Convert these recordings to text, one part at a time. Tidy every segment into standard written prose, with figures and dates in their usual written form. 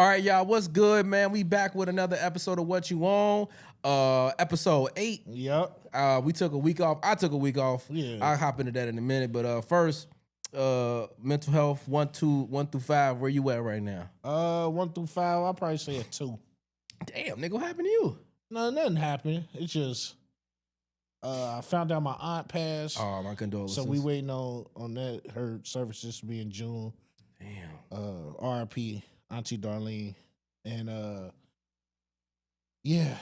All right, y'all, what's good, man? We back with another episode of What You On, episode 8. Yep. We took a week off. I took a week off. Yeah. I'll hop into that in a minute. But first, mental health, 1 through 5. Where you at right now? 1 through 5, I'll probably say a 2. Damn, nigga, what happened to you? No, nothing happened. It's just I found out my aunt passed. Oh, my condolences. So we waiting on that. Her services to be in June. Damn. RIP, Auntie Darlene. And yeah,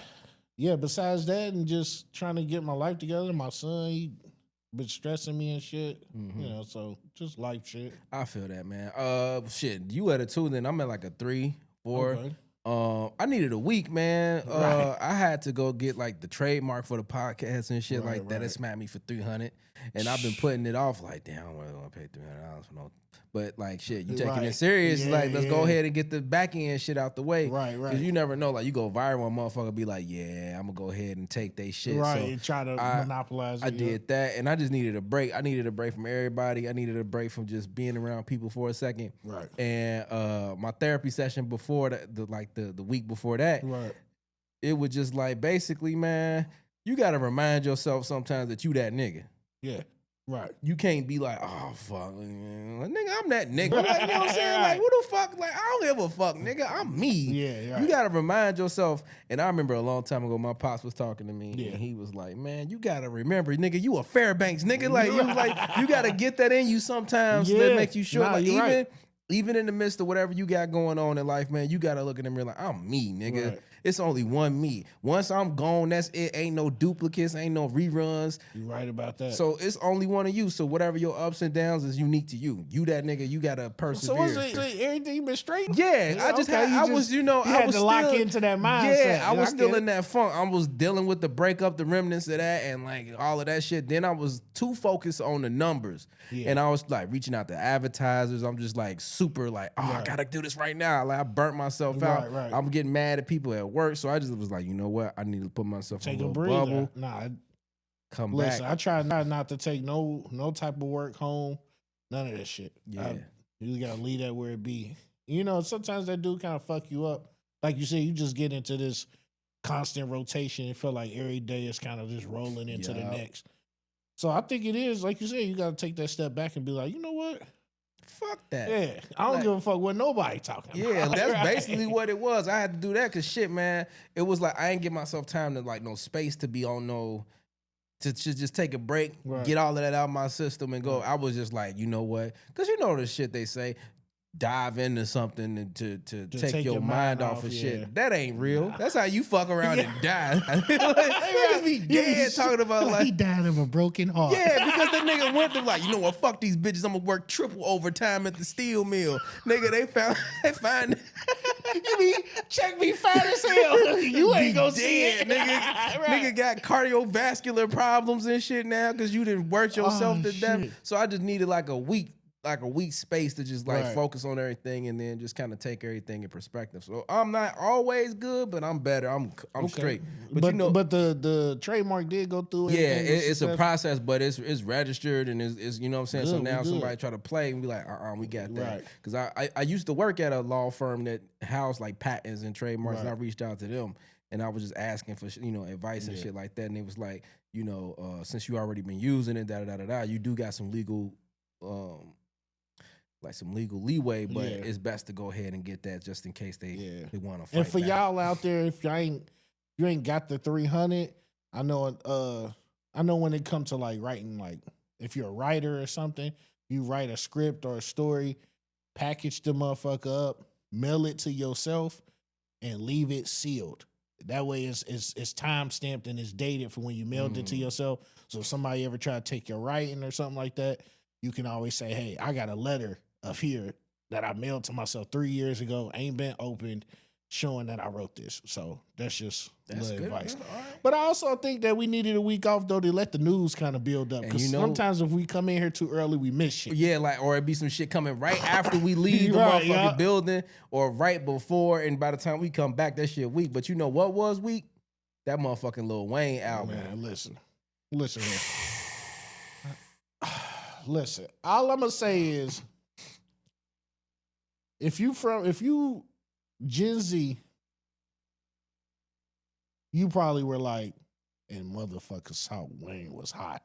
besides that and just trying to get my life together, my son, he been stressing me and shit. Mm-hmm. You know, so just life shit. I feel that, man. Shit, you at a 2, then I'm at like a 3, 4. Okay. I needed a week, man. Right. I had to go get like the trademark for the podcast and shit Right, like that. right. It smacked me for $300, and I've been putting it off. Like, damn, I'm gonna pay $300 for no. But like, shit, you taking it serious? Yeah, like, let's go yeah. ahead and get the back end shit out the way. Right. Because you never know. Like, you go viral, one motherfucker be like, yeah, I'm gonna go ahead and take they shit. Right, So try to monopolize it. I did that, and I just needed a break. I needed a break from everybody. I needed a break from just being around people for a second. Right. And my therapy session before the week before that, Right. it was just like, basically, man, you got to remind yourself sometimes that you that nigga. Yeah. Right. You can't be like, oh, fuck, man. Like, nigga, I'm that nigga. Like, you know what I'm saying? Like, what the fuck? Like, I don't give a fuck, nigga. I'm me. Yeah, right. You got to remind yourself. And I remember a long time ago, my pops was talking to me. Yeah. And he was like, man, you got to remember, nigga, you a Fairbanks, nigga. Like, you was like, you got to get that in you sometimes that makes you sure. Nah, like, you're right. even in the midst of whatever you got going on in life, man, you got to look at them and realize, I'm me, nigga. Right. It's only one me. Once I'm gone, that's it. Ain't no duplicates, ain't no reruns. You're right about that. So it's only one of you. So whatever your ups and downs is unique to you. You that nigga, you gotta persevere. So was it everything been straight? Yeah, I just okay, had, I was, you know, I was to still lock into that mindset. Yeah, I was still get in that funk. I was dealing with the breakup, the remnants of that, and like all of that shit. Then I was too focused on the numbers, and I was like reaching out to advertisers. I'm just like super like, oh, I gotta do this right now. Like I burnt myself out. Right. I'm getting mad at people at work, so I just was like, you know what? I need to put myself in a little bubble. Nah, come listen, back. I try not to take no type of work home. None of that shit. Yeah. You gotta leave that where it be. You know, sometimes that do kind of fuck you up. Like you said, you just get into this constant rotation and feel like every day is kind of just rolling into the next. So I think it is, like you said, you gotta take that step back and be like, you know what? Fuck that. Yeah, I don't give a fuck what nobody talking about. Yeah, that's basically what it was. I had to do that because shit, man, it was like I ain't give myself time to like no space to be on to just take a break, get all of that out of my system and go. I was just like, you know what? Because you know the shit they say, dive into something and to take your mind off of shit. That ain't real. That's how you fuck around and die. Niggas be dead talking about like he died of a broken heart. Yeah, because the nigga went to like, you know what, fuck these bitches, I'm gonna work triple overtime at the steel mill. Nigga, they find You mean check me fat as hell. You ain't gonna see it. Nigga got cardiovascular problems and shit now because you didn't work yourself to death. So I just needed like a week space to just like focus on everything and then just kind of take everything in perspective. So I'm not always good, but I'm better. I'm straight. But you know, but the trademark did go through. Yeah, it's a process, but it's registered and it's you know what I'm saying. So now somebody try to play and be like, we got that. Because I used to work at a law firm that housed like patents and trademarks, and I reached out to them and I was just asking for advice and shit like that, and it was like, since you already been using it, you do got some legal. Like some legal leeway, but it's best to go ahead and get that just in case they want to fight. And for back. y'all out there, if you ain't got the 300, I know when it comes to like writing, like if you're a writer or something, you write a script or a story, package the motherfucker up, mail it to yourself, and leave it sealed. That way it's time stamped and it's dated for when you mailed it to yourself. So if somebody ever try to take your writing or something like that, you can always say, hey, I got a letter of here that I mailed to myself 3 years ago, ain't been opened, showing that I wrote this. So that's little good advice. Right. But I also think that we needed a week off though to let the news kind of build up. Because sometimes if we come in here too early, we miss shit. Yeah, like or it be some shit coming right after we leave the motherfucking building or right before, and by the time we come back, that shit weak. But you know what was weak? That motherfucking Lil Wayne album. Man, listen here. Listen, all I'm gonna say is if you Gen Z, you probably were like, and motherfucker saw Wayne was hot.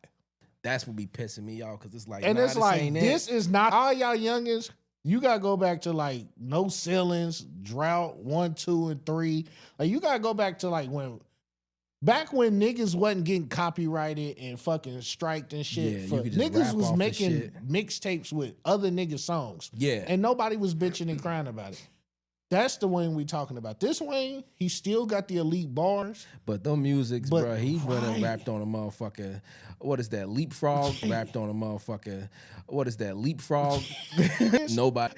That's what be pissing me off because it's like, And it's like, this it. is not all y'all youngins. You gotta go back to like No Ceilings, Drought 1, 2, and 3. Like you gotta go back to like back when niggas wasn't getting copyrighted and fucking striked and shit. Yeah, Niggas was making mixtapes with other niggas' songs. Yeah. And nobody was bitching and crying about it. That's the Wayne we talking about. This Wayne, he still got the elite bars. But them musics, bro, he went and rapped on a motherfucker. What is that? Leapfrog? Rapped on a motherfucker. What is that? Leapfrog? Nobody.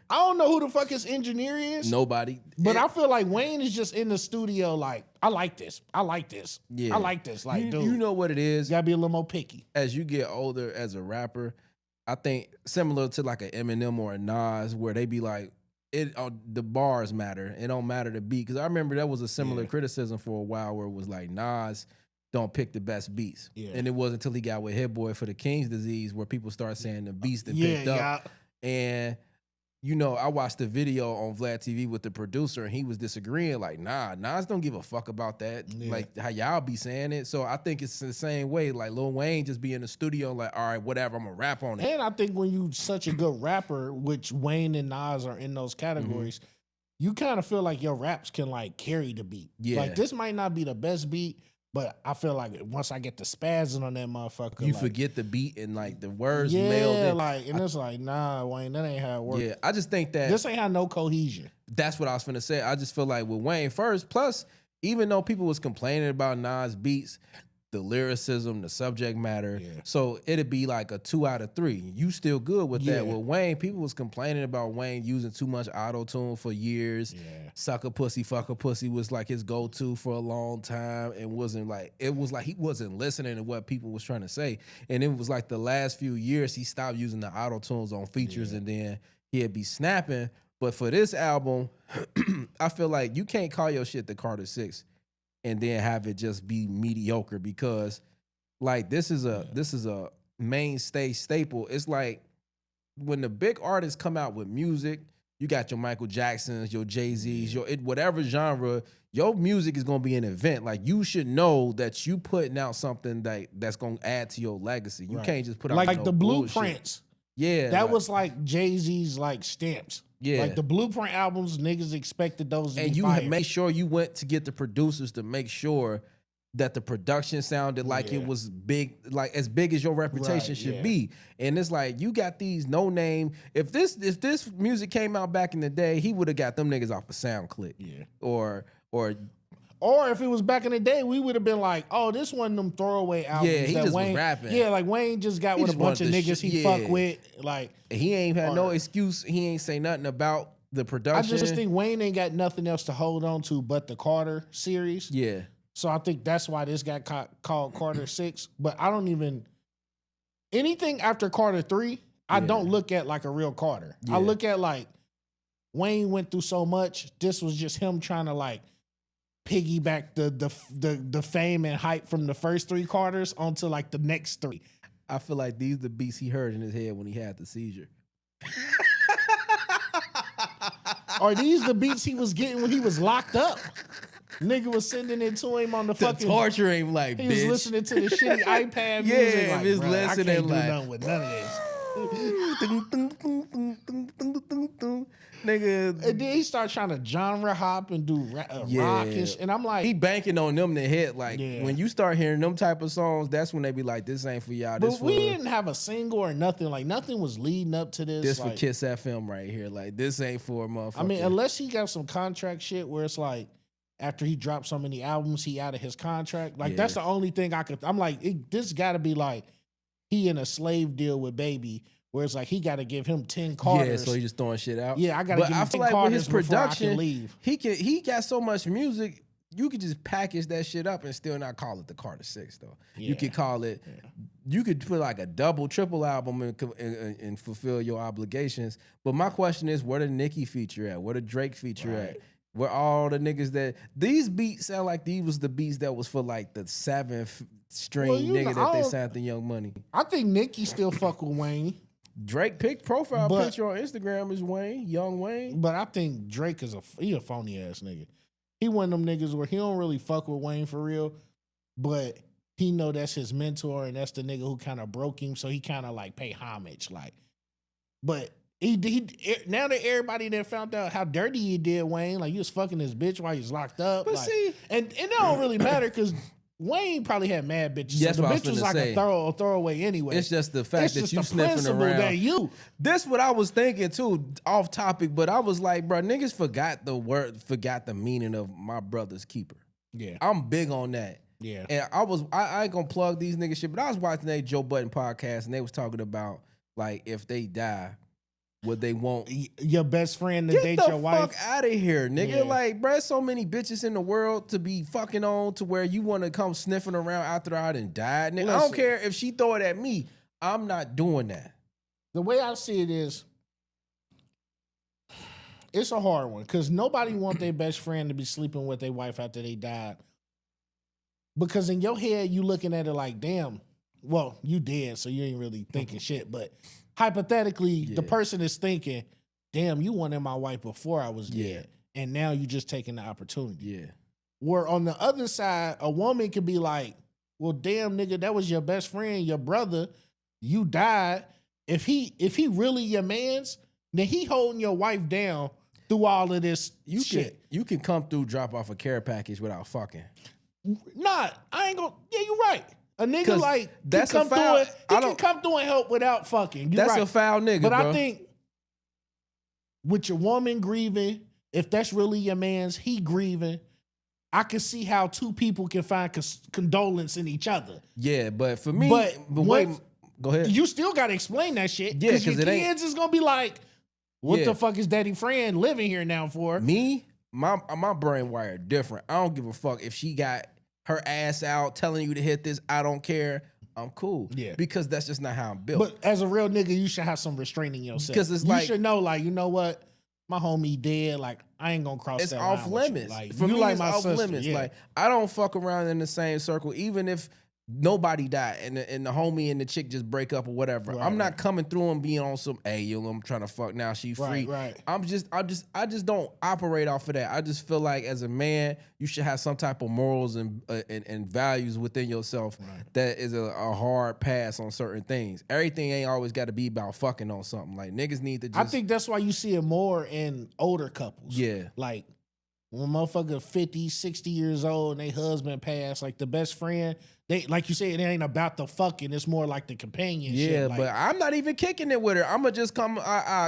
I don't know who the fuck his engineer is. Nobody. But I feel like Wayne is just in the studio like, I like this. I like this. Yeah. I like this. Like, dude. You know what it is? You gotta be a little more picky. As you get older as a rapper, I think similar to like an Eminem or a Nas where they be like, the bars matter. It don't matter the beat. Because I remember that was a similar criticism for a while where it was like Nas don't pick the best beats. Yeah. And it wasn't until he got with Hit Boy for the King's Disease where people start saying the beats that picked up. And you know, I watched the video on Vlad TV with the producer and he was disagreeing like, nah, Nas don't give a fuck about that. Yeah. Like how y'all be saying it. So I think it's the same way. Like Lil Wayne just be in the studio like, all right, whatever, I'm gonna rap on it. And I think when you such a good rapper, which Wayne and Nas are in those categories, you kind of feel like your raps can like carry the beat. Yeah. Like this might not be the best beat, but I feel like once I get the spazzing on that motherfucker, you like, forget the beat and like the words mailed in. Like, and it's like, nah, Wayne, that ain't how it works. Yeah, I just think that this ain't have no cohesion. That's what I was finna say. I just feel like with Wayne first, plus even though people was complaining about Nas beats, the lyricism, the subject matter, so it'd be like a 2 out of 3. You still good with that. With Wayne, people was complaining about Wayne using too much auto-tune for years. Sucker pussy, fucker pussy was like his go-to for a long time and wasn't like, it was like he wasn't listening to what people was trying to say. And it was like the last few years he stopped using the auto-tunes on features and then he'd be snapping. But for this album, I feel like you can't call your shit the Carter 6 and then have it just be mediocre because like this is a mainstay staple. It's like when the big artists come out with music, you got your Michael Jacksons, your Jay-Z's, whatever genre, your music is gonna be an event. Like you should know that you putting out something that's gonna add to your legacy. You can't just put out like no the bullshit. Blueprints. Yeah. That was like Jay-Z's like stamps. Yeah. Like the Blueprint albums, niggas expected those to be you fire. made sure you went to get the producers to make sure that the production sounded like it was big, like as big as your reputation should be. And it's like you got these no name. If this music came out back in the day, he would have got them niggas off a SoundClick. Yeah. Or if it was back in the day, we would have been like, oh, this one of them throwaway albums. Yeah, he that just Wayne, was rapping. Yeah, like Wayne just got with a bunch of niggas he fuck with. Like he ain't had no excuse. He ain't say nothing about the production. I just think Wayne ain't got nothing else to hold on to but the Carter series. Yeah. So I think that's why this got called Carter 6. But I don't even... Anything after Carter 3, I don't look at like a real Carter. I look at like Wayne went through so much. This was just him trying to like piggyback the fame and hype from the first 3 Carters onto like the next 3. I feel like these the beats he heard in his head when he had the seizure. Are these the beats he was getting when he was locked up? Nigga was sending it to him on the fucking... torture him like, he bitch. was listening to the shitty iPad music. Yeah, like, just bro, listening I can't like... do nothing with none of this. Nigga. And then he started trying to genre hop and do rock and shit. And I'm like... He banking on them to hit. Like, when you start hearing them type of songs, that's when they be like, this ain't for y'all. But we didn't have a single or nothing. Like, nothing was leading up to this. This like, for Kiss FM right here. Like, this ain't for a motherfucker. I mean, unless he got some contract shit where it's like, after he dropped so many albums, he out of his contract. Like, that's the only thing I could... I'm like, this got to be like he in a slave deal with Baby, where it's like he got to give him 10 Carters. Yeah, so he just throwing shit out. Yeah, I got to give him 10 like Carters with his production, leave. He got so much music, you could just package that shit up and still not call it the Carter 6, though. Yeah. You could call it... Yeah. You could put like a double, triple album and fulfill your obligations. But my question is, where the Nicki feature at? Where the Drake feature at? Where all the niggas that... These beats sound like these was the beats that was for like the 7th string nigga that they signed the Young Money. I think Nicki still fuck with Wayne. Drake picked profile picture on Instagram is Wayne, Young Wayne. But I think Drake is he a phony ass nigga. He one of them niggas where he don't really fuck with Wayne for real, but he know that's his mentor and that's the nigga who kind of broke him, so he kind of like pay homage, like. But he now that everybody then found out how dirty he did Wayne, like he was fucking his bitch while he was locked up. But like, see, and that don't really matter because Wayne probably had mad bitches. That's so the what I bitch was was like say. a throwaway anyway. It's just the fact that you the sniffing principle around. that you. This what I was thinking too, off topic, but I was like, bro, niggas forgot the meaning of my brother's keeper. Yeah, I'm big on that. Yeah, and I ain't gonna plug these niggas shit, but I was watching that Joe Budden podcast and they was talking about like if they die, would they want your best friend to date your wife? Get the fuck out of here, nigga. Yeah. Like, bro, so many bitches in the world to be fucking on to where you want to come sniffing around after I done died. Nigga, I don't care if she throw it at me. I'm not doing that. The way I see it is, it's a hard one because nobody want their best friend to be sleeping with their wife after they died. Because in your head, you looking at it like, damn, well, you dead, so you ain't really thinking shit. But hypothetically, the person is thinking, damn, you wanted my wife before I was dead. And now you just taking the opportunity. Yeah. Where on the other side, a woman could be like, well, damn, nigga, that was your best friend, your brother. You died. If he really your man's, then he holding your wife down through all of this shit. You can come through, drop off a care package without fucking. Nah, I ain't gonna. Yeah, you right. A nigga like that's can a foul. He can come through and help without fucking. That's right. A foul nigga, but bro. I think with your woman grieving, if that's really your man's, he grieving. I can see how two people can find condolence in each other. Yeah, but for me, but wait, go ahead. You still got to explain that shit. Yeah, because your kids is gonna be like, "What the fuck is daddy friend living here now for?" Me, my brain wired different. I don't give a fuck if she got her ass out telling you to hit this. I don't care. I'm cool. Yeah, because that's just not how I'm built. But as a real nigga, you should have some restraining yourself. Because it's you like, should know, like, you know what, my homie dead. Like, I ain't gonna cross. It's that off line limits. Like, for you me, like it's my off sister. limits. Yeah. Like, I don't fuck around in the same circle, even if nobody died and the homie and the chick just break up or whatever. Right, I'm not coming through and being on some, hey, yo, I'm trying to fuck now. She free. Right. I just don't operate off of that. I just feel like as a man, you should have some type of morals and values within yourself that is a hard pass on certain things. Everything ain't always got to be about fucking on something. Like niggas need to just. I think that's why you see it more in older couples. Yeah. Like when motherfucker 50, 60 years old and they husband passed, like the best friend, they like you said, it ain't about the fucking, it's more like the companionship. Yeah, like, but I'm not even kicking it with her. I'ma just come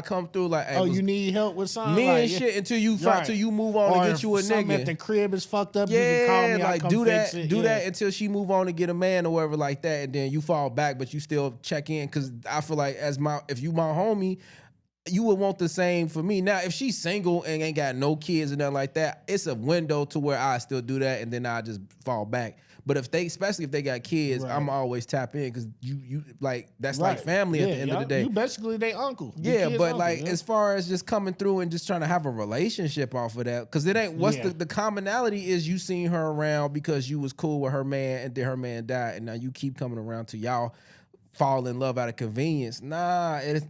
come through like, hey, you need help with something? Me like, and shit until you till you move on or and get you a something nigga. at the crib is fucked up. Yeah, you can call me, like I'll do fix that, it. do that until she move on and get a man or whatever like that, and then you fall back, but you still check in because I feel like if you my homie, you would want the same for me. Now, if she's single and ain't got no kids and nothing like that, it's a window to where I still do that and then I just fall back. But especially if they got kids, I'm always tap in because you like that's like family at the end of the day. You basically they uncle. Yeah, but like as far as just coming through and just trying to have a relationship off of that, because it ain't what's the commonality is you seen her around because you was cool with her man and then her man died and now you keep coming around to y'all fall in love out of convenience. Nah, it's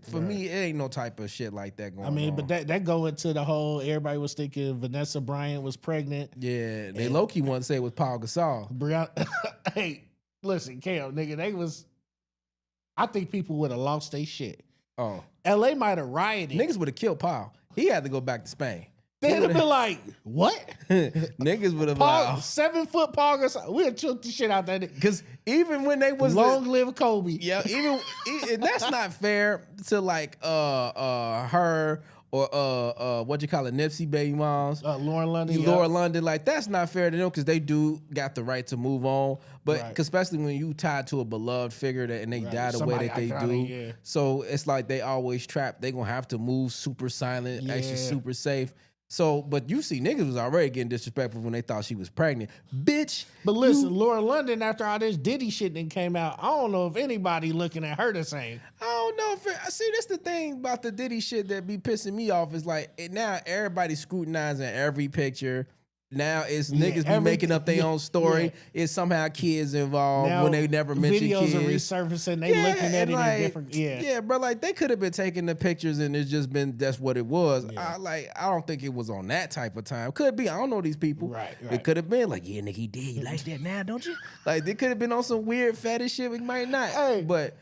for me, it ain't no type of shit like that going on. I mean, but that go into the whole, everybody was thinking Vanessa Bryant was pregnant. Yeah, they low-key want to say it was Paul Gasol. Brianna, hey, listen, Cam, nigga, I think people would have lost their shit. Oh. LA might have rioted. Niggas would have killed Paul. He had to go back to Spain. They'd have been like, what? Niggas would have been like, 7 foot Paul Gasol. We'll choke the shit out that nigga. Because even when they was long live Kobe. Yeah, and that's not fair to like her or what you call it, Nipsey baby moms. Lauren London. Lauren London, like that's not fair to them because they do got the right to move on. But especially when you tied to a beloved figure and they die the way that they do. So it's like they always trapped. They gonna have to move super silent, actually super safe. So, but you see, niggas was already getting disrespectful when they thought she was pregnant, bitch. But listen, Lauren London, after all this Diddy shit then came out, I don't know if anybody looking at her the same. I don't know if see, that's the thing about the Diddy shit that be pissing me off is like now everybody scrutinizing every picture. now it's niggas be making up their own story. It's somehow kids involved now, when they never mentioned kids. Videos are resurfacing. They looking at it in different. Yeah, bro. Like they could have been taking the pictures and it's just been that's what it was. I don't think it was on that type of time. Could be. I don't know these people. Right. It could have been like, yeah, nigga, he did. You like that now, don't you? Like they could have been on some weird fetish shit. We might not. Hey, but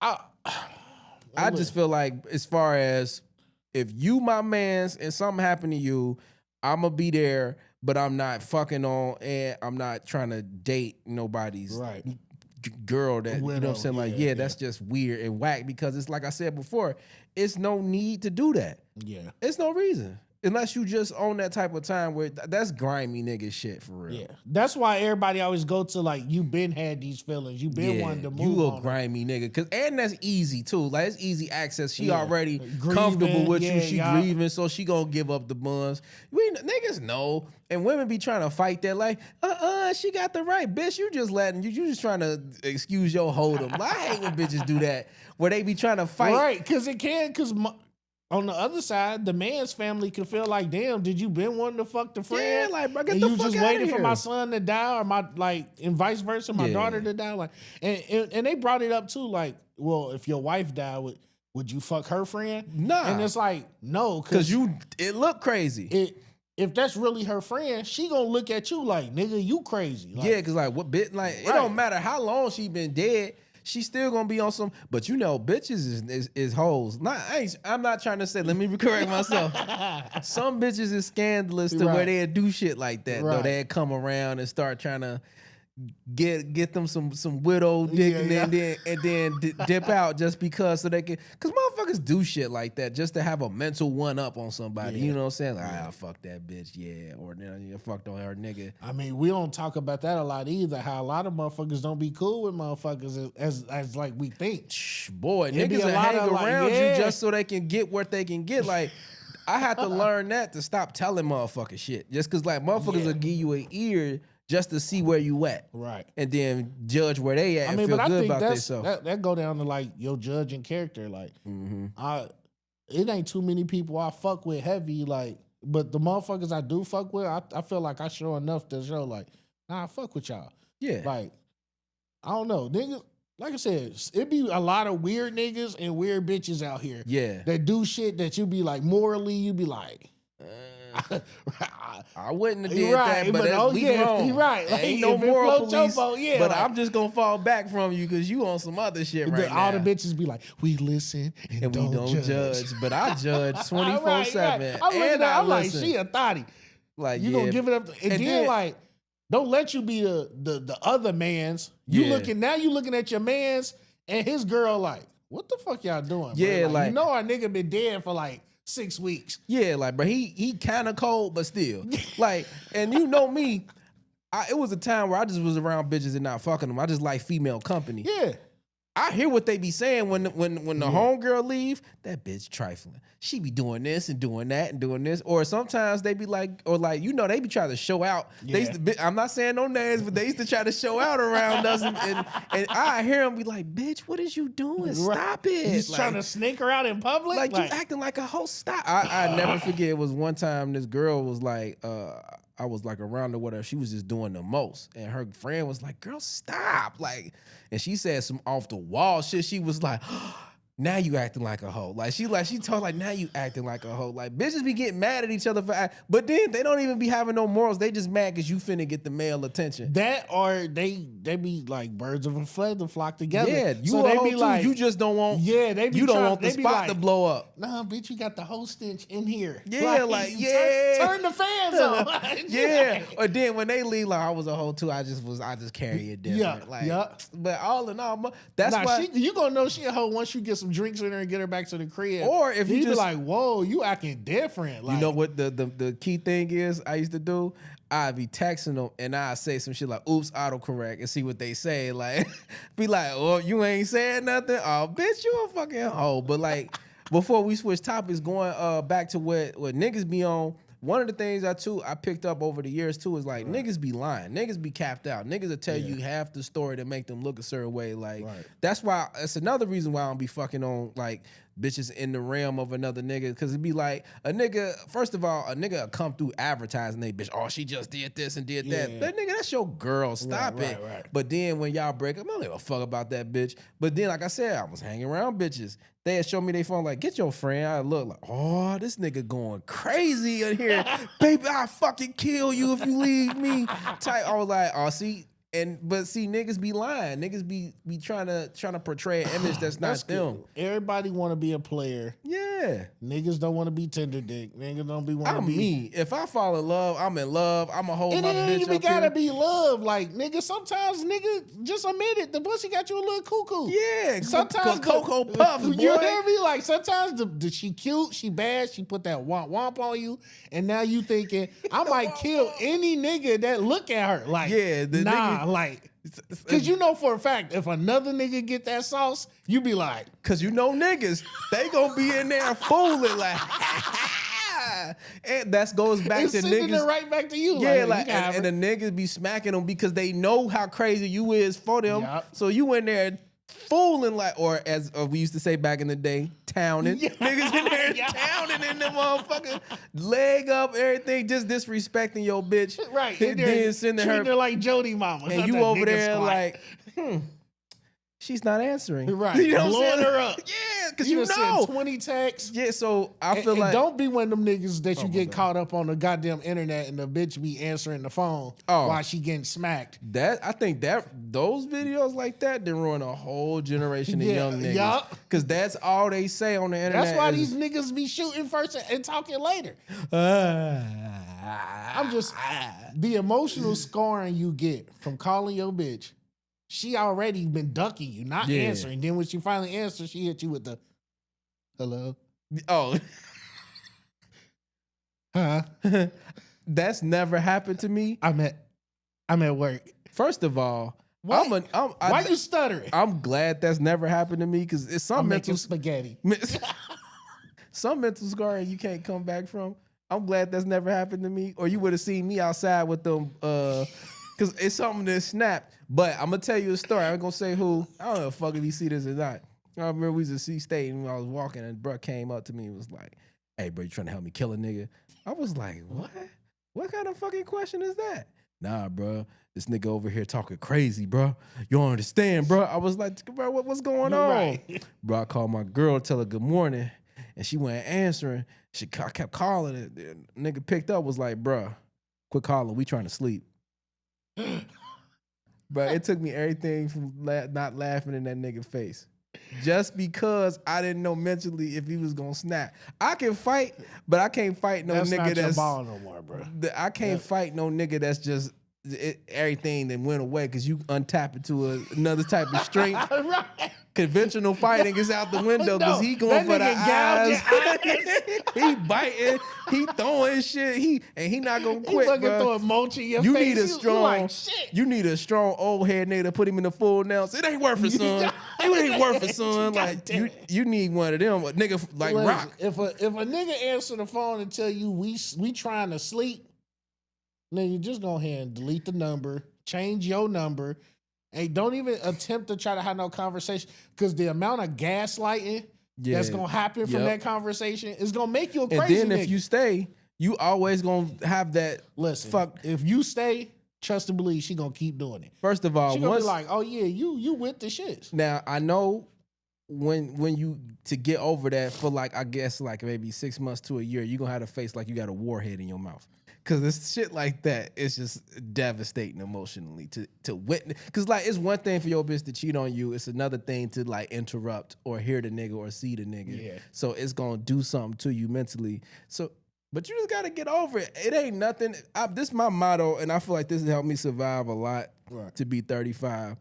I just feel like as far as if you my mans and something happened to you, I'm gonna be there, but I'm not fucking on and I'm not trying to date nobody's girl that, you know what I'm saying? Like, that's just weird and whack because it's like I said before, it's no need to do that. Yeah. It's no reason. Unless you just own that type of time where that's grimy nigga shit for real. Yeah. That's why everybody always go to like, you been had these feelings. You been wanting to move you on. You a grimy nigga. And that's easy too. Like it's easy access. She already comfortable with you. She grieving, so she gonna give up the buns. Niggas know. And women be trying to fight that like, she got the right. Bitch, you just trying to excuse your hold'em. I hate when bitches do that. Where they be trying to fight. Right, because on the other side, the man's family could feel like, damn, did you been wanting to fuck the friend? Yeah, like, bro, get the fuck out of here. You just waiting for my son to die or my, like, and vice versa, my daughter to die. Like, and they brought it up too, like, well, if your wife died, would you fuck her friend? Nah. And it's like, no. Because it look crazy. If that's really her friend, she gonna look at you like, nigga, you crazy. Like, because like, what bit, like, it don't matter how long she been dead. She's still gonna be on some, but you know, bitches is hoes. I'm not trying to say. Let me correct myself. Some bitches is scandalous to where they do shit like that. Though they come around and start trying to get them some widow dick and then dip out just because so they can. Cause motherfuckers do shit like that just to have a mental one up on somebody. You know what I'm saying? Like, fuck that bitch, or you fucked on her nigga. I mean, we don't talk about that a lot either. How a lot of motherfuckers don't be cool with motherfuckers as like we think. Boy, niggas that hang around you just so they can get what they can get. Like, I had to learn that to stop telling motherfuckers shit. Just cause like motherfuckers will give you an ear just to see where you at. Right. And then judge where they at and feel good about themselves. That go down to like your judging character. Like, it ain't too many people I fuck with heavy, like, but the motherfuckers I do fuck with, I feel like I show enough to show like, nah, I fuck with y'all. Yeah. Like, I don't know. Niggas, like I said, it be a lot of weird niggas and weird bitches out here. Yeah. That do shit that you be like, morally, you be like, I wouldn't have did that, but we wrong. Right. Like, ain't no moral police, but like, I'm just gonna fall back from you because you on some other shit right now. All the bitches be like, we listen and we don't judge. But I judge 24/7. I'm like, she a thotty. Like, you gonna give it up, and then like, don't let you be the other man's. You looking at your man's and his girl like, what the fuck y'all doing? Yeah, like you know our nigga been dead for like 6 weeks. Yeah, like, but he kind of cold, but still. Like, and you know me, it was a time where I just was around bitches and not fucking them. I just like female company. Yeah. I hear what they be saying when the homegirl leave. That bitch trifling. She be doing this and doing that and doing this. Or sometimes they be like, they be trying to show out. Yeah. I'm not saying no names, but they used to try to show out around us. And I hear them be like, bitch, what is you doing? Stop it. He's like, trying to snake her out in public? Like you acting like a hoe. Stop. I never forget. It was one time this girl was like, I was like around her, whatever. She was just doing the most. And her friend was like, girl, stop. Like, and she said some off the wall shit. She was like, now you acting like a hoe. Like she told like, now you acting like a hoe. Like bitches be getting mad at each other but then they don't even be having no morals. They just mad because you finna get the male attention. That or they be like birds of a feather flock together. Yeah, you so they be like, you just don't want. Yeah, they be you don't want the spot to blow up. Nah, bitch, you got the whole stench in here. Yeah, turn the fans on. Yeah, or then when they leave, like I was a hoe too. I just carry it different. But all in all, that's why you gonna know she a hoe once you get some drinks in her and get her back to the crib. Or if you just be like, whoa, you acting different. Like, you know what the key thing is I used to do? I'd be texting them and I'd say some shit like, oops, autocorrect, and see what they say. Like, be like, oh, you ain't saying nothing? Oh, bitch, you a fucking hoe. But like, before we switch topics, going back to what niggas be on, one of the things I picked up over the years too is like niggas be lying, niggas be capped out, niggas will tell you half the story to make them look a certain way. Like that's why it's another reason why I don't be fucking on like bitches in the realm of another nigga. Because it'd be like a nigga, first of all, a nigga come through advertising they bitch, oh, she just did this and did that. That nigga, that's your girl. Stop it. Right. But then when y'all break up, I don't give a fuck about that bitch. But then, like I said, I was hanging around bitches. They had showed me their phone, like, get your friend. I look like, oh, this nigga going crazy in here. Baby, I'll fucking kill you if you leave me. I was like, oh, see. But see, niggas be lying. Niggas be trying to portray an image that's not them. Cool. Everybody want to be a player. Yeah. Niggas don't want to be tender dick. Niggas don't be want to be me. If I fall in love, I'm in love. I'm a whole and my it ain't bitch even up gotta here. be love. Like, nigga, sometimes nigga just admit it. The pussy got you a little cuckoo. Yeah. Sometimes Cocoa Puffs, boy. You hear me? Like, sometimes she cute, she bad, she put that womp on you, and now you thinking, I might kill any nigga that look at her. Like, yeah, the nah, nigga, like, because you know for a fact, if another nigga get that sauce, you be like, because you know niggas, they gonna be in there fooling like, and that goes back to niggas. It right back to you. Yeah, like and the niggas be smacking them because they know how crazy you is for them. Yep. So you in there fooling like, or as we used to say back in the day, towning. Yeah. Niggas in there towning in the motherfucking leg up, everything, just disrespecting your bitch. Right. And then sending her like Jody mama. And you over there like, she's not answering. Right. You know blowing her up. Yeah, because you know. Sent 20 texts. Yeah, so I feel like. Don't be one of them niggas that you get caught up on the goddamn internet and the bitch be answering the phone while she getting smacked. I think those videos like that, they ruin a whole generation of young niggas. Because that's all they say on the internet. That's why these niggas be shooting first and talking later. I'm just, the emotional scarring you get from calling your bitch. She already been ducking you, not answering. Then when she finally answers, she hit you with the hello. Oh. Huh? That's never happened to me. I'm at work. First of all, what? Why you stuttering? I'm glad that's never happened to me because it's some mental spaghetti. Some mental scarring you can't come back from. I'm glad that's never happened to me. Or you would have seen me outside with them because it's something that snapped. But I'm gonna tell you a story. I ain't gonna say who. I don't know if fuck if you see this or not. I remember we was at C-State and I was walking and bruh came up to me and was like, hey bro, you trying to help me kill a nigga? I was like, what? What kind of fucking question is that? Nah, bro, this nigga over here talking crazy, bro. You don't understand, bro. I was like, bro, what's going on? Right. Bro, I called my girl, tell her good morning, and she wasn't answering. I kept calling it. The nigga picked up, was like, bro, quit calling. We trying to sleep. Bro, it took me everything from not laughing in that nigga face. Just because I didn't know mentally if he was gonna snap. I can fight, but I can't fight no nigga not that's your ball no more, bro. I can't fight no nigga that's just everything that went away because you untap into another type of strength. Right. Conventional fighting is out the window because he going for the eyes. He biting, he throwing shit. He not gonna quit. He throw a mulch in your face. Need a strong. You need a strong old head nigga to put him in the full ounce. It ain't worth it, son. It ain't worth it, son. Like you need one of them, a nigga like Listen, Rock. If a nigga answer the phone and tell you we trying to sleep, then you just go ahead and delete the number, change your number. Hey, don't even attempt to try to have no conversation because the amount of gaslighting that's gonna happen from that conversation is gonna make you a crazy And then nigga. if you stay, you always gonna have that. Listen, if you stay, trust and believe she gonna keep doing it. First of all, she gonna be like, oh yeah, you with the shits. Now I know when you to get over that for like I guess like maybe 6 months to a year, you're gonna have to face like you got a warhead in your mouth. Cause this shit like that is just devastating emotionally to witness. Cause like it's one thing for your bitch to cheat on you. It's another thing to like interrupt or hear the nigga or see the nigga. Yeah. So it's gonna do something to you mentally. So, but you just gotta get over it. It ain't nothing. This is my motto, and I feel like this has helped me survive a lot to be 35.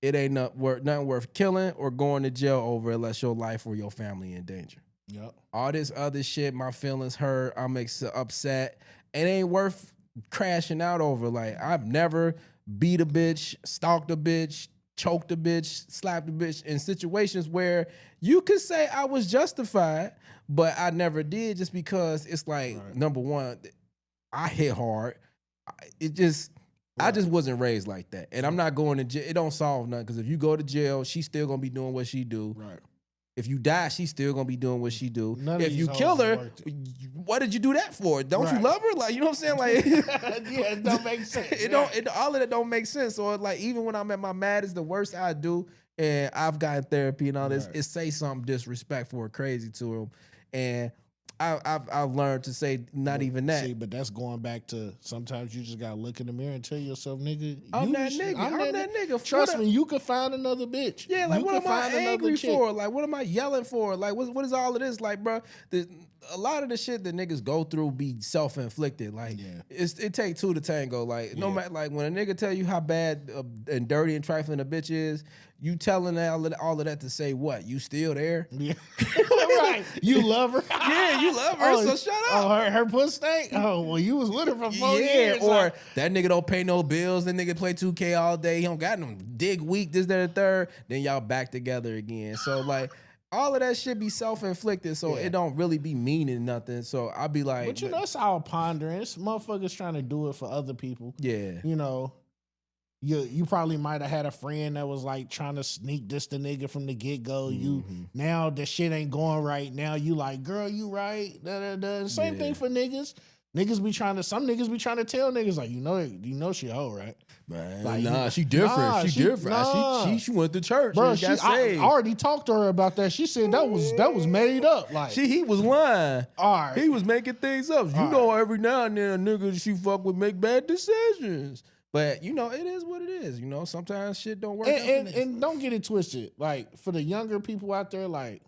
It ain't nothing worth killing or going to jail over unless your life or your family in danger. Yep. All this other shit, my feelings hurt. I'm upset. It ain't worth crashing out over. Like, I've never beat a bitch, stalked a bitch, choked a bitch, slapped a bitch in situations where you could say I was justified, but I never did just because it's like, number one, I hit hard. I just wasn't raised like that. And I'm not going to jail. It don't solve nothing because if you go to jail, she's still going to be doing what she do. Right. If you die, she's still gonna be doing what she do. None if you kill her, what did you do that for? Don't you love her? Like, you know what I'm saying? Like, yeah, it don't make sense. All of that don't make sense. So like, even when I'm at my maddest, the worst I do, and I've gotten therapy and all this, it say something disrespectful or crazy to him, and I've learned to say not even that. See, but that's going back to sometimes you just gotta look in the mirror and tell yourself, nigga, I'm that nigga. Trust me, you could find another bitch. Yeah, like what am I angry for? Like what am I yelling for? Like what is all of this? Like, bro, a lot of the shit that niggas go through be self-inflicted. Like it take two to tango. Like no matter, like when a nigga tell you how bad and dirty and trifling a bitch is, you telling all of that to say what? You still there? Yeah. Right. You love her? Yeah, you love her, so shut up. Oh, her pussy stank? Oh, well, you was with her for 4 years. Or that nigga don't pay no bills, that nigga play 2K all day, he don't got no dig week, this, that, and third, then y'all back together again. So like all of that shit be self-inflicted, so it don't really be meaning nothing. So I'll be like, but you know, it's all pondering. It's motherfuckers trying to do it for other people. Yeah. You know, you probably might have had a friend that was like trying to sneak this the nigga from the get-go. You now the shit ain't going right. Now you like, girl, you right. Same thing for niggas. Some niggas be trying to tell niggas like, you know she a hoe, right? Man, like, nah, she different. She different. Nah. She went to church. Bro, and got saved. I already talked to her about that. She said that was made up. Like he was lying. All right. He was making things up. You know, every now and then a nigga she fuck with make bad decisions. But you know, it is what it is. You know, sometimes shit don't work out. And don't get it twisted. Like for the younger people out there, like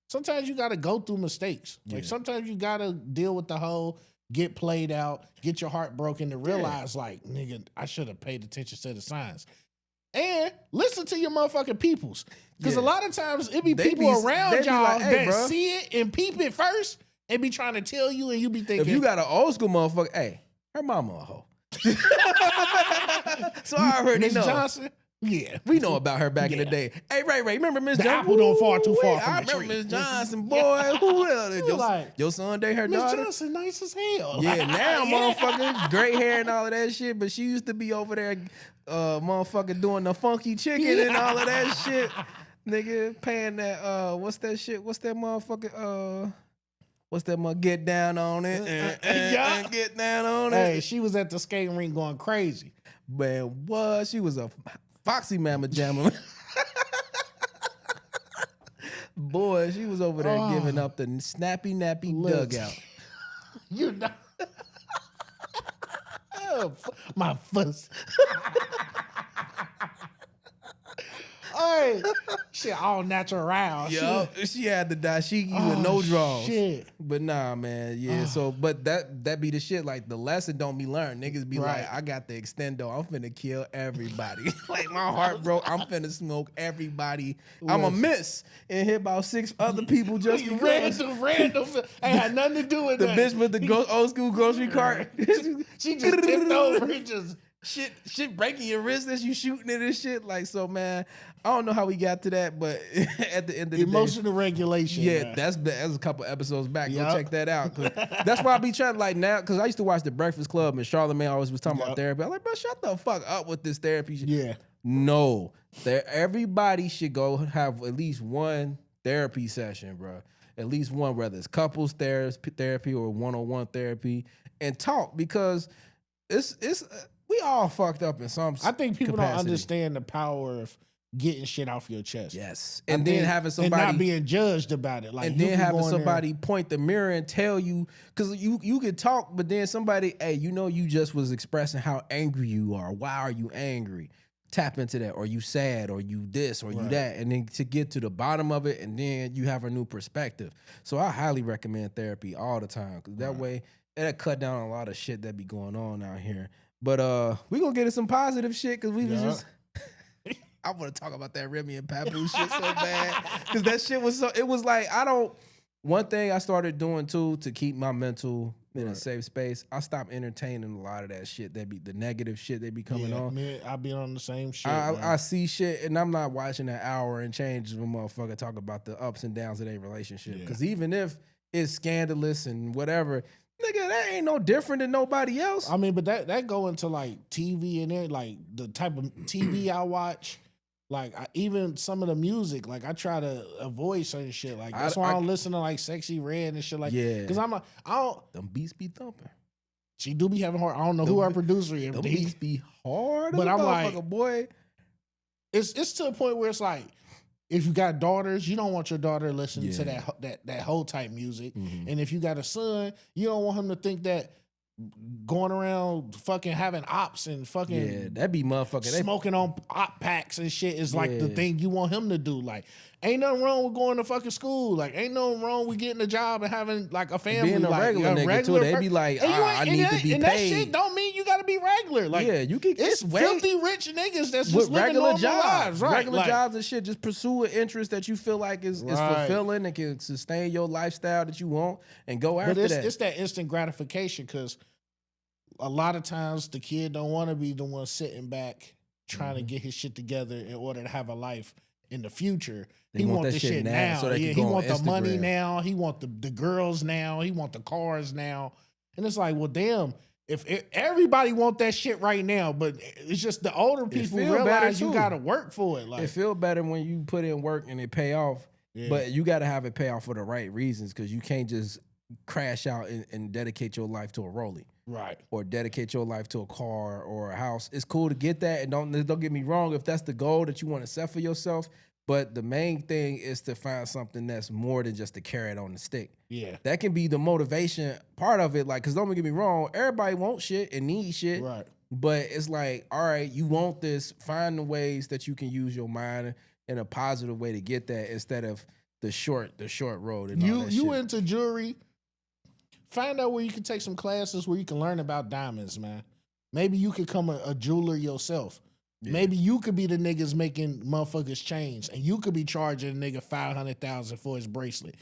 sometimes you gotta go through mistakes. Like sometimes you gotta deal with the whole get played out, get your heart broken to realize like, nigga, I should have paid attention to the signs. And listen to your motherfucking peoples. Because a lot of times it be people around y'all like, that see it and peep it first and be trying to tell you, and you be thinking, if you got an old school motherfucker, hey, her mama a hoe. So I already know. Miss Johnson? Yeah. We know about her back in the day. Hey, Ray, remember Miss Johnson? The apple don't fall too far from the tree. I remember Miss Johnson, boy. Who else? Your son date her daughter? Miss Johnson nice as hell. Yeah, now motherfucker, gray hair and all of that shit, but she used to be over there motherfucker doing the funky chicken and all of that shit. Nigga, paying that, what's that shit? What's that motherfucker, what's that get down on it? Get down on it. Hey, she was at the skating rink going crazy. Man, what? She was a foxy mama jammer. Boy, she was over there giving up the snappy nappy dugout. You know. My fuss. Hey, shit, all natural. Yo, she had to die. She with no draws. Shit. But nah, man. Yeah. So, but that be the shit. Like the lesson don't be learned. Niggas be like, I got the extendo. I'm finna kill everybody. Like my heart broke. I'm finna smoke everybody. I'm a miss and hit about 6 other people just because. Random. Ain't had nothing to do with the that. Bitch with the old school grocery cart. She just tipped over and just. Shit breaking your wrist as you shooting it and shit. Like, so man, I don't know how we got to that, but at the end of the emotional day, regulation. Yeah, man. that's a couple episodes back. Go check that out. That's why I be trying to like now, because I used to watch The Breakfast Club and Charlamagne always was talking about therapy. I'm like, bro, shut the fuck up with this therapy shit. Yeah. No, everybody should go have at least one therapy session, bro. At least one, whether it's couples therapy or one-on-one therapy, and talk, because it's we all fucked up in some I think people capacity. don't understand the power of getting shit off your chest. Yes. And then having somebody... And not being judged about it. Like, and then having somebody point the mirror and tell you... Because you could talk, but then somebody... Hey, you know you just was expressing how angry you are. Why are you angry? Tap into that. Or you sad. Or you this. Or you that. And then to get to the bottom of it, and then you have a new perspective. So I highly recommend therapy all the time. Because that way, it'll cut down a lot of shit that be going on out here. But we gonna get into some positive shit, because we was just... I want to talk about that Remy and Papoose shit so bad, because that shit was so... It was like, one thing I started doing too to keep my mental in a safe space, I stopped entertaining a lot of that shit. That be the negative shit they be coming on. Man, I be on the same shit. I see shit, and I'm not watching an hour and change of a motherfucker talk about the ups and downs of their relationship. Because even if it's scandalous and whatever... Nigga, that ain't no different than nobody else. I mean, but that go into like TV and there, like the type of TV I watch. Like even some of the music, like I try to avoid certain shit. Like that's why I don't listen to like Sexy Red and shit like. Yeah. Because I don't. Them beats be thumping. She do be having hard. I don't know who our producer is. Them beats be hard. But I'm like, boy. It's to a point where it's like, if you got daughters, you don't want your daughter listening to that whole type music. Mm-hmm. And if you got a son, you don't want him to think that going around fucking having ops and fucking that'd be motherfucking smoking on op packs and shit is like the thing you want him to do. Like, ain't nothing wrong with going to fucking school. Like, ain't nothing wrong with getting a job and having like a family. Being a like, regular nigga too. They be like, I need to be and paid. That shit don't mean you got to be regular. Like, you can. It's filthy rich niggas that's just living regular normal jobs, lives, right? Regular jobs and shit. Just pursue an interest that you feel like is fulfilling and can sustain your lifestyle that you want and go after that. It's that instant gratification because a lot of times the kid don't want to be the one sitting back trying to get his shit together in order to have a life in the future. He want the shit now. So he want the money now. He want the girls now. He want the cars now. And it's like, well, damn, if everybody want that shit right now, but it's just the older people realize you got to work for it. Like, it feel better when you put in work and it pay off, but you got to have it pay off for the right reasons because you can't just crash out and dedicate your life to a rollie. Right. Or dedicate your life to a car or a house. It's cool to get that. And don't get me wrong if that's the goal that you want to set for yourself. But the main thing is to find something that's more than just a carrot on the stick. Yeah. That can be the motivation part of it. Like, because don't get me wrong, everybody wants shit and needs shit. Right. But it's like, all right, you want this. Find the ways that you can use your mind in a positive way to get that instead of the short road and all that you shit. Into jewelry. Find out where you can take some classes where you can learn about diamonds, man. Maybe you could become a jeweler yourself. Yeah. Maybe you could be the niggas making motherfuckers chains, and you could be charging a nigga $500,000 for his bracelet.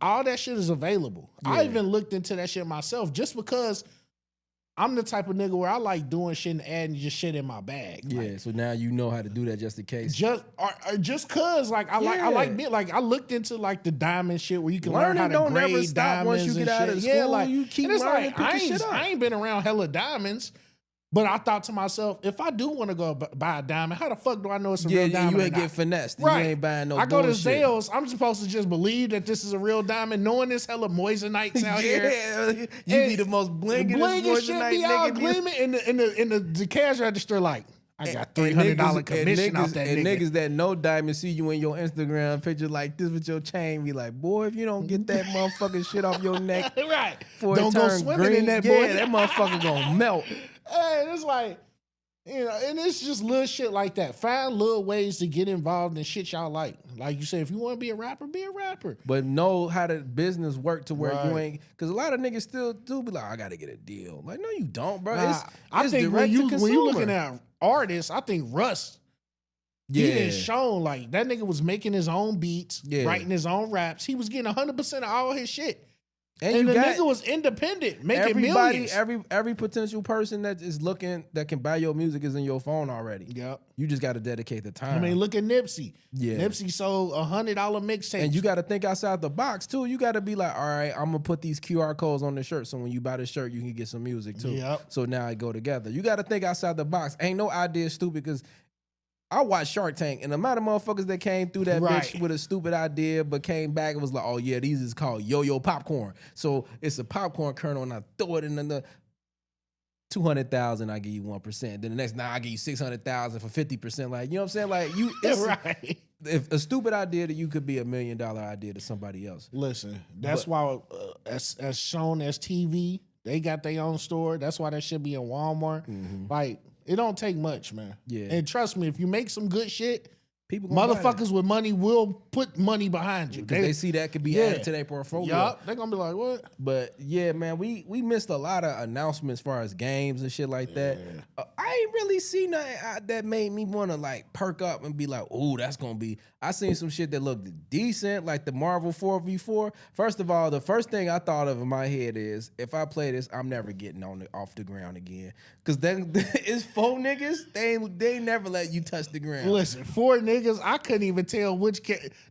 All that shit is available. Yeah. I even looked into that shit myself just because I'm the type of nigga where I like doing shit and adding just shit in my bag. Yeah, like, so now you know how to do that just in case. Just cause like I looked into like the diamond shit where you can learn how to grade never stop diamonds once you get out of school. Yeah, like you keep learning. Like, I ain't been around hella diamonds. But I thought to myself, if I do want to go buy a diamond, how the fuck do I know it's a real diamond? You ain't get finessed. Right. You ain't buying no bullshit. I go to Zales, I'm supposed to just believe that this is a real diamond, knowing there's hella moisenites out here. Yeah, you be the most blinging shit be all gleaming in the cash register like, I got $300 commission off that nigga. And niggas that know diamond see you in your Instagram picture like this with your chain, be like, boy, if you don't get that motherfucking shit off your neck, right? Don't go swimming green, in that boy. Yeah, that motherfucker gonna melt. Hey, it's like, you know, and it's just little shit like that. Find little ways to get involved in shit y'all like. Like you say, if you want to be a rapper, be a rapper. But know how the business work to where you ain't, because a lot of niggas still do be like, I gotta get a deal. Like, no, you don't, bro. I think when you looking at artists, I think Russ, he didn't shown like that nigga was making his own beats, writing his own raps. He was getting 100% of all his shit. And the nigga was independent, making millions. Every potential person that is looking that can buy your music is in your phone already. Yep. You just got to dedicate the time. I mean, look at Nipsey. Yeah. Nipsey sold $100 mixtape. And you got to think outside the box too. You got to be like, all right, I'm gonna put these QR codes on the shirt, so when you buy the shirt, you can get some music too. Yep. So now I go together. You got to think outside the box. Ain't no idea stupid because I watched Shark Tank, and the amount of motherfuckers that came through that bitch with a stupid idea, but came back and was like, oh yeah, these is called yo-yo popcorn. So it's a popcorn kernel, and I throw it in the 200,000, I give you 1%. Then the next, I give you 600,000 for 50%. Like, you know what I'm saying? Like, you, it's, if a stupid idea that you could be $1 million idea to somebody else. Listen, that's why as shown as TV, they got their own store. That's why that should be in Walmart. Mm-hmm. Like, it don't take much, man. Yeah. And trust me, if you make some good shit, people motherfuckers with money will put money behind you. They see that could be added to their portfolio. Yup. They're gonna be like, what? But yeah, man, we missed a lot of announcements as far as games and shit like that. I ain't really seen nothing that made me want to like perk up and be like, oh, that's gonna be. I seen some shit that looked decent, like the Marvel 4v4. First of all, the first thing I thought of in my head is, if I play this, I'm never getting off the ground again. Cause then it's 4 niggas. They never let you touch the ground. Listen, 4 niggas, I couldn't even tell which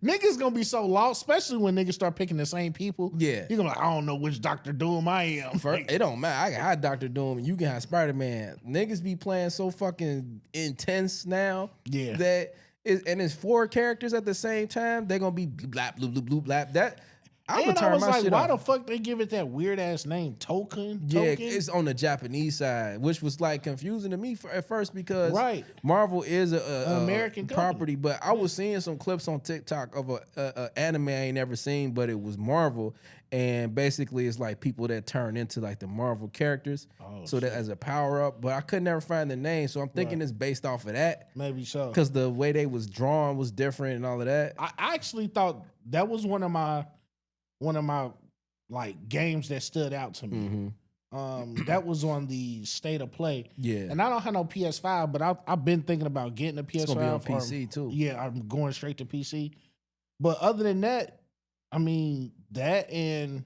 niggas gonna be so lost, especially when niggas start picking the same people. Yeah, you're gonna be like, I don't know which Dr. Doom I am. It don't matter. I can have Dr. Doom and you can have Spider-Man. Niggas be playing playing so fucking intense now. Yeah. And it's 4 characters at the same time. They're gonna be blap, bloop, bloop, bloop, blap. That I'm gonna turn my shit why off. the fuck they give it that weird ass name, Token? Yeah, it's on the Japanese side, which was like confusing to me at first because Marvel is a American property. But I was seeing some clips on TikTok of a anime I ain't never seen, but it was Marvel, and basically it's like people that turn into like the Marvel characters, that as a power up. But I could never find the name, so I'm thinking it's based off of that. Maybe so, because the way they was drawn was different and all of that. I actually thought that was one of my like games that stood out to me. That was on the State of Play. Yeah. And I don't have no PS5, but I've been thinking about getting a PS5. It's gonna be on PC too. Yeah, I'm going straight to PC. But other than that, I mean, that and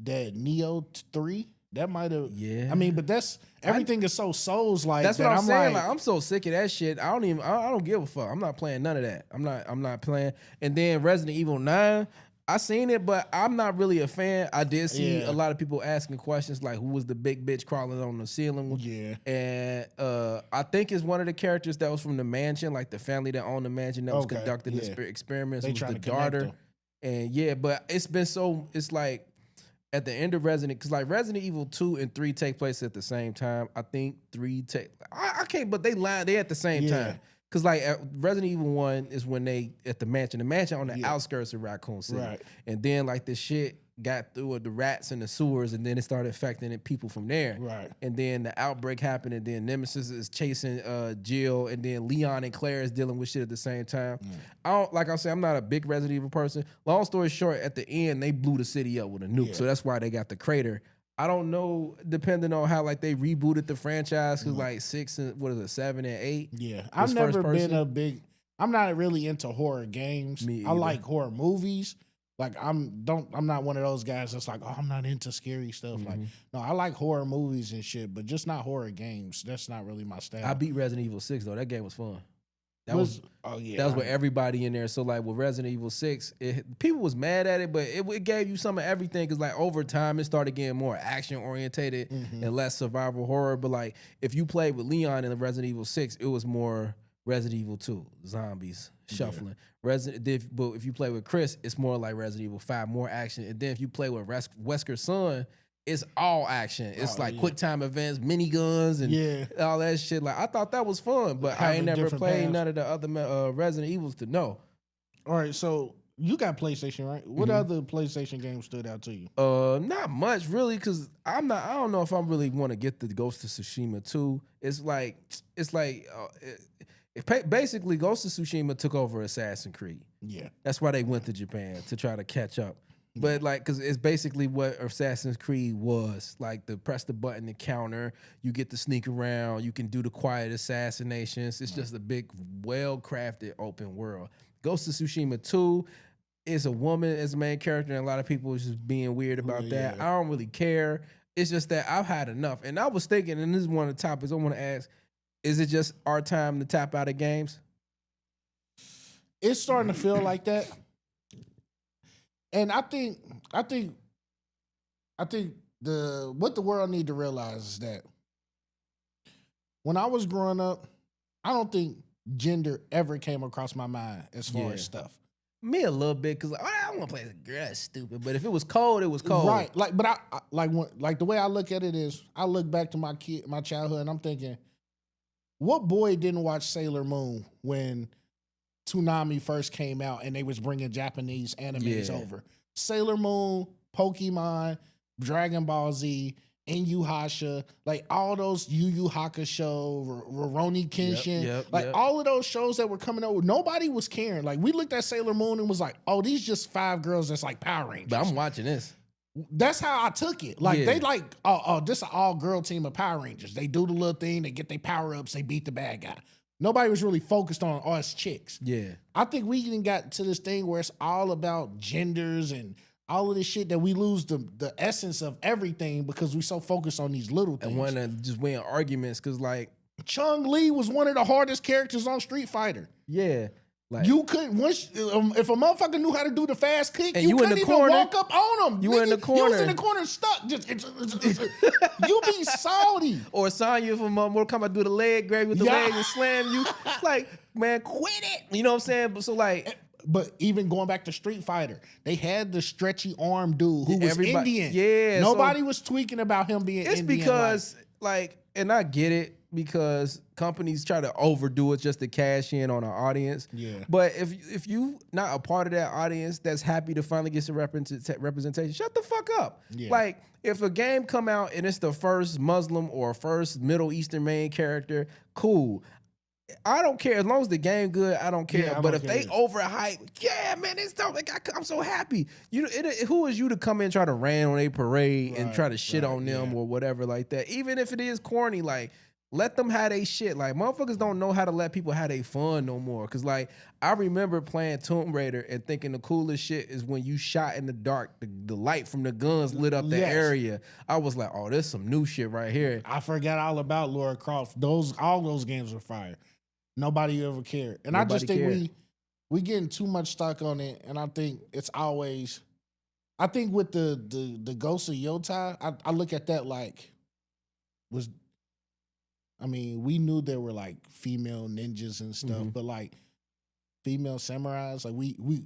that Neo 3, that might have. Yeah. I mean, but that's everything is so Souls like. That's what I'm saying. Like, I'm so sick of that shit. I don't give a fuck. I'm not playing none of that. I'm not playing. And then Resident Evil 9. I seen it, but I'm not really a fan. I did see a lot of people asking questions like, who was the big bitch crawling on the ceiling? Yeah. And I think it's one of the characters that was from the mansion, like the family that owned the mansion that was conducting the experiments. It was the daughter. And but it's like at the end of Resident, because like Resident Evil 2 and 3 take place at the same time. I think 3 I can't, but they at the same time. Because like Resident Evil 1 is when they at the mansion on the outskirts of Raccoon City. Right. And then like the shit got through the rats in the sewers, and then it started affecting people from there. Right. And then the outbreak happened, and then Nemesis is chasing Jill, and then Leon and Claire is dealing with shit at the same time. Like I said, I'm not a big Resident Evil person. Long story short, at the end, they blew the city up with a nuke. So that's why they got the crater. I don't know, depending on how like they rebooted the franchise, because like 6 and 7 and 8. Yeah, I've never been I'm not really into horror games. I like horror movies. Like I'm not one of those guys that's like, oh, I'm not into scary stuff. Like, no, I like horror movies and shit, but just not horror games. That's not really my style. I beat Resident Evil 6 though. That game was fun. That was with everybody in there. So like with Resident Evil 6, people was mad at it, but it gave you some of everything, because like over time it started getting more action orientated and less survival horror. But like if you played with Leon in Resident Evil 6, it was more Resident Evil 2, zombies, shuffling. But if you play with Chris, it's more like Resident Evil 5, more action. And then if you play with Wesker's son, it's all action. It's like quick time events, miniguns, and all that shit. Like I thought that was fun, but I ain't never played none of the other Resident Evils to know. All right, so you got PlayStation, right? What other PlayStation games stood out to you? Not much really, because I don't know if I really want to get the Ghost of Tsushima 2. Basically Ghost of Tsushima took over Assassin's Creed. Yeah, that's why they went to Japan to try to catch up. But like, because it's basically what Assassin's Creed was. Like, press the button to counter, you get to sneak around, you can do the quiet assassinations. It's just a big, well-crafted open world. Ghost of Tsushima 2 is a woman as the main character, and a lot of people is just being weird about that. I don't really care. It's just that I've had enough. And I was thinking, and this is one of the topics I want to ask, is it just our time to tap out of games? It's starting to feel like that. And I think what the world need to realize is that when I was growing up, I don't think gender ever came across my mind as far as stuff. Me a little bit, because I don't want to play as a girl. That's stupid. But if it was cold, it was cold. Right. Like, but I the way I look at it is, I look back to my childhood, and I'm thinking, what boy didn't watch Sailor Moon when Toonami first came out and they was bringing Japanese animes over? Sailor Moon, Pokemon, Dragon Ball Z, Inuyasha, like all those Yu Yu Hakusho, Rurouni Kenshin, all of those shows that were coming over, nobody was caring. Like, we looked at Sailor Moon and was like, oh, these just 5 girls that's like Power Rangers. But I'm watching this. That's how I took it. Like, they like, oh, this is an all-girl team of Power Rangers. They do the little thing, they get their power-ups, they beat the bad guy. Nobody was really focused on us chicks. Yeah. I think we even got to this thing where it's all about genders and all of this shit that we lose the essence of everything because we so focused on these little things. And want to just win arguments, because like, Chun-Li was one of the hardest characters on Street Fighter. Yeah. Like you couldn't once if a motherfucker knew how to do the fast kick, and you couldn't even walk up on him. You were in the corner. You was in the corner stuck. You be salty. Or sign you from Mortal Kombat, do the leg grab with the leg and slam you. Like, man, quit it. You know what I'm saying? So like, but even going back to Street Fighter, they had the stretchy arm dude who was Indian. Yeah, nobody was tweaking about him being Indian. It's because like, and I get it, because companies try to overdo it just to cash in on our audience. Yeah. But if you not a part of that audience that's happy to finally get some representation, shut the fuck up. Yeah. Like, if a game come out and it's the first Muslim or first Middle Eastern main character, cool. I don't care. As long as the game good, I don't care. But if they overhype, yeah, man, it's dope. Like, I'm so happy. You know, who is you to come in and try to rain on a parade and try to shit on them or whatever like that? Even if it is corny, like, let them have they shit. Like, motherfuckers don't know how to let people have their fun no more. Cause like, I remember playing Tomb Raider and thinking the coolest shit is when you shot in the dark, the light from the guns lit up the area. I was like, oh, there's some new shit right here. I forgot all about Lara Croft. All those games were fire. Nobody ever cared. And I just think we getting too much stock on it. And I think it's always, I think with the Ghost of Yotai, I look at that like we knew there were like female ninjas and stuff, but like female samurais, like we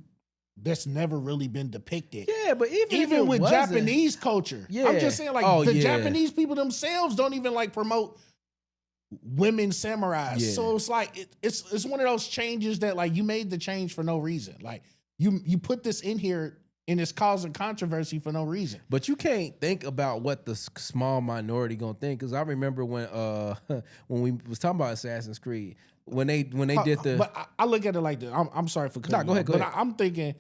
that's never really been depicted. Yeah, but even with Japanese culture, I'm just saying, like Japanese people themselves don't even like promote women samurais. Yeah. So it's like it's one of those changes that like you made the change for no reason. Like you put this in here and it's causing controversy for no reason. But you can't think about what the small minority gonna think. Because I remember when we was talking about Assassin's Creed, when they did the. But I look at it like this. I'm sorry for cutting. Go ahead. But I'm thinking,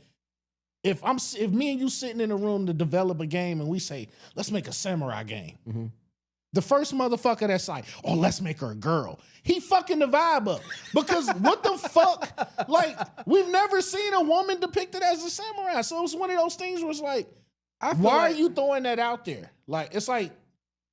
if me and you sitting in a room to develop a game and we say, let's make a samurai game. Mm-hmm. The first motherfucker that's like, oh, let's make her a girl. He fucking the vibe up. Because what the fuck? Like, we've never seen a woman depicted as a samurai. So it's one of those things where it's like, why are you throwing that out there? Like, it's like,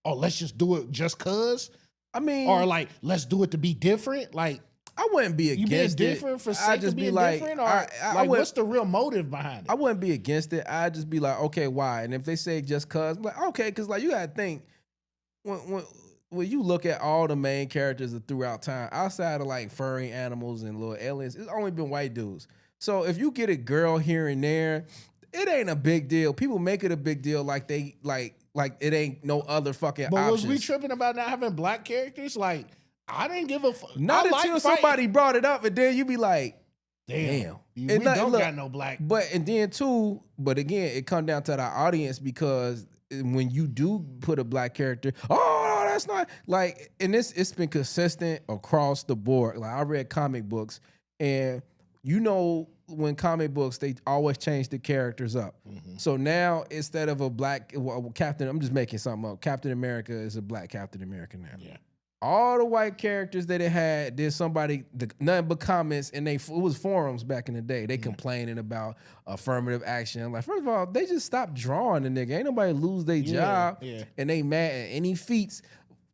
oh, let's just do it just cause? I mean, or like, let's do it to be different? Like, I wouldn't be against it. You being different for sake of being different? Or like, what's the real motive behind it? I wouldn't be against it. I'd just be like, okay, why? And if they say just cause, I'm like, okay, because like, you got to think, when you look at all the main characters throughout time, outside of like furry animals and little aliens, it's only been white dudes. So if you get a girl here and there, it ain't a big deal. People make it a big deal like they like it ain't no other fucking options. But was we tripping about not having black characters? Like, I didn't give a fuck. Not until somebody brought it up, and then you be like, damn. We don't got no black. But again, it come down to the audience, because when you do put a black character, oh, that's not like, and it's been consistent across the board. Like, I read comic books, and you know, when comic books, they always change the characters up. Mm-hmm. So now, instead of a black Captain, I'm just making something up. Captain America is a black Captain America now. Yeah. All the white characters that it had, there's somebody, nothing but comments, and it was forums back in the day. They complaining about affirmative action. Like, first of all, they just stopped drawing the nigga. Ain't nobody lose their job, and they mad at any feats.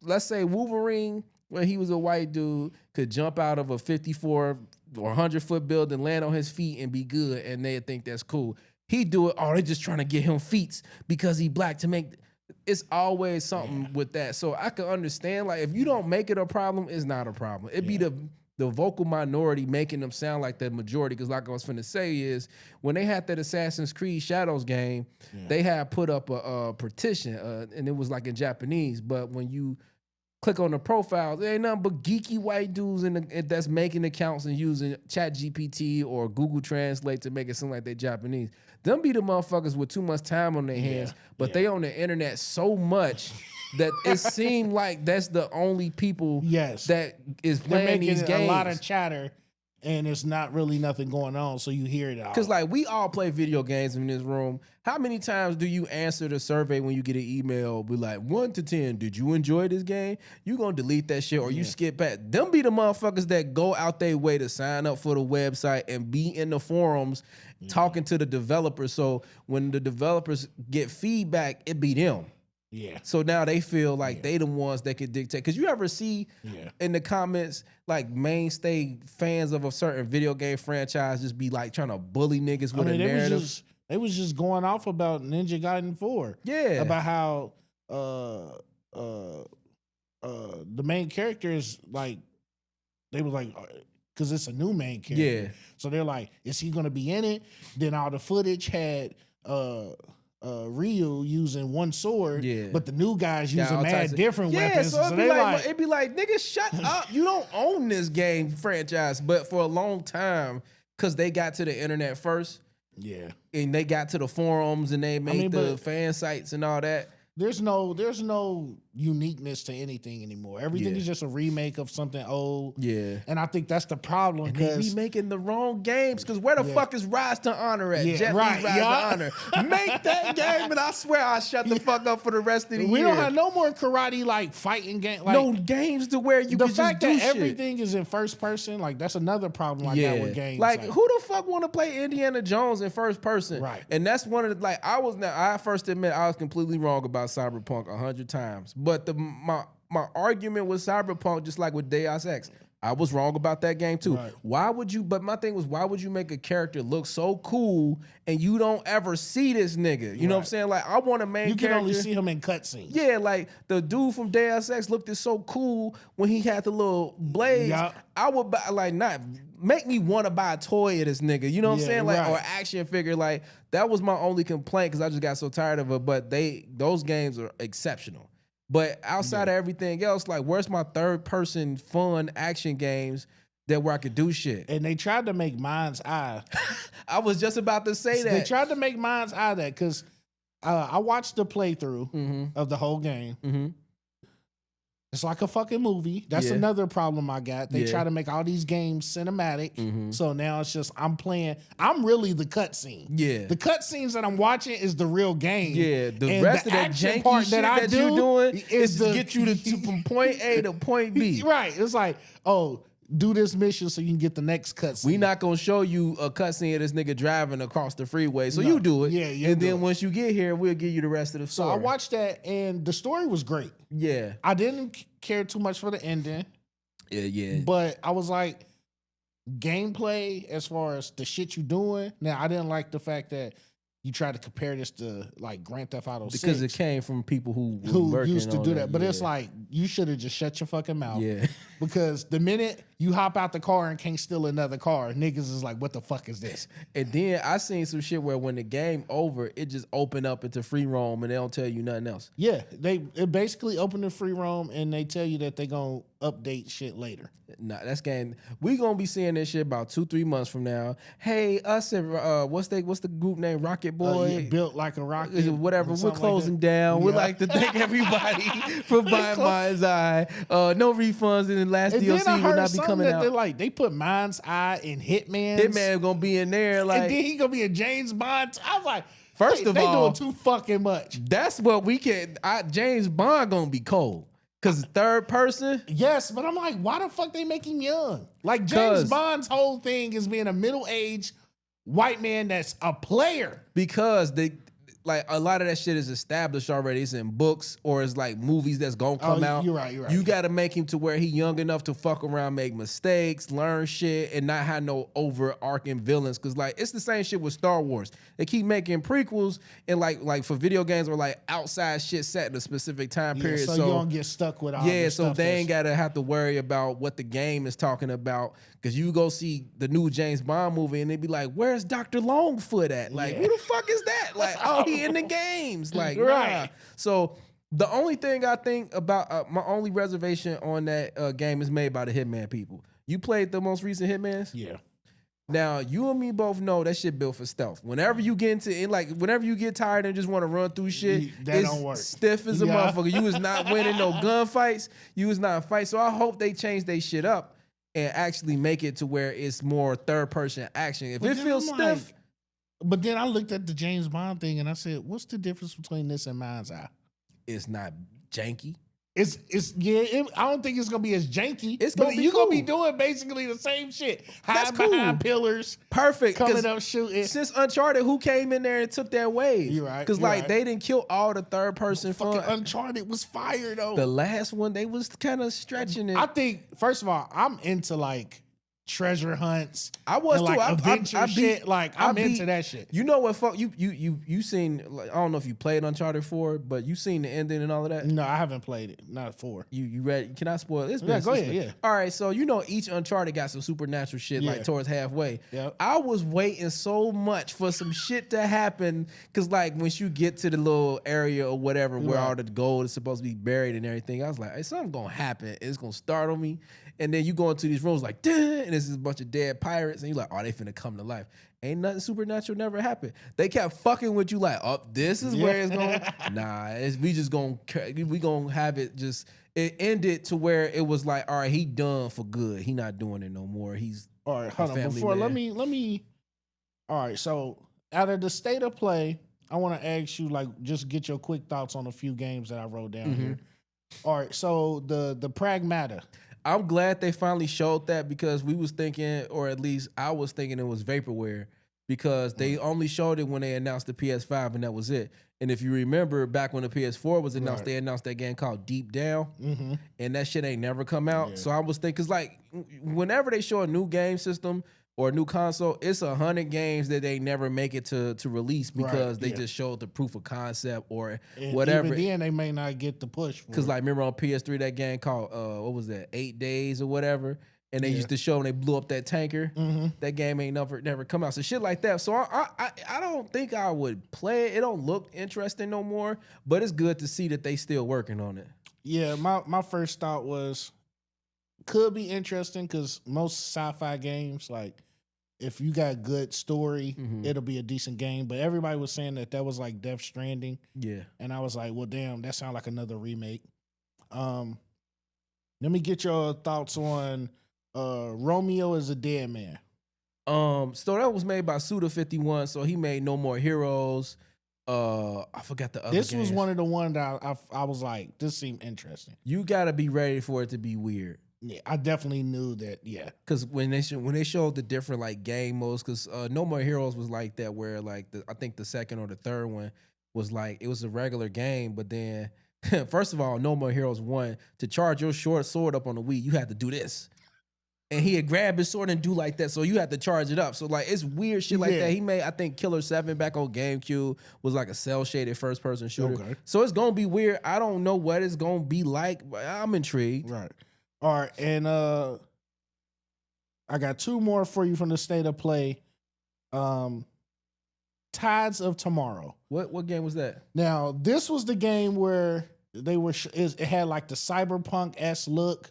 Let's say Wolverine, when he was a white dude, could jump out of a 54 or 100-foot building, land on his feet, and be good, and they think that's cool. He do it, oh, they just trying to get him feats because he black to make... It's always something with that. So I can understand, like, if you don't make it a problem, it's not a problem. It'd be the vocal minority making them sound like the majority. Because like I was finna say is, when they had that Assassin's Creed Shadows game, they had put up a petition, and it was like in Japanese. But when you click on the profiles, there ain't nothing but geeky white dudes that's making accounts and using ChatGPT or Google Translate to make it seem like they're Japanese. Them be the motherfuckers with too much time on their hands, but they on the internet so much that it seemed like that's the only people that is playing these games. A lot of chatter, and it's not really nothing going on, so you hear it all. Because like, we all play video games in this room. How many times do you answer the survey when you get an email, be like, 1 to 10, did you enjoy this game? You gonna delete that shit, or you skip past. Them be the motherfuckers that go out their way to sign up for the website and be in the forums talking to the developers. So when the developers get feedback, it be them. Yeah. So now they feel like they the ones that can dictate. Because you ever see in the comments, like mainstay fans of a certain video game franchise just be like trying to bully niggas with a narrative? They was just going off about Ninja Gaiden 4. Yeah. About how the main character is like, they was like, because it's a new main character. Yeah. So they're like, is he gonna be in it? Then all the footage had Ryu using one sword, but the new guys using different weapons. So it'd be like, nigga, shut up. You don't own this game franchise. But for a long time, because they got to the internet first. Yeah. And they got to the forums and they made the fan sites and all that. There's no uniqueness to anything anymore. Everything is just a remake of something old. Yeah. And I think that's the problem. And they be making the wrong games, because where the fuck is Rise to Honor at? Jet Li Rise to Honor. Make that game, and I swear I'll shut the fuck up for the rest of the year. We don't have no more karate like fighting games. Like, no games to where you can just do shit. The fact that everything is in first person, like that's another problem I got with games. Like who the fuck want to play Indiana Jones in first person? Right. And that's one of the, like, I first admit I was completely wrong about Cyberpunk 100 times. But my argument with Cyberpunk, just like with Deus Ex, I was wrong about that game too. Right. But my thing was, why would you make a character look so cool and you don't ever see this nigga? You know what I'm saying? Like, I want a main character. You can only see him in cutscenes. Yeah, like the dude from Deus Ex looked so cool when he had the little blades. I would buy, like, not make me want to buy a toy of this nigga. You know what I'm saying? Like, or action figure. Like, that was my only complaint, because I just got so tired of it. But those games are exceptional. But outside of everything else, like, where's my third person fun action games that where I could do shit? And they tried to make Mind's Eye. I was just about to say that. They tried to make Mind's Eye that, because I watched the playthrough of the whole game. It's like a fucking movie. That's another problem I got. They try to make all these games cinematic. So now it's just, I'm really the cutscene. Yeah. The cutscenes that I'm watching is the real game. Yeah. The rest of that janky part that you're doing is to get you from point A to point B. Right. It's like, oh, do this mission so you can get the next cutscene. We not gonna show you a cutscene of this nigga driving across the freeway, so you do it. Yeah, and then once you get here, we'll give you the rest of the story. So I watched that, and the story was great. Yeah, I didn't care too much for the ending. Yeah. But I was like, gameplay as far as the shit you doing. Now I didn't like the fact that you try to compare this to like Grand Theft Auto 6. Because it came from people who used to do that. But it's like, you should have just shut your fucking mouth. Yeah. Because the minute you hop out the car and can't steal another car, niggas is like, what the fuck is this? And then I seen some shit where when the game over, it just opened up into free roam and they don't tell you nothing else. Yeah. It basically opened to free roam and they tell you that they gonna update shit later. Nah, that's game. We gonna be seeing this shit about 2-3 months from now. Hey, us and what's the group name? Rocket Boy, built like a rocket, whatever. We're closing down. We'd like to thank everybody for buying Mind's Eye. No refunds, and the last DLC will not be coming out. They put Mind's Eye in Hitman. Hitman gonna be in there, like, and then he gonna be a James Bond. I was like, first of all, they doing too fucking much. That's what we can. James Bond gonna be cold. Cause third person? Yes, but I'm like, why the fuck they make him young? Like, James Bond's whole thing is being a middle-aged white man that's a player. Because like, a lot of that shit is established already. It's in books or it's like movies that's gonna come out. You're right. You gotta make him to where he young enough to fuck around, make mistakes, learn shit, and not have no overarching villains. Cause like, it's the same shit with Star Wars. They keep making prequels and like for video games or like outside shit set in a specific time period. So you don't get stuck with all this so stuff. they ain't gotta have to worry about what the game is talking about. Cause you go see the new James Bond movie and they be like, where's Dr. Longfoot at? Like, who the fuck is that? Like, oh, he in the games. Like, right. Nah. So the only thing I think about, my only reservation on that game is made by the Hitman people. You played the most recent Hitmans? Yeah. Now, you and me both know that shit built for stealth. Whenever you get into it, like, whenever you get tired and just want to run through shit, that don't work. Stiff as a motherfucker. You was not winning no gunfights. You was not fighting. So I hope they change their shit up and actually make it to where it's more third-person action. If it feels stiff... But then I looked at the James Bond thing and I said, what's the difference between this and Mind's Eye? It's not janky. I don't think it's gonna be as janky. It's gonna be you're cool. gonna be doing basically the same shit. That's Behind cool. pillars, Perfect. coming up shooting. Since Uncharted, who came in there and took that wave? You're right. Because like they didn't kill all the third person Fucking fun. Uncharted was fire though. The last one, they was kind of stretching it. I think first of all, I'm into like treasure hunts. I was and, too. like adventure shit. Like I'm into that shit. You know what? Fuck you seen? Like, I don't know if you played Uncharted 4, but you seen the ending and all of that. No, I haven't played it. Not 4. You read? Can I spoil it? Go ahead. Yeah. All right. So you know each Uncharted got some supernatural shit like towards halfway. Yep. I was waiting so much for some shit to happen because like once you get to the little area or whatever where all the gold is supposed to be buried and everything, I was like, hey, something's gonna happen. It's gonna start on me. And then you go into these rooms like, duh, and this is a bunch of dead pirates, and you're like, oh, they finna come to life. Ain't nothing supernatural never happened. They kept fucking with you like, oh, this is where it's going. Nah, we gonna have it just. It ended to where it was like, all right, he done for good. He not doing it no more. He's all right. Hold on. Before let me. All right. So out of the state of play, I want to ask you like, just get your quick thoughts on a few games that I wrote down here. All right. So the Pragmata. I'm glad they finally showed that because we was thinking, or at least I was thinking it was vaporware because they only showed it when they announced the PS5 and that was it. And if you remember back when the PS4 was announced, they announced that game called Deep Down and that shit ain't never come out. So I was thinking, cause like whenever they show a new game system or a new console, it's 100 games that they never make it to release because they just showed the proof of concept or whatever. Even then, they may not get the push. Because like remember on PS3 that game called what was that 8 Days or whatever, and they used to show when they blew up that tanker. That game ain't never come out. So shit like that. So I don't think I would play it. It don't look interesting no more. But it's good to see that they still working on it. Yeah, my first thought was could be interesting because most sci-fi games like. If you got good story, it'll be a decent game. But everybody was saying that was like Death Stranding. Yeah. And I was like, well, damn, that sounds like another remake. Let me get your thoughts on Romeo is a Dead Man. So that was made by Suda51, so he made No More Heroes. I forgot the other This games. was one of the ones that I was like, this seemed interesting. You gotta be ready for it to be weird. Yeah, I definitely knew that. Yeah, because when they showed the different like game modes, because No More Heroes was like that, where like I think the second or the third one was like it was a regular game, but then first of all, No More Heroes 1 to charge your short sword up on the Wii, you had to do this, and he had grabbed his sword and do like that, so you had to charge it up. So like it's weird shit like that. He made I think Killer 7 back on GameCube was like a cell shaded first person shooter. Okay. So it's gonna be weird. I don't know what it's gonna be like, but I'm intrigued. Right. All right, and I got 2 more for you from the state of play. Tides of Tomorrow. What game was that? Now, this was the game where they were. It had like the cyberpunk-esque look,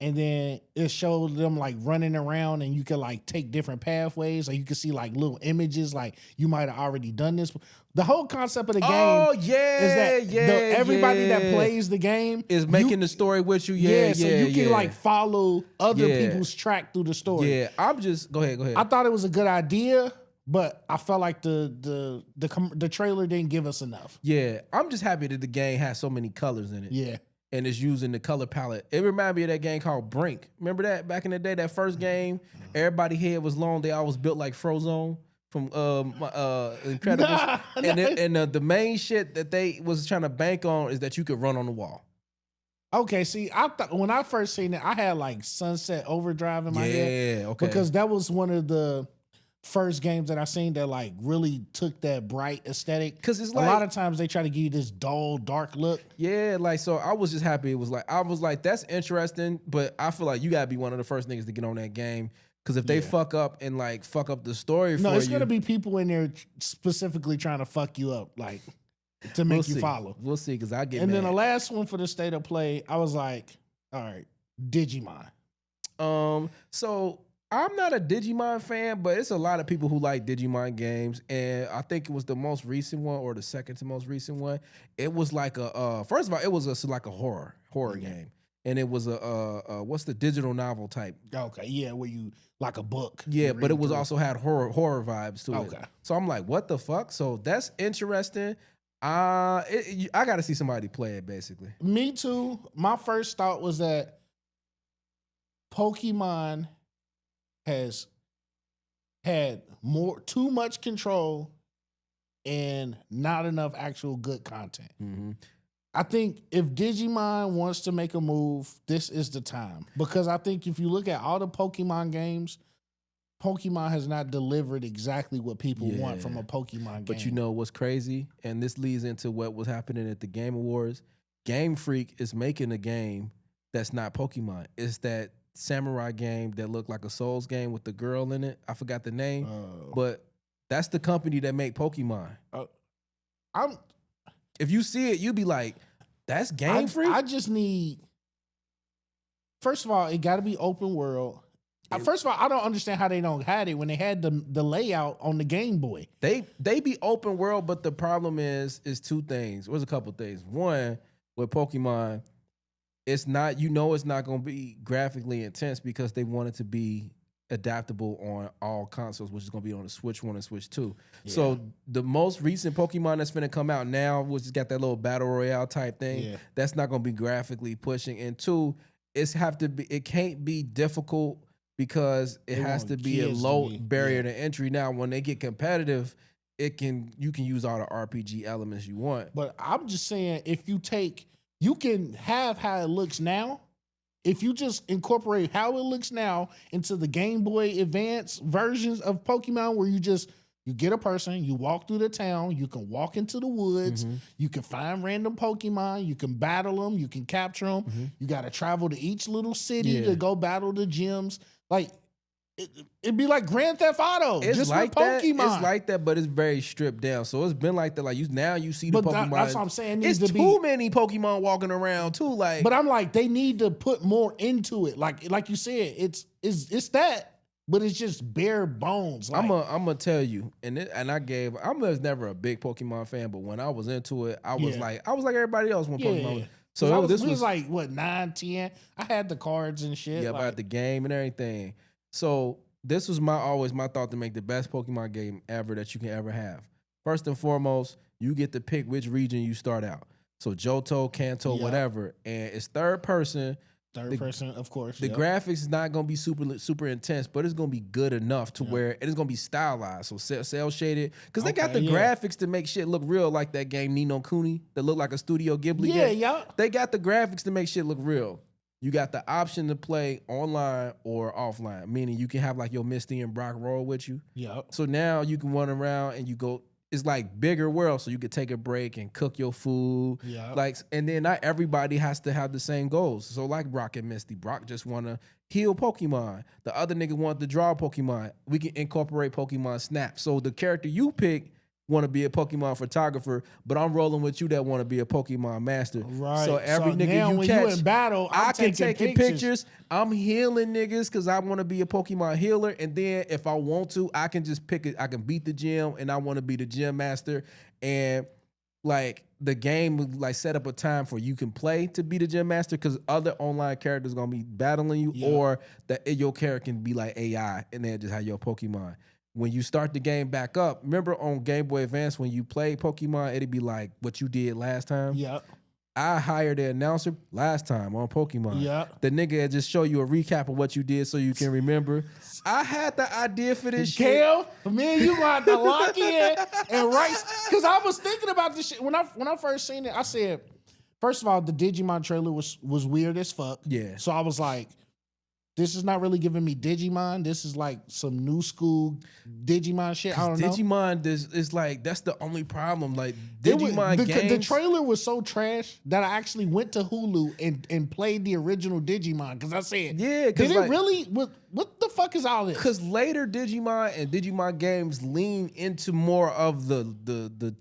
and then it showed them like running around, and you could like take different pathways, or you could see like little images, like you might have already done this. The whole concept of the game is that everybody that plays the game is making the story with you. So you can like follow other people's track through the story. Yeah, I'm just go ahead. I thought it was a good idea, but I felt like the trailer didn't give us enough. Yeah, I'm just happy that the game has so many colors in it. Yeah. And it's using the color palette. It reminded me of that game called Brink. Remember that back in the day? That first game, everybody head was long. They always built like Frozone from Incredibles. And the main shit that they was trying to bank on is that you could run on the wall. Okay, see, I thought when I first seen it, I had like Sunset Overdrive in my head. Yeah, okay. Because that was one of the first games that I seen that like really took that bright aesthetic. Because it's like a lot of times they try to give you this dull, dark look. Yeah, like so I was just happy it was like I was like that's interesting, but I feel like you gotta be one of the first niggas to get on that game. Because if they fuck up and like fuck up the story for you, it's gonna be people in there specifically trying to fuck you up, like to make you follow. We'll see. Because I get and mad. then the last one for the state of play, I was like, all right, Digimon. So I'm not a Digimon fan, but it's a lot of people who like Digimon games, and I think it was the most recent one or the second to most recent one. It was like a first of all, it was like a horror game, and it was a what's the digital novel type? Okay, yeah, where you like a book. Yeah, but it was also had horror vibes to it. So I'm like, what the fuck? So that's interesting. I got to see somebody play it, basically. Me too. My first thought was that Pokemon has had too much control and not enough actual good content. Mm-hmm. I think if Digimon wants to make a move, this is the time. Because I think if you look at all the Pokemon games, Pokemon has not delivered exactly what people want from a Pokemon game. But you know what's crazy? And this leads into what was happening at the Game Awards. Game Freak is making a game that's not Pokemon. It's that samurai game that looked like a Souls game with the girl in it. I forgot the name. But that's the company that make Pokemon. If you see it, you be like, that's Game Freak? I just need... First of all, it got to be open world. First of all, I don't understand how they don't have it when they had the layout on the Game Boy. They be open world, but the problem is two things. There's a couple things. One, with Pokemon, it's not going to be graphically intense because they want it to be adaptable on all consoles, which is going to be on the Switch 1 and Switch 2. Yeah. So the most recent Pokemon that's going to come out now, which has got that little battle royale type thing, that's not going to be graphically pushing. And two, it can't be difficult because it has to be a low barrier to entry. Now, when they get competitive, you can use all the RPG elements you want. But I'm just saying, you can have how it looks now. If you just incorporate how it looks now into the Game Boy Advance versions of Pokemon, where you get a person, you walk through the town, you can walk into the woods, you can find random Pokemon, you can battle them, you can capture them. You got to travel to each little city to go battle the gyms. Like, it'd be like Grand Theft Auto, just like with Pokemon. It's like that, but it's very stripped down. So it's been like that. Like you see the Pokemon. That's what I'm saying. It's too many Pokemon walking around too. Like, but I'm like, they need to put more into it. Like you said, it's that, but it's just bare bones. Like, I'm gonna tell you, I was never a big Pokemon fan, but when I was into it, I was like everybody else when Pokemon. Yeah. So this was like what 9, 10. I had the cards and shit. Yeah, about the game and everything. So this was my thought to make the best Pokemon game ever that you can ever have. First and foremost, you get to pick which region you start out. So Johto, Kanto, whatever, and it's third person. Of course. The graphics is not gonna be super intense, but it's gonna be good enough to where it is gonna be stylized. So cell shaded, because they got the graphics to make shit look real, like that game Ni no Kuni that looked like a Studio Ghibli game. Yeah. They got the graphics to make shit look real. You got the option to play online or offline, meaning you can have like your Misty and Brock roll with you. Yeah. So now you can run around and you go. It's like bigger world, so you could take a break and cook your food. Yeah. Like, and then not everybody has to have the same goals. So like Brock and Misty, Brock just want to heal Pokemon. The other nigga want to draw Pokemon. We can incorporate Pokemon Snap. So the character you pick want to be a Pokemon photographer, but I'm rolling with you that want to be a Pokemon master. Right. So every nigga you catch, you in battle, I can take pictures. I'm healing niggas because I want to be a Pokemon healer, and then if I want to, I can just pick it. I can beat the gym, and I want to be the gym master. And like the game, like set up a time for you can play to be the gym master because other online characters gonna be battling you, or that your character can be like AI, and then just have your Pokemon. When you start the game back up, remember on Game Boy Advance when you play Pokemon, it'd be like what you did last time. Yeah. I hired the announcer last time on Pokemon. Yeah. The nigga had just show you a recap of what you did so you can remember. I had the idea for this shit. Kale, me and you got to lock in and write. Because I was thinking about this shit. When I first seen it, I said, first of all, the Digimon trailer was weird as fuck. Yeah. So I was like, this is not really giving me Digimon. This is like some new school Digimon shit. I don't know. Digimon is like, that's the only problem. Like Digimon games. The trailer was so trash that I actually went to Hulu and played the original Digimon because I said, did it really? What the fuck is all this? Because later Digimon and Digimon games lean into more of the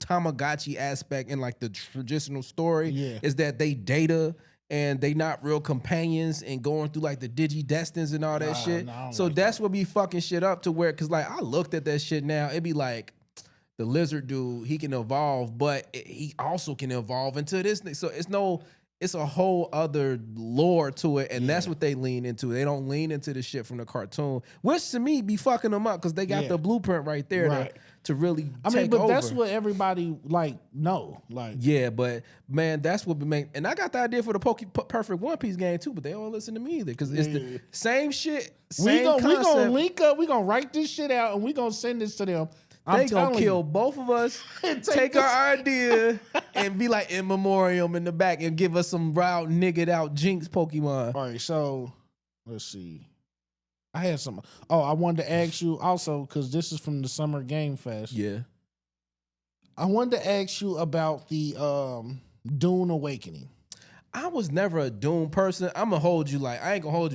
Tamagotchi aspect and like the traditional story is that they data and they not real companions and going through like the Digi-Destins and all that shit. So like that's what be fucking shit up to where, cause like I looked at that shit now, it'd be like the lizard dude, he can evolve, but he also can evolve into this thing. So it's it's a whole other lore to it, and that's what they lean into. They don't lean into the shit from the cartoon, which to me be fucking them up because they got the blueprint right there to really take over. That's what everybody like know. Like, yeah, but man, that's what make. And I got the idea for the Perfect One Piece game too, but they don't listen to me either because it's the same shit. Same concept. We gonna link up. We gonna write this shit out, and we gonna send this to them. They gonna kill both of us, take our idea, and be like in memoriam in the back and give us some wild niggered out Jinx Pokemon. All right, so let's see. I had some. Oh, I wanted to ask you also because this is from the Summer Game Fest. Yeah, I wanted to ask you about the Dune Awakening. I was never a Dune person. I ain't gonna hold you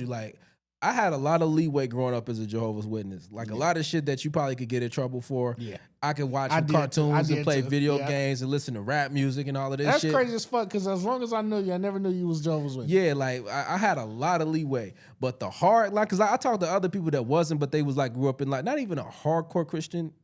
like. I had a lot of leeway growing up as a Jehovah's Witness. Like a lot of shit that you probably could get in trouble for. Yeah. I could watch cartoons and play video games and listen to rap music and all of this shit. That's crazy as fuck because as long as I knew you, I never knew you was Jehovah's Witness. Yeah, like I had a lot of leeway. But the hard, like, because I talked to other people that wasn't, but they was like grew up in like not even a hardcore Christian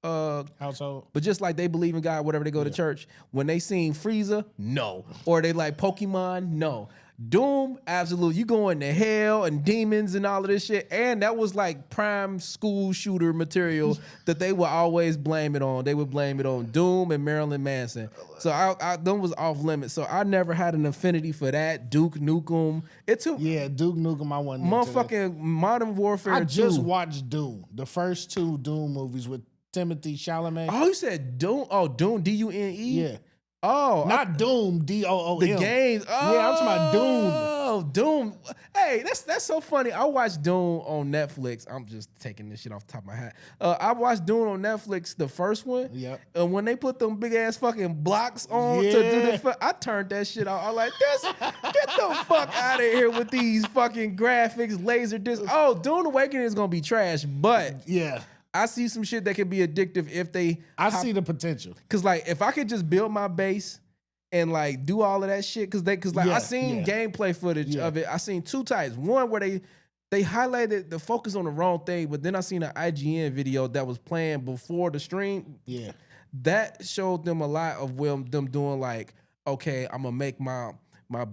household. But just like they believe in God, whatever they go to church. When they seen Frieza, no. Or they like Pokemon, no. Doom, absolutely. You going to hell and demons and all of this shit. And that was like prime school shooter material that they would always blame it on. They would blame it on Doom and Marilyn Manson. So I them was off limits. So I never had an affinity for that. Duke Nukem. It took Duke Nukem. I wasn't motherfucking Modern Warfare. I just watched Doom, the first two Doom movies with Timothy Chalamet. Oh, you said Doom? Oh, Doom, Dune? Yeah. Oh, not Doom, Doom. The games. Oh, yeah, I'm talking about Doom. Oh, Doom. Hey, that's so funny. I watched Doom on Netflix. I'm just taking this shit off the top of my hat. I watched Doom on Netflix, the first one. Yeah. And when they put them big ass fucking blocks on to do the, I turned that shit off. I'm like, get the fuck out of here with these fucking graphics, laser discs. Oh, Dune Awakening is gonna be trash, but yeah. I see some shit that can be addictive if they. I see the potential. Cause like if I could just build my base and like do all of that shit, cause I seen gameplay footage of it. I seen two types. One where they highlighted the focus on the wrong thing, but then I seen an IGN video that was playing before the stream. Yeah, that showed them a lot of them doing like, okay, I'm gonna make my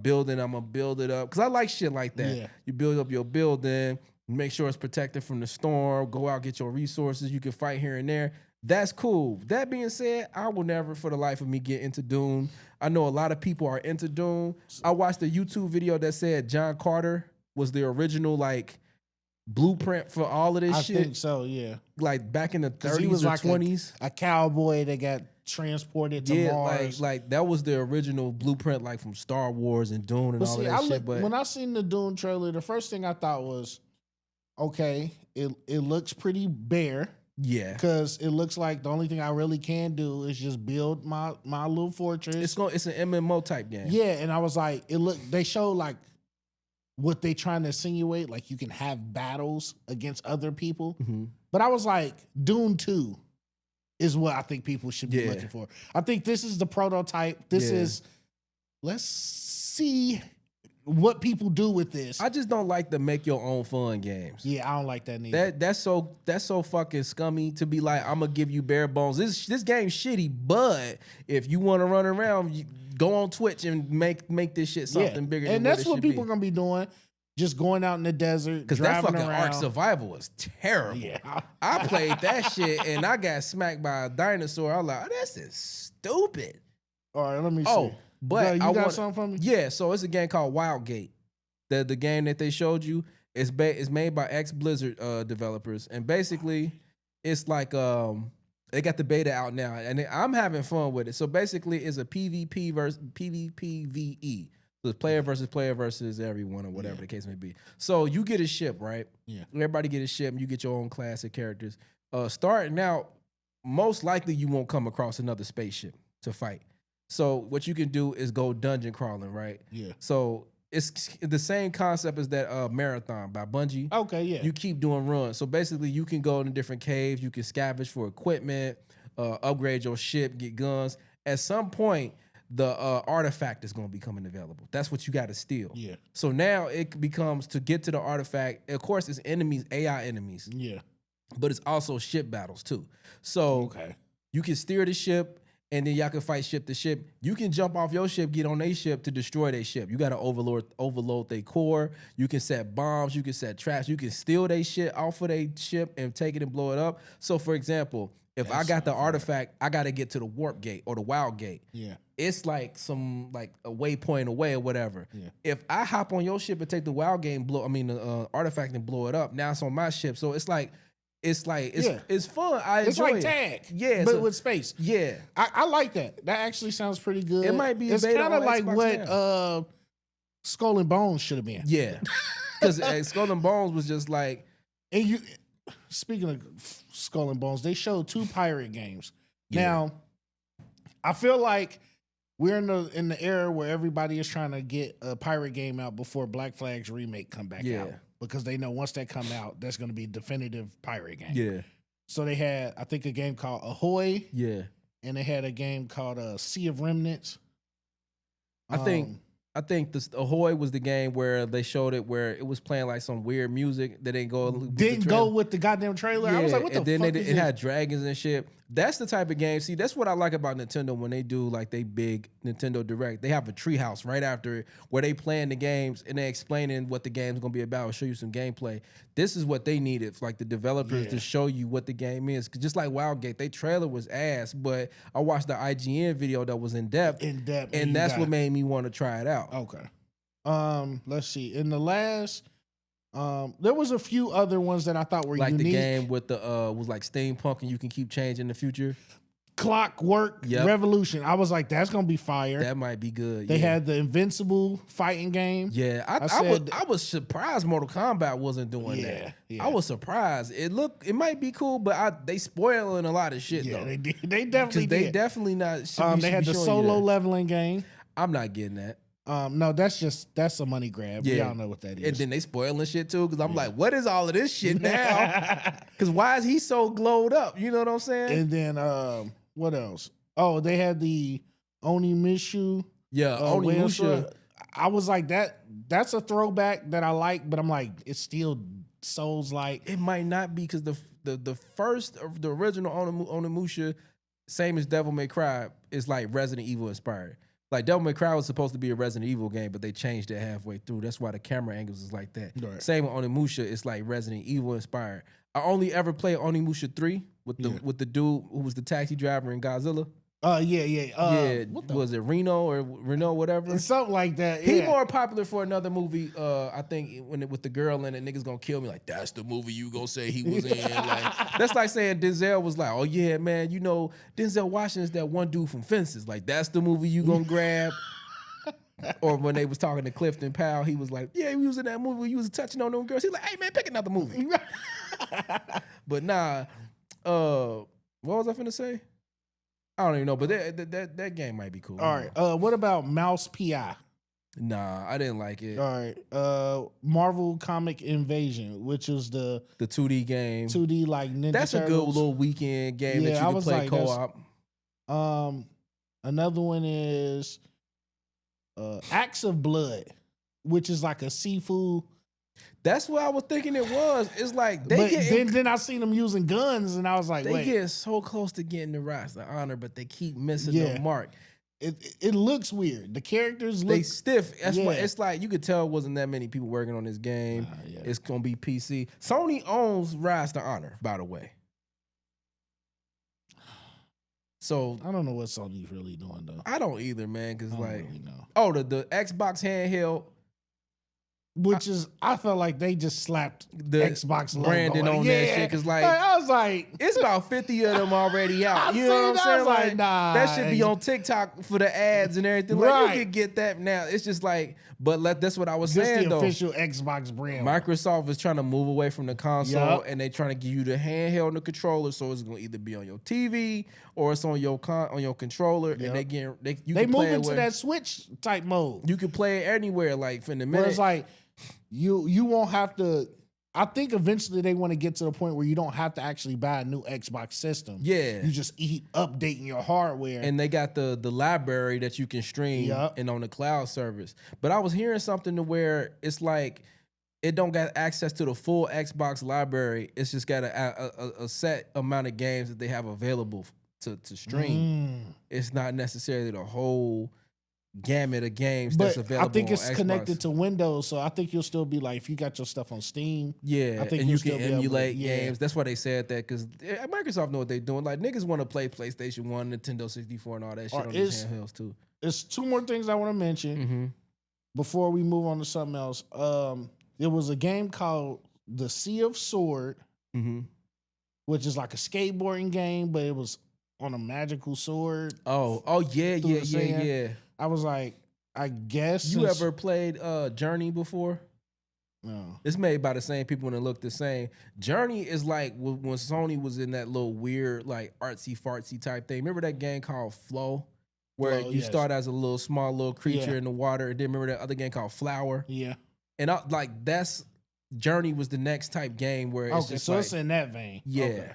building, I'm gonna build it up, cause I like shit like that. Yeah. You build up your building. Make sure it's protected from the storm. Go out, get your resources. You can fight here and there. That's cool. That being said, I will never for the life of me get into Doom. I know a lot of people are into Doom. I watched a YouTube video that said John Carter was the original like blueprint for all of this shit. I think so, yeah. Like back in the 30s or 20s. A cowboy that got transported to Mars. Like that was the original blueprint like from Star Wars and Dune and all of that shit. But when I seen the Dune trailer, the first thing I thought was, okay, it looks pretty bare. Yeah. Because it looks like the only thing I really can do is just build my little fortress. It's an MMO type game. Yeah, and I was like, they showed like what they trying to insinuate, like you can have battles against other people. Mm-hmm. But I was like, Dune 2 is what I think people should be looking for. I think this is the prototype. This is, let's see what people do with this. I just don't like the make your own fun games. Yeah, I don't like that neither. That's so fucking scummy to be like, I'm gonna give you bare bones. This game's shitty, but if you want to run around, you go on Twitch and make this shit something bigger. And that's what people are gonna be doing. Just going out in the desert, because that fucking Ark Survival was terrible. Yeah, I played that shit and I got smacked by a dinosaur. I was like, oh, this is stupid. All right, let me see. But you got something for me? Yeah, so it's a game called Wildgate. The game that they showed you is made by ex-Blizzard developers, and basically it's like they got the beta out now, and I'm having fun with it. So basically, it's a PvP versus PvPvE. So it's player versus everyone, or whatever the case may be. So you get a ship, right? Yeah. Everybody get a ship, and you get your own class of characters. Starting out, most likely you won't come across another spaceship to fight. So what you can do is go dungeon crawling, right? Yeah. So it's the same concept as that Marathon by Bungie. Okay, yeah. You keep doing runs. So basically you can go into different caves, you can scavenge for equipment, upgrade your ship, get guns. At some point, the artifact is going to be coming available. That's what you got to steal. Yeah. So now it becomes to get to the artifact. Of course, it's enemies, AI enemies. Yeah. But it's also ship battles too. So you can steer the ship, and then y'all can fight ship to ship. You can jump off your ship, get on their ship to destroy their ship. You got to overload their core. You can set bombs. You can set traps. You can steal their shit off of their ship and take it and blow it up. So, for example, if I got the artifact, I got to get to the warp gate or the wild gate. Yeah. It's like a waypoint away or whatever. Yeah. If I hop on your ship and take the wild gate and the artifact and blow it up, now it's on my ship. So it's fun. It's fun. It's enjoy like it. tag. Yeah. But with space. Yeah. I like that. That actually sounds pretty good. It might be. It's kind of like Xbox what now. Skull and Bones should have been. Yeah. Because Skull and Bones was just like. And you, speaking of Skull and Bones, they showed 2 pirate games. Yeah. Now, I feel like we're in the era where everybody is trying to get a pirate game out before Black Flag's remake come back out, because they know once that come out, that's going to be a definitive pirate game. Yeah. So they had, I think, a game called Ahoy. Yeah. And they had a game called Sea of Remnants. I think this Ahoy was the game where they showed it where it was playing like some weird music that didn't go with the goddamn trailer. Yeah, I was like, what the fuck is it had dragons and shit. That's the type of game. See, that's what I like about Nintendo when they do like they big Nintendo Direct. They have a treehouse right after it where they playing the games and they explaining what the game's gonna be about, show you some gameplay. This is what they needed, for, like the developers to show you what the game is. Cause just like Wildgate, their trailer was ass, but I watched the IGN video that was in depth, and that's what made me want to try it out. Okay. Let's see. In the last, there was a few other ones that I thought were like unique. The game with the was like steampunk and you can keep changing in the future. Clockwork Revolution. I was like, that's gonna be fire. That might be good. They had the Invincible fighting game. Yeah, I was surprised Mortal Kombat wasn't doing that. Yeah. I was surprised. It might be cool, but they spoiling a lot of shit though. They did. They definitely did. They definitely not. They had the solo leveling game. I'm not getting that. No, that's a money grab. Yeah. We all know what that is. And then they spoiling shit too, because I'm like, what is all of this shit now? Because why is he so glowed up? You know what I'm saying? And then what else? Oh, they had the Onimusha. Yeah, Onimusha. I was like, that's a throwback that I like, but I'm like, it's still Souls-like. It might not be, because the original Onimusha, same as Devil May Cry, is like Resident Evil inspired. Like Devil May Cry was supposed to be a Resident Evil game, but they changed it halfway through. That's why the camera angles is like that. Right. Same with Onimusha, it's like Resident Evil inspired. I only ever played Onimusha 3 with the dude who was the taxi driver in Godzilla. Was it Reno, whatever? Something like that. He more popular for another movie. I think with the girl in it, niggas gonna kill me. Like, that's the movie you gonna say he was in. Like, that's like saying Denzel was like, oh yeah, man, you know Denzel Washington's that one dude from Fences. Like, that's the movie you gonna grab. Or when they was talking to Clifton Powell, he was like, yeah, we was in that movie where you was touching on them girls. He's like, hey man, pick another movie. But nah, what was I finna say? I don't even know, but that game might be cool. All right. What about Mouse PI? Nah, I didn't like it. All right. Marvel Comic Invasion, which is the 2D game. 2D like Ninja That's Turtles. A good little weekend game that you can play like, co-op. Another one is Acts of Blood, which is like a seafood. That's what I was thinking it was. It's like then I seen them using guns, and I was like, they get so close to getting the roster honor, but they keep missing the mark. It looks weird. The characters look stiff. That's why it's like you could tell it wasn't that many people working on this game. It's gonna be PC. Sony owns Rise to Honor, by the way. So I don't know what Sony's really doing though. I don't either, man. Because really know. Oh, the Xbox handheld. Which is, I felt like they just slapped the Xbox logo branding on that shit. Cause like I was like, it's about 50 of them already out. You know what I'm saying? Like, nah, that should be on TikTok for the ads and everything. Like you could get that now. It's just like, but that's what I was saying though. Just the official Xbox brand. Microsoft is trying to move away from the console and they trying to give you the handheld and the controller, so it's gonna either be on your TV or it's on your controller. And they move into that Switch type mode. You can play it anywhere, like for the minute. Where it's like you won't have to. I think eventually they want to get to the point where you don't have to actually buy a new Xbox system. Yeah. You just keep updating your hardware. And they got the library that you can stream and on the cloud service. But I was hearing something to where it's like it don't got access to the full Xbox library. It's just got a set amount of games that they have available to stream. It's not necessarily the whole gamut of games that's available. I think it's on Xbox. connected to Windows, so I think you'll still be like, if you got your stuff on Steam, yeah, I think and you'll you still can be able emulate to, games. That's why they said that, because Microsoft know what they're doing. Like, niggas want to play PlayStation 1, Nintendo 64, and all that shit on these handhelds too. There's two more things I want to mention before we move on to something else. There was a game called The Sea of Sword, which is like a skateboarding game, but it was on a magical sword. Oh yeah. I was like, I guess you ever played Journey before? No. It's made by the same people and it look the same. Journey is like when Sony was in that little weird, like artsy fartsy type thing. Remember that game called Flow, where you start as a little small little creature in the water, and then remember that other game called Flower? Yeah. And that's Journey was the next type game where it's just so it's in that vein. Yeah. Okay.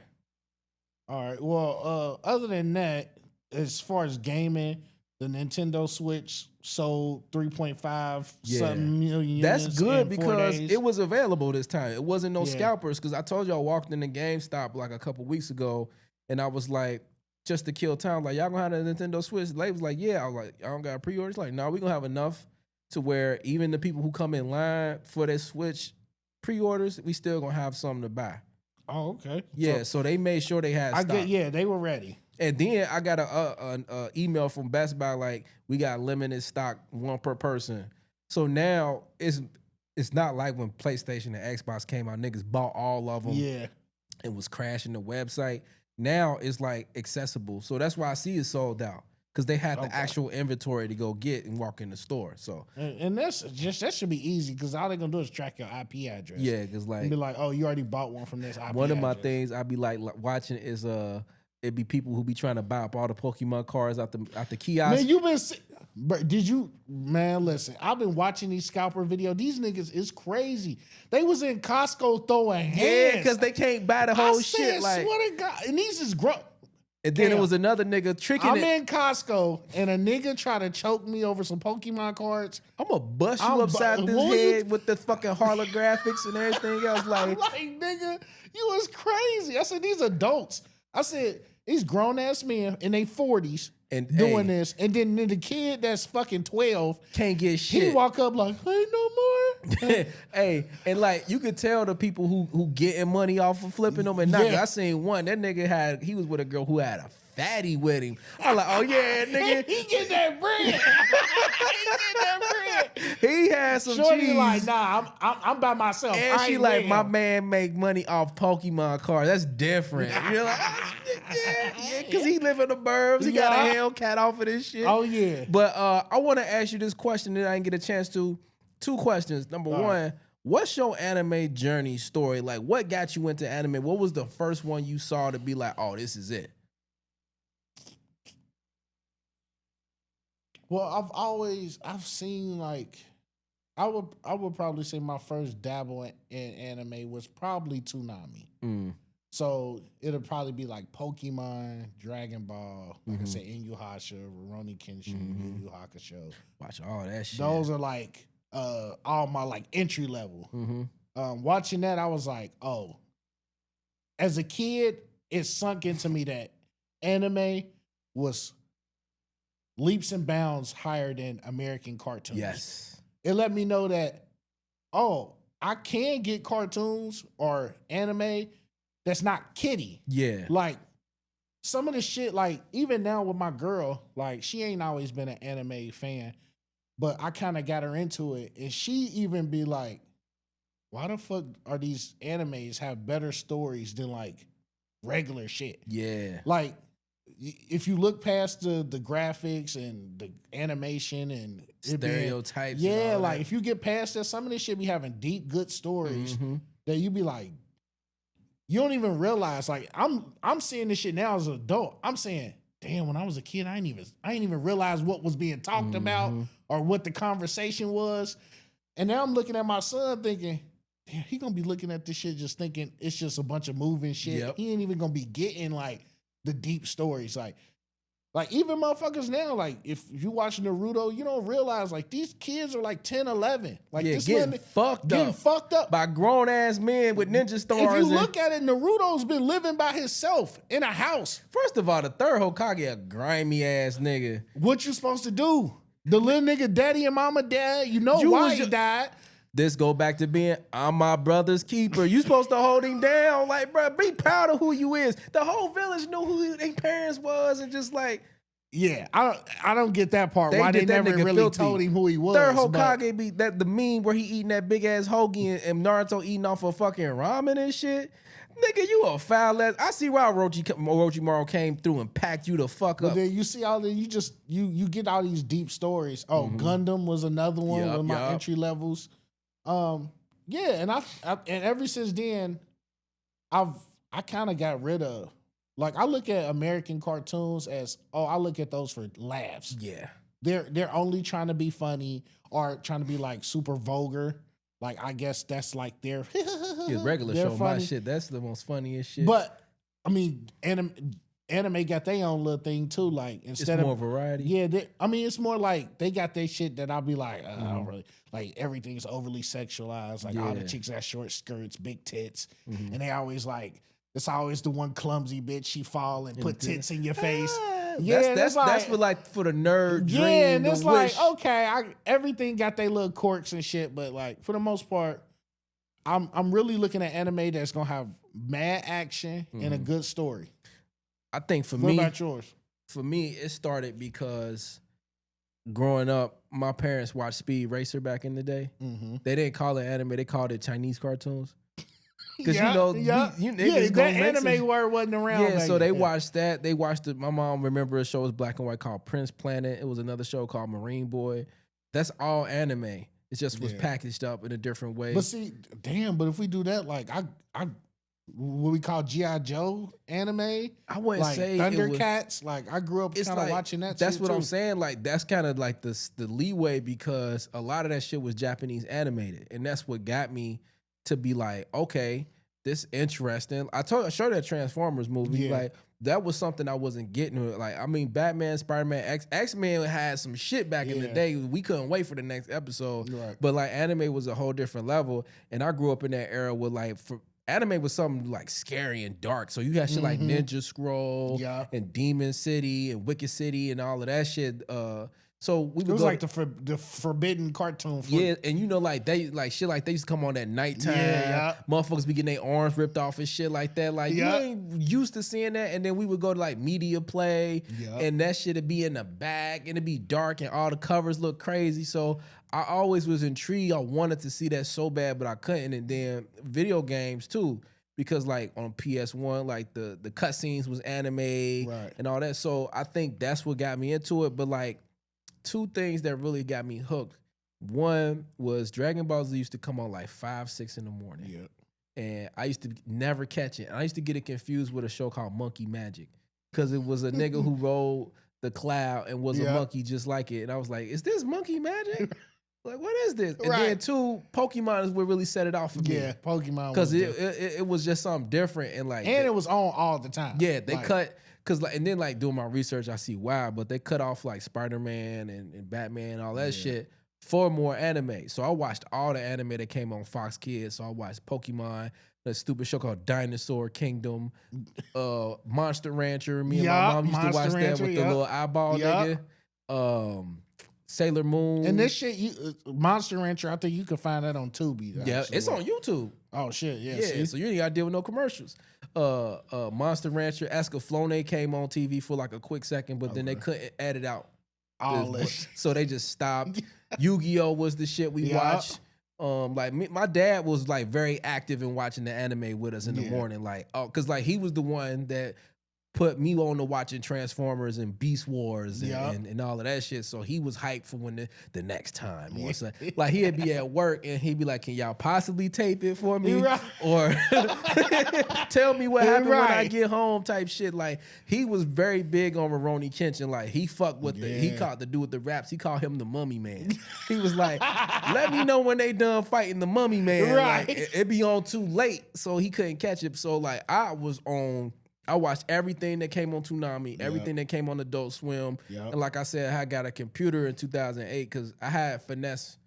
All right. Well, other than that, as far as gaming, the Nintendo Switch sold 3.5 something million units. That's good in 4 because days. it was available this time. It wasn't no scalpers, because I told you I walked into GameStop like a couple weeks ago and I was like, just to kill time, like, y'all gonna have a Nintendo Switch? They was like, yeah. I was like, I don't got pre-orders. Like, no, we gonna have enough to where even the people who come in line for their Switch pre-orders, we still gonna have something to buy. Oh, okay. Yeah, so they made sure they had stock. They were ready. And then I got a email from Best Buy like, we got limited stock, 1 per person. So now it's not like when PlayStation and Xbox came out, niggas bought all of them. Yeah. It was crashing the website. Now it's like accessible. So that's why I see it sold out, because they had the actual inventory to go get and walk in the store. So and that should be easy, because all they're gonna do is track your IP address. Yeah, because like, and be like, oh, you already bought one from this IP one of my address. things I be like watching is it'd be people who be trying to buy up all the Pokemon cards out the kiosk. Man, you been did you man? Listen, I've been watching these scalper videos. These niggas is crazy. They was in Costco throwing hands. Yeah, because they can't buy the whole shit. Like, swear to God, and these is grown. And then it was another nigga tricking I'm in Costco and a nigga try to choke me over some Pokemon cards. I'm gonna bust you upside this head with the fucking holographics and everything else. Like, I'm like, nigga, you was crazy. I said, these adults. I said, these grown ass men in their 40s and doing this, and then the kid that's fucking 12 can't get shit. He walk up like, ain't no more. Hey, and like you could tell the people who getting money off of flipping them and not. I seen one, that nigga he was with a girl who had a fatty with him. I'm like, oh yeah, nigga, he get that bread. He get that bread. He had some Shorty cheese. like, nah, I'm by myself. And she like, my man make money off Pokemon cards. That's different. You're like, yeah, because he live in the burbs. He got a Hellcat off of this shit. Oh yeah. But I want to ask you this question that I didn't get a chance to. 2 questions. Number one, what's your anime journey story? Like, what got you into anime? What was the first one you saw to be like, oh, this is it? Well, I've seen like, I would probably say my first dabble in anime was probably Toonami. So it'll probably be like Pokemon, Dragon Ball, like I said, Inuyasha, Rurouni Kenshin, Yu Yu Hakusho. Watch all that shit. Those are like all my like entry level. Watching that, I was like, oh. As a kid, it sunk into me that anime was leaps and bounds higher than American cartoons. Yes. It let me know that, oh, I can get cartoons or anime that's not kiddie. Yeah. Like, some of the shit, like, even now with my girl, like, she ain't always been an anime fan, but I kind of got her into it. And she even be like, why the fuck are these animes have better stories than, like, regular shit? Yeah. Like, if you look past the graphics and the animation and stereotypes, yeah, like if you get past that, some of this shit be having deep, good stories that you be like, you don't even realize. Like I'm seeing this shit now as an adult. I'm saying, damn, when I was a kid, I ain't even realize what was being talked about or what the conversation was. And now I'm looking at my son thinking, damn, he gonna be looking at this shit just thinking it's just a bunch of moving shit. He ain't even gonna be getting like the deep stories. Like, Like, even motherfuckers now, like, if you watch Naruto, you don't realize, like, these kids are, like, 10, 11. Like, Yeah, this getting fucked up by grown-ass men with ninja stars. If you look at it, Naruto's been living by himself in a house. First of all, the third Hokage a grimy-ass nigga. What you supposed to do? The little nigga daddy and mama dad, you know why he died. This go back to being, I'm my brother's keeper. You supposed to hold him down. Like, bro, be proud of who you is. The whole village knew who their parents was and just like. Yeah, I don't get that part. Why they never really filthy. Told him who he was. Third Hokage be that the meme where he eating that big ass hoagie and Naruto eating off of fucking ramen and shit. Nigga, you a foul ass. I see why Orochimaru came through and packed you the fuck up. Then you see all the you get all these deep stories. Oh, Gundam was another one of my entry levels. Yeah, and I and ever since then, I kind of got rid of. Like, I look at American cartoons as, I look at those for laughs. Yeah. They're only trying to be funny or trying to be like super vulgar. Like, I guess that's like their regular show, funny. My shit. That's the most funniest shit. But I mean, anime got their own little thing too. Like, instead it's more variety. Yeah, it's more like they got their shit that I'll be like, I don't really like, everything's overly sexualized. Like, all the chicks got short skirts, big tits, and they always like. It's always the one clumsy bitch. She fall and put tits in your face. Yeah, that's for the nerd dream. Yeah, and it's like, okay, everything got their little quirks and shit, but like, for the most part, I'm really looking at anime that's gonna have mad action and a good story. I think for me, what about yours? For me, it started because growing up, my parents watched Speed Racer back in the day. They didn't call it anime; they called it Chinese cartoons. Because you niggas that anime word wasn't around. Yeah, so they watched that. They watched it. My mom remember a show was black and white called Prince Planet. It was another show called Marine Boy. That's all anime. It just was packaged up in a different way. But see, but if we do that, like I what we call G.I. Joe anime, I wouldn't like say Thundercats. Like, I grew up kind of watching that. That's what I'm saying. Like, that's kind of like the leeway, because a lot of that shit was Japanese animated, and that's what got me to be like, okay, this interesting. I showed that Transformers movie. Like, that was something I wasn't getting. Like, I mean, Batman, Spider-Man, X-Men had some shit back in the day. We couldn't wait for the next episode. Right. But like, anime was a whole different level. And I grew up in that era where like, anime was something like scary and dark. So you had shit like Ninja Scroll and Demon City and Wicked City and all of that shit. So we would it was like the forbidden cartoon. And you know, like they like shit like they used to come on at nighttime. Motherfuckers be getting their arms ripped off and shit like that. Like you ain't used to seeing that. And then we would go to like media play, and that shit'd be in the back, and it'd be dark, and all the covers look crazy. So I always was intrigued. I wanted to see that so bad, but I couldn't. And then video games too, because like on PS1, like the cutscenes was anime and all that. So I think that's what got me into it. But like, two things that really got me hooked. One was Dragon Ball Z used to come on like 5, 6 in the morning. And I used to never catch it. And I used to get it confused with a show called Monkey Magic, because it was a nigga who rode the cloud and was a monkey just like it. And I was like, is this Monkey Magic? Like, what is this? And then two, Pokemon is what really set it off for me. Yeah, Pokemon. Because it was just something different. And like, it was on all the time. Yeah, they cut. Cause like, and then like doing my research, I see but they cut off like Spider-Man and Batman and all that shit for more anime. So I watched all the anime that came on Fox Kids. So I watched Pokemon, that stupid show called Dinosaur Kingdom, Monster Rancher. Me and my mom used to watch that with the little eyeball nigga. Sailor Moon. And this shit, Monster Rancher, I think you can find that on Tubi. Yeah, it's on YouTube. Oh shit, yeah. Yeah, so you ain't gotta deal with no commercials. Monster Rancher, Escaflowne came on TV for like a quick second, but then they couldn't edit out all this, so they just stopped. Yu-Gi-Oh was the shit we watched. Like my dad was like very active in watching the anime with us in the morning, like cause like he was the one that put me on to watching Transformers and Beast Wars and all of that shit. So he was hyped for when the next time. Or something. Like he'd be at work and he'd be like, can y'all possibly tape it for me? Or tell me what happened when I get home type shit. Like he was very big on Rurouni Kenshin. Like he fucked with he called the dude with the raps. He called him the Mummy Man. He was like, let me know when they done fighting the Mummy Man. Like, it be on too late. So he couldn't catch it. So like I was on I watched everything that came on Toonami, everything that came on Adult Swim. And like I said, I got a computer in 2008 because I had finesse.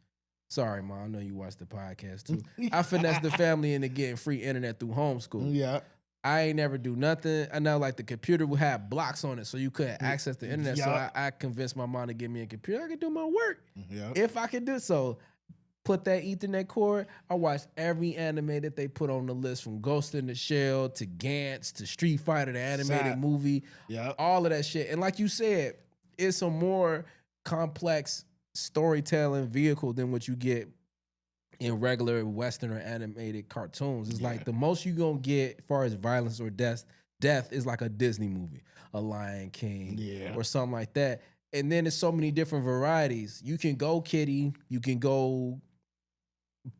Sorry, Mom, I know you watched the podcast too. I finessed the family into getting free internet through homeschool. Yeah. I ain't never do nothing. I know like the computer would have blocks on it so you couldn't access the internet. So I convinced my mom to give me a computer. I could do my work if I could do so. Put that Ethernet cord. I watched every anime that they put on the list, from Ghost in the Shell to Gantz to Street Fighter, the animated movie. All of that shit. And like you said, it's a more complex storytelling vehicle than what you get in regular Western or animated cartoons. It's like the most you gonna get as far as violence or death is like a Disney movie, a Lion King or something like that. And then there's so many different varieties. You can go kiddie, you can go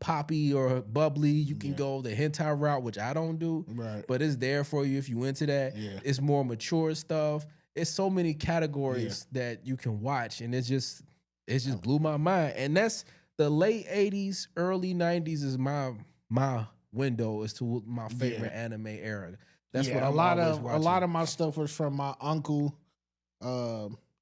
poppy or bubbly, you can go the hentai route, which I don't do, but it's there for you if you into that. It's more mature stuff. It's so many categories that you can watch, and it just blew my mind. And that's the late 80s, early 90s is my window as to my favorite anime era. That's what I'm always watching. A lot of my stuff was from my uncle,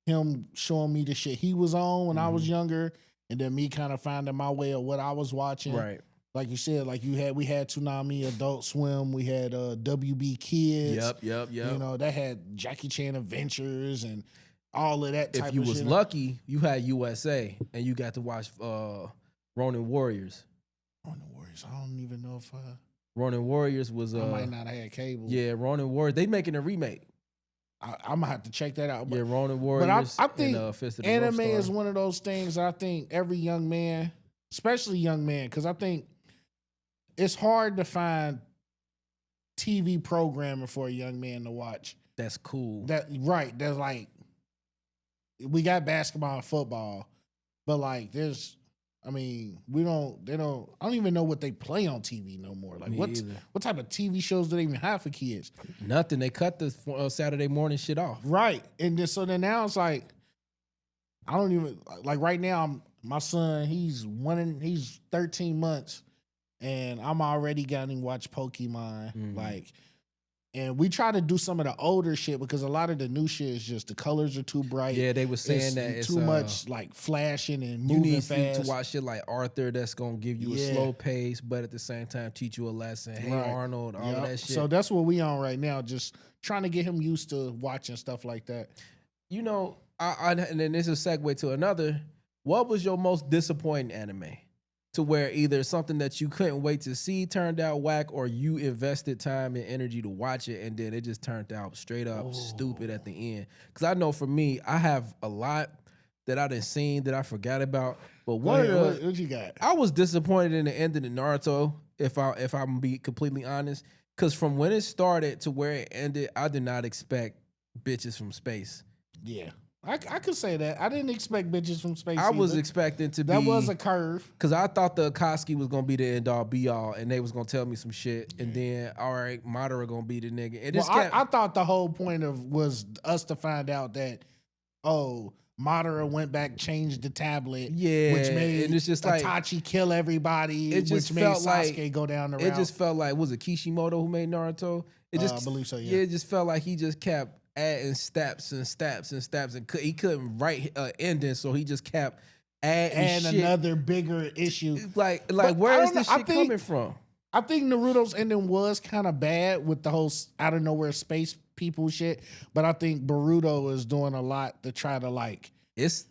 him showing me the shit he was on when I was younger, and then me kind of finding my way of what I was watching. Right. Like you said, like we had Toonami, Adult Swim, we had WB Kids. Yep. You know, that had Jackie Chan Adventures and all of that type of shit. If you was lucky, you had USA, and you got to watch Ronin Warriors. Ronin Warriors. I don't even know if Ronin Warriors was... I might not have had cable. Yeah, Ronin Warriors. They making a remake. I'm gonna have to check that out. But, Ronin Warriors. But I think and, anime is one of those things I think every young man, especially young man, because I think it's hard to find TV programming for a young man to watch. That's cool. That's like, we got basketball and football, but like I don't even know what they play on TV no more. Like what type of TV shows do they even have for kids? Nothing. They cut the Saturday morning shit off. Right. And then now it's like, I don't even, like right now, my son, he's 13 months and I'm already got him watch Pokemon. Like, and we try to do some of the older shit because a lot of the new shit is just the colors are too bright. Yeah, they were saying it's too much like flashing and moving fast. You need to watch shit like Arthur that's gonna give you a slow pace, but at the same time teach you a lesson. Hey Arnold, all of that shit. So that's what we on right now, just trying to get him used to watching stuff like that. You know, and then this is a segue to another. What was your most disappointing anime? To where either something that you couldn't wait to see turned out whack, or you invested time and energy to watch it and then it just turned out straight up stupid at the end. Because I know for me, I have a lot that I done seen that I forgot about. But what you got? I was disappointed in the end of the Naruto, if I'm be completely honest. Because from when it started to where it ended, I did not expect bitches from space. Yeah. I could say that. I didn't expect bitches from space. I was expecting to be... That was a curve. Because I thought the Akatsuki was going to be the end-all, be-all, and they was going to tell me some shit. And then, all right, Madara going to be the nigga. I thought the whole point was us to find out that, Madara went back, changed the tablet, which made and it's just Itachi kill everybody, which made Sasuke go down the route. It just felt like, was it Kishimoto who made Naruto? I believe so, yeah. It just felt like he just kept adding steps, and he couldn't write an ending, so he just kept adding shit. Another bigger issue. Like where is this shit coming from? I think Naruto's ending was kind of bad with the whole out of nowhere space people shit, but I think Boruto is doing a lot to try to like it's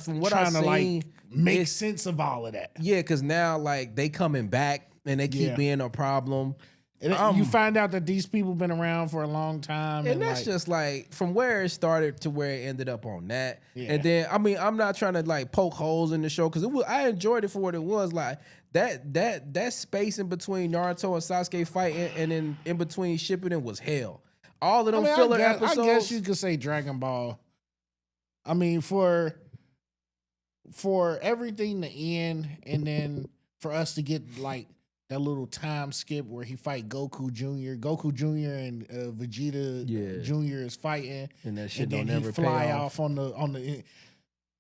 from what I've seen, like make sense of all of that. Yeah, because now like they coming back and they keep being a problem. And you find out that these people been around for a long time. And that's just like from where it started to where it ended up on that. Yeah. And then, I mean, I'm not trying to like poke holes in the show because I enjoyed it for what it was. Like that space in between Naruto and Sasuke fighting and then in between Shippuden was hell. All of them filler episodes. I guess you could say Dragon Ball. I mean, for everything to end and then for us to get like that little time skip where he fight Goku Jr. Goku Jr. and Vegeta Jr. is fighting, and that shit and don't then never he fly pay off on the.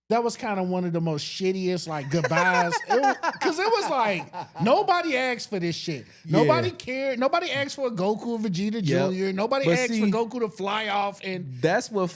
that was kind of one of the most shittiest like goodbyes. Because it was like nobody asked for this shit. Nobody cared. Nobody asked for a Goku or Vegeta Jr. Nobody asked for Goku to fly off. And that's what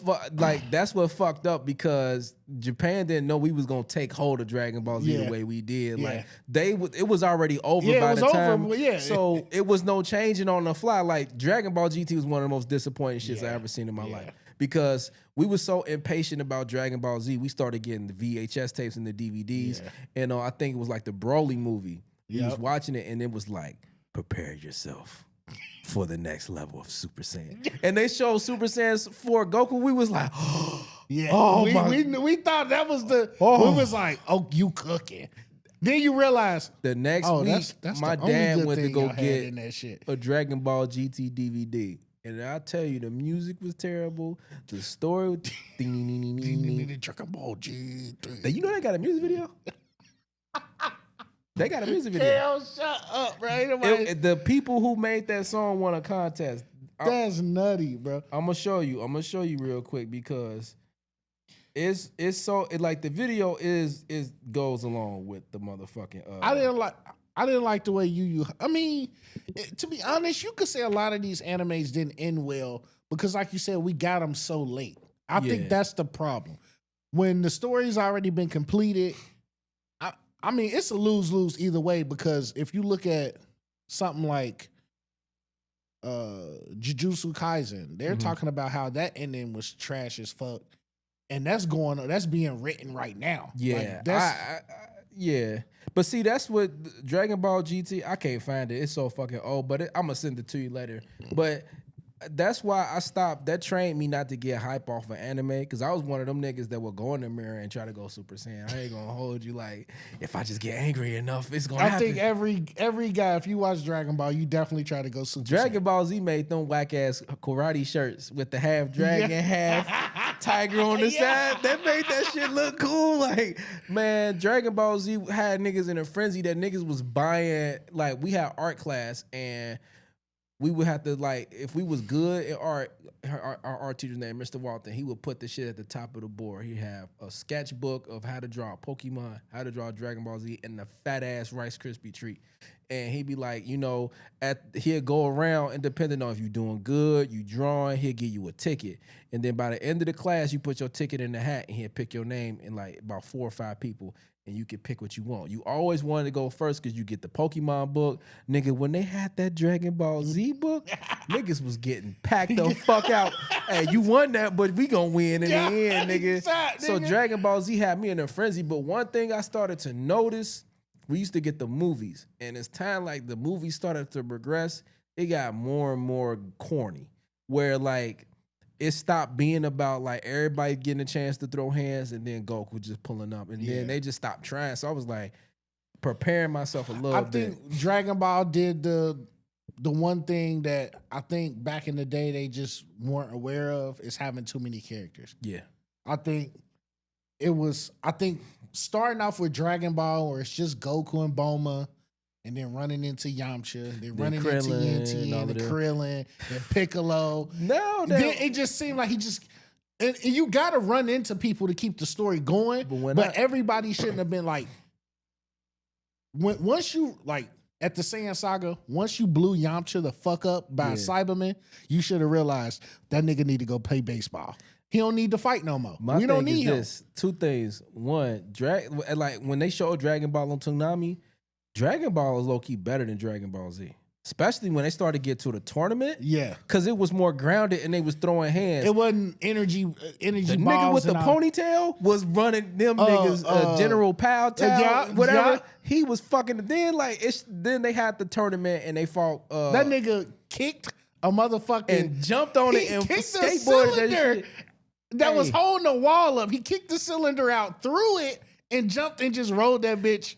fucked up because Japan didn't know we was gonna take hold of Dragon Ball Z the way we did. Like it was already over by the time. So it was no changing on the fly. Like Dragon Ball GT was one of the most disappointing shits I ever seen in my life. Because we were so impatient about Dragon Ball Z, we started getting the VHS tapes and the DVDs. And I think it was like the Broly movie. We was watching it, and it was like, prepare yourself for the next level of Super Saiyan. And they showed Super Saiyan 4 Goku. We was like, we thought that was the. We was like, oh, you cooking. Then you realize the next week, that's my dad went to go get a Dragon Ball GT DVD. And I tell you, the music was terrible. The story, Dragon Ball GT. You know they got a music video. They got a music video. Hell, shut up, bro. The people who made that song won a contest. That's nutty, bro. I'm gonna show you real quick because it's so like the video is goes along with the motherfucking. I didn't like the way you. I mean, to be honest, you could say a lot of these animes didn't end well because, like you said, we got them so late. I think that's the problem. When the story's already been completed, I mean, it's a lose-lose either way because if you look at something like Jujutsu Kaisen, they're talking about how that ending was trash as fuck, and that's being written right now. Yeah, like, But see, that's what Dragon Ball GT, I can't find it. It's so fucking old, but I'm going to send it to you later. But that's why I stopped. That trained me not to get hype off of anime because I was one of them niggas that would go in the mirror and try to go Super Saiyan. I ain't going to hold you like, if I just get angry enough, it's going to happen. I think every guy, if you watch Dragon Ball, you definitely try to go Super Saiyan. Dragon Ball Z made them whack-ass karate shirts with the half dragon, half tiger on the side. That made that shit look cool. Like, man, Dragon Ball Z had niggas in a frenzy that niggas was buying. Like, we had art class and we would have to, like, if we was good at art, our art teacher's name, Mr. Walton, he would put the shit at the top of the board. He'd have a sketchbook of how to draw Pokemon, how to draw Dragon Ball Z, and the fat-ass Rice Krispie treat. And he'd be like, he'll go around, and depending on if you're doing good, you drawing, he'll give you a ticket. And then by the end of the class, you put your ticket in the hat, and he'll pick your name in, like, about 4 or 5 people. And you can pick what you want. You always wanted to go first because you get the Pokemon book. Nigga, when they had that Dragon Ball Z book, niggas was getting packed the fuck out. Hey, you won that, but we gonna win in the end, nigga. So Dragon Ball Z had me in a frenzy. But one thing I started to notice, we used to get the movies. And it's time like the movies started to progress, it got more and more corny. Where like, it stopped being about like everybody getting a chance to throw hands and then Goku just pulling up. And then they just stopped trying. So I was like preparing myself a little bit. I think Dragon Ball did the one thing that I think back in the day they just weren't aware of is having too many characters. Yeah. I think starting off with Dragon Ball where it's just Goku and Bulma, and then running into Yamcha, then running Krillin, into Yen and Krillin, and Piccolo. No, then it just seemed like he just... And you got to run into people to keep the story going, but everybody shouldn't have been like... Once you, like, at the Saiyan Saga, once you blew Yamcha the fuck up by Cyberman, you should have realized that nigga need to go play baseball. He don't need to fight no more. We don't need him. Two things. One, like when they showed Dragon Ball on Toonami, Dragon Ball is low-key better than Dragon Ball Z. Especially when they started to get to the tournament. Yeah. Because it was more grounded and they was throwing hands. It wasn't energy balls. The nigga with the ponytail was running them niggas, General Powell, whatever. He was fucking, then they had the tournament and they fought. That nigga kicked a motherfucking. And jumped on it and skateboarded that shit. That was holding the wall up. He kicked the cylinder out, threw it, and jumped and just rolled that bitch.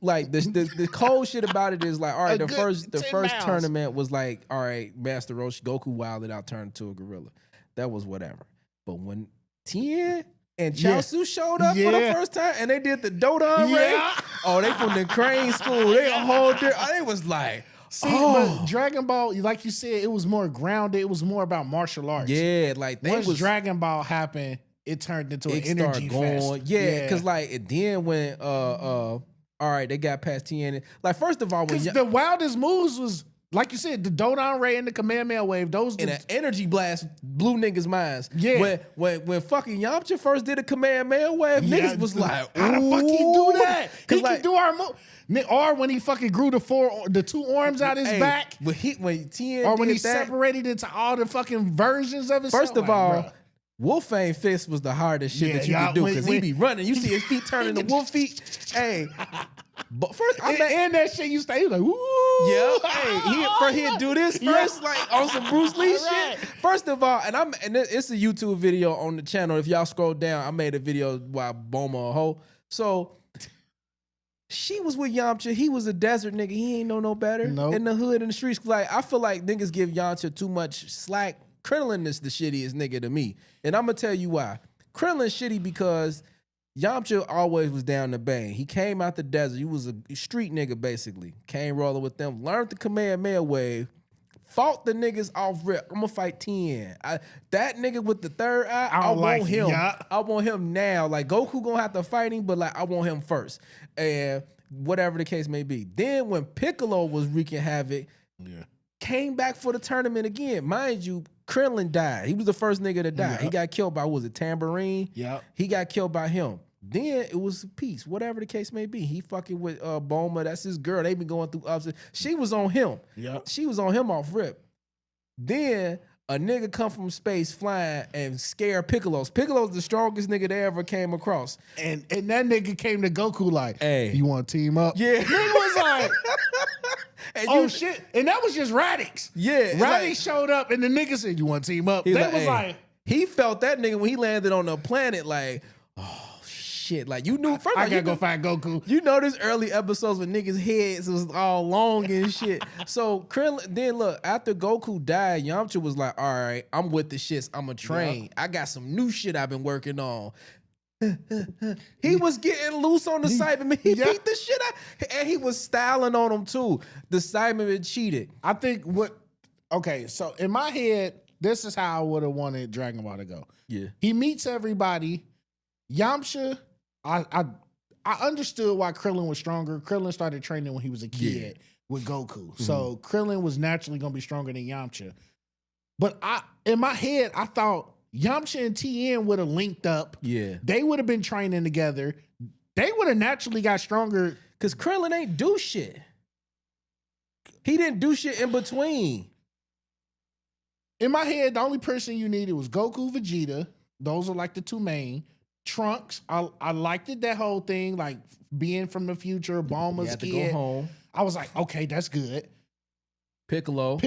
Like the cold shit about it is like, all right, the first tournament was like, all right, Master Roshi, Goku wilded out, turned into a gorilla. That was whatever. But when Tien and Chaozu showed up for the first time and they did the Dodon Ray, they from the Crane School. They a whole different. They was like, but Dragon Ball, like you said, it was more grounded. It was more about martial arts. Yeah, like once Dragon Ball happened, it turned into an energy fest. Yeah, because like and then when all right, they got past TN. Like first of all, when the wildest moves was like you said, the Dodon Ray and the Kamehameha Wave. Those and an energy blast blew niggas' minds. Yeah, when fucking Yamcha first did a Kamehameha Wave, niggas was like, how the fuck he do that? He like, can do our move. Or when he fucking grew the two arms out his back. When TN or when he that, separated into all the fucking versions of himself. First of all, Wolfang fist was the hardest shit that you could do because he be running. You see his feet turning to wolf feet. Hey, but first, and that shit you stay like, woo. Yeah, hey, he'd do this first, like on some Bruce Lee shit. First of all, and it's a YouTube video on the channel. If y'all scroll down, I made a video while Boma a hoe. So she was with Yamcha. He was a desert nigga. He ain't know no better. Nope. In the hood, in the streets. Like I feel like niggas give Yamcha too much slack. Krillin is the shittiest nigga to me. And I'm going to tell you why. Krillin's shitty because Yamcha always was down the bang. He came out the desert. He was a street nigga, basically. Came rolling with them. Learned the Kamehameha Wave. Fought the niggas off rip. I'm going to fight Tien. That nigga with the third eye, I want him. Yeah. I want him now. Like, Goku going to have to fight him, but, like, I want him first. And whatever the case may be. Then when Piccolo was wreaking havoc, came back for the tournament again. Mind you, Krillin died. He was the first nigga to die. He got killed by, was it Tambourine? Yeah. He got killed by him. Then it was peace, whatever the case may be. He fucking with Boma. That's his girl. They been going through ups. She was on him. Yeah. She was on him off rip. Then a nigga come from space flying and scare Piccolo's. Piccolo's the strongest nigga they ever came across. And that nigga came to Goku like, hey, you want to team up? Yeah. Nigga was like, oh shit. And that was just Radix. Yeah. Radix like, showed up and the nigga said, you want to team up? That was like. He felt that nigga when he landed on the planet like, oh shit. Like you knew first. I gotta go find Goku. You know this early episodes when niggas' heads was all long and shit. So Krillin, then look, after Goku died, Yamcha was like, all right, I'm with the shits. I'm a train. I got some new shit I've been working on. He was getting loose on the Cyberman. He beat the shit out. And he was styling on him too. The Cyberman cheated. I think so in my head, this is how I would have wanted Dragon Ball to go. Yeah. He meets everybody. Yamcha, I understood why Krillin was stronger. Krillin started training when he was a kid with Goku. Mm-hmm. So Krillin was naturally gonna be stronger than Yamcha. But in my head, I thought Yamcha and Tien would have linked up. Yeah. They would have been training together. They would have naturally got stronger. Because Krillin ain't do shit. He didn't do shit in between. In my head, the only person you needed was Goku, Vegeta. Those are like the two main. Trunks, I liked it, that whole thing, like being from the future, Bulma's kid. To go home. I was like, okay, that's good. Piccolo,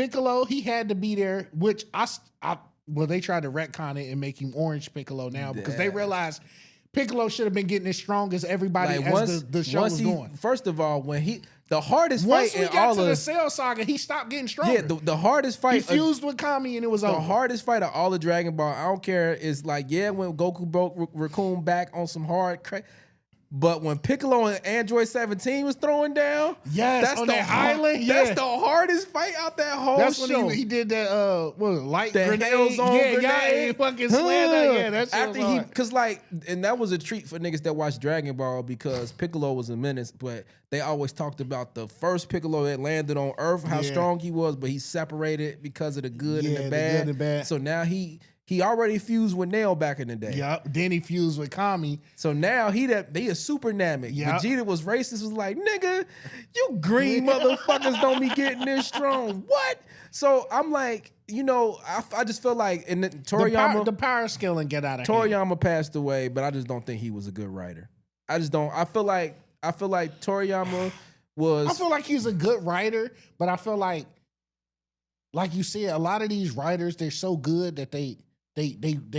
he had to be there, which they tried to retcon it and make him Orange Piccolo now because they realized Piccolo should have been getting as strong as everybody like as the show was going. First of all, the hardest fight in all of... Once we got to the Cell Saga, he stopped getting stronger. Yeah, the hardest fight... He fused with Kami and it was over. The hardest fight of all of Dragon Ball, I don't care, is like, when Goku broke Raccoon back on some hard... But when Piccolo and Android 17 was throwing down, that's on that island, that's the hardest fight out that whole that's show. When he did that light the grenade, grenade. Fucking slammed. Yeah, that's after he, because and that was a treat for niggas that watch Dragon Ball because Piccolo was a menace, but they always talked about the first Piccolo that landed on Earth, how strong he was, but he separated because of the good and the bad. The good and bad. So now he already fused with Nail back in the day. Yep. Then he fused with Kami. So now he a super Namek. Yep. Vegeta was racist, was like, nigga, you green motherfuckers don't be getting this strong. What? So I'm like, I just feel like Toriyama... The power scaling get out of hand. Toriyama passed away, but I just don't think he was a good writer. I just don't. I feel like Toriyama was... I feel like he's a good writer, but I feel like you said, a lot of these writers, they're so good that they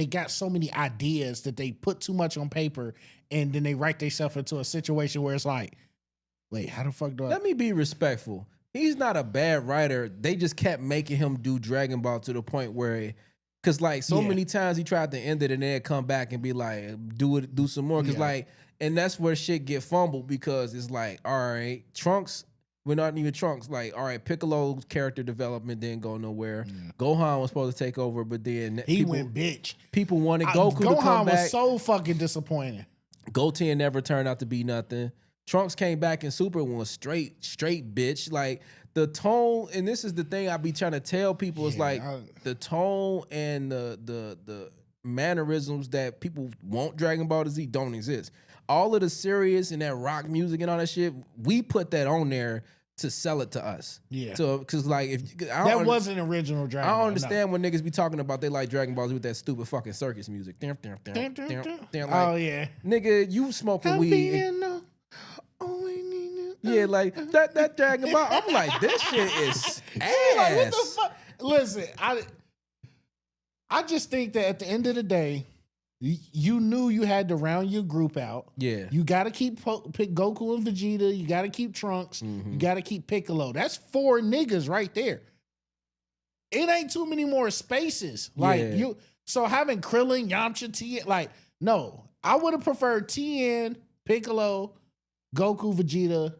got so many ideas that they put too much on paper and then they write themselves into a situation where it's like, wait, how the fuck do I... Let me be respectful. He's not a bad writer. They just kept making him do Dragon Ball to the point where... Because many times he tried to end it and then come back and be like, do some more. Because and that's where shit get fumbled because it's like, all right, Trunks... We're not even Trunks. Like, all right, Piccolo's character development didn't go nowhere. Yeah. Gohan was supposed to take over, but then he went bitch. People wanted Goku to come back. Gohan was so fucking disappointing. Goten never turned out to be nothing. Trunks came back in Super and was straight bitch. Like the tone, and this is the thing I be trying to tell people is like the tone and the mannerisms that people want Dragon Ball Z don't exist. All of the serious and that rock music and all that shit, we put that on there to sell it to us. Yeah. So, because like, if that wasn't original Dragon Ball. I don't understand when niggas be talking about they like Dragon Balls with that stupid fucking circus music. Like, oh yeah, nigga, you smoking weed. Yeah, like that Dragon Ball. I'm like, this shit is ass. Like, what the fuck? Listen, I just think that at the end of the day, you knew you had to round your group out. Yeah. You got to keep Goku and Vegeta. You got to keep Trunks. You got to keep Piccolo. That's 4 niggas right there. It ain't too many more spaces. Like so having Krillin, Yamcha, Tien, like, no. I would have preferred Tien, Piccolo, Goku, Vegeta,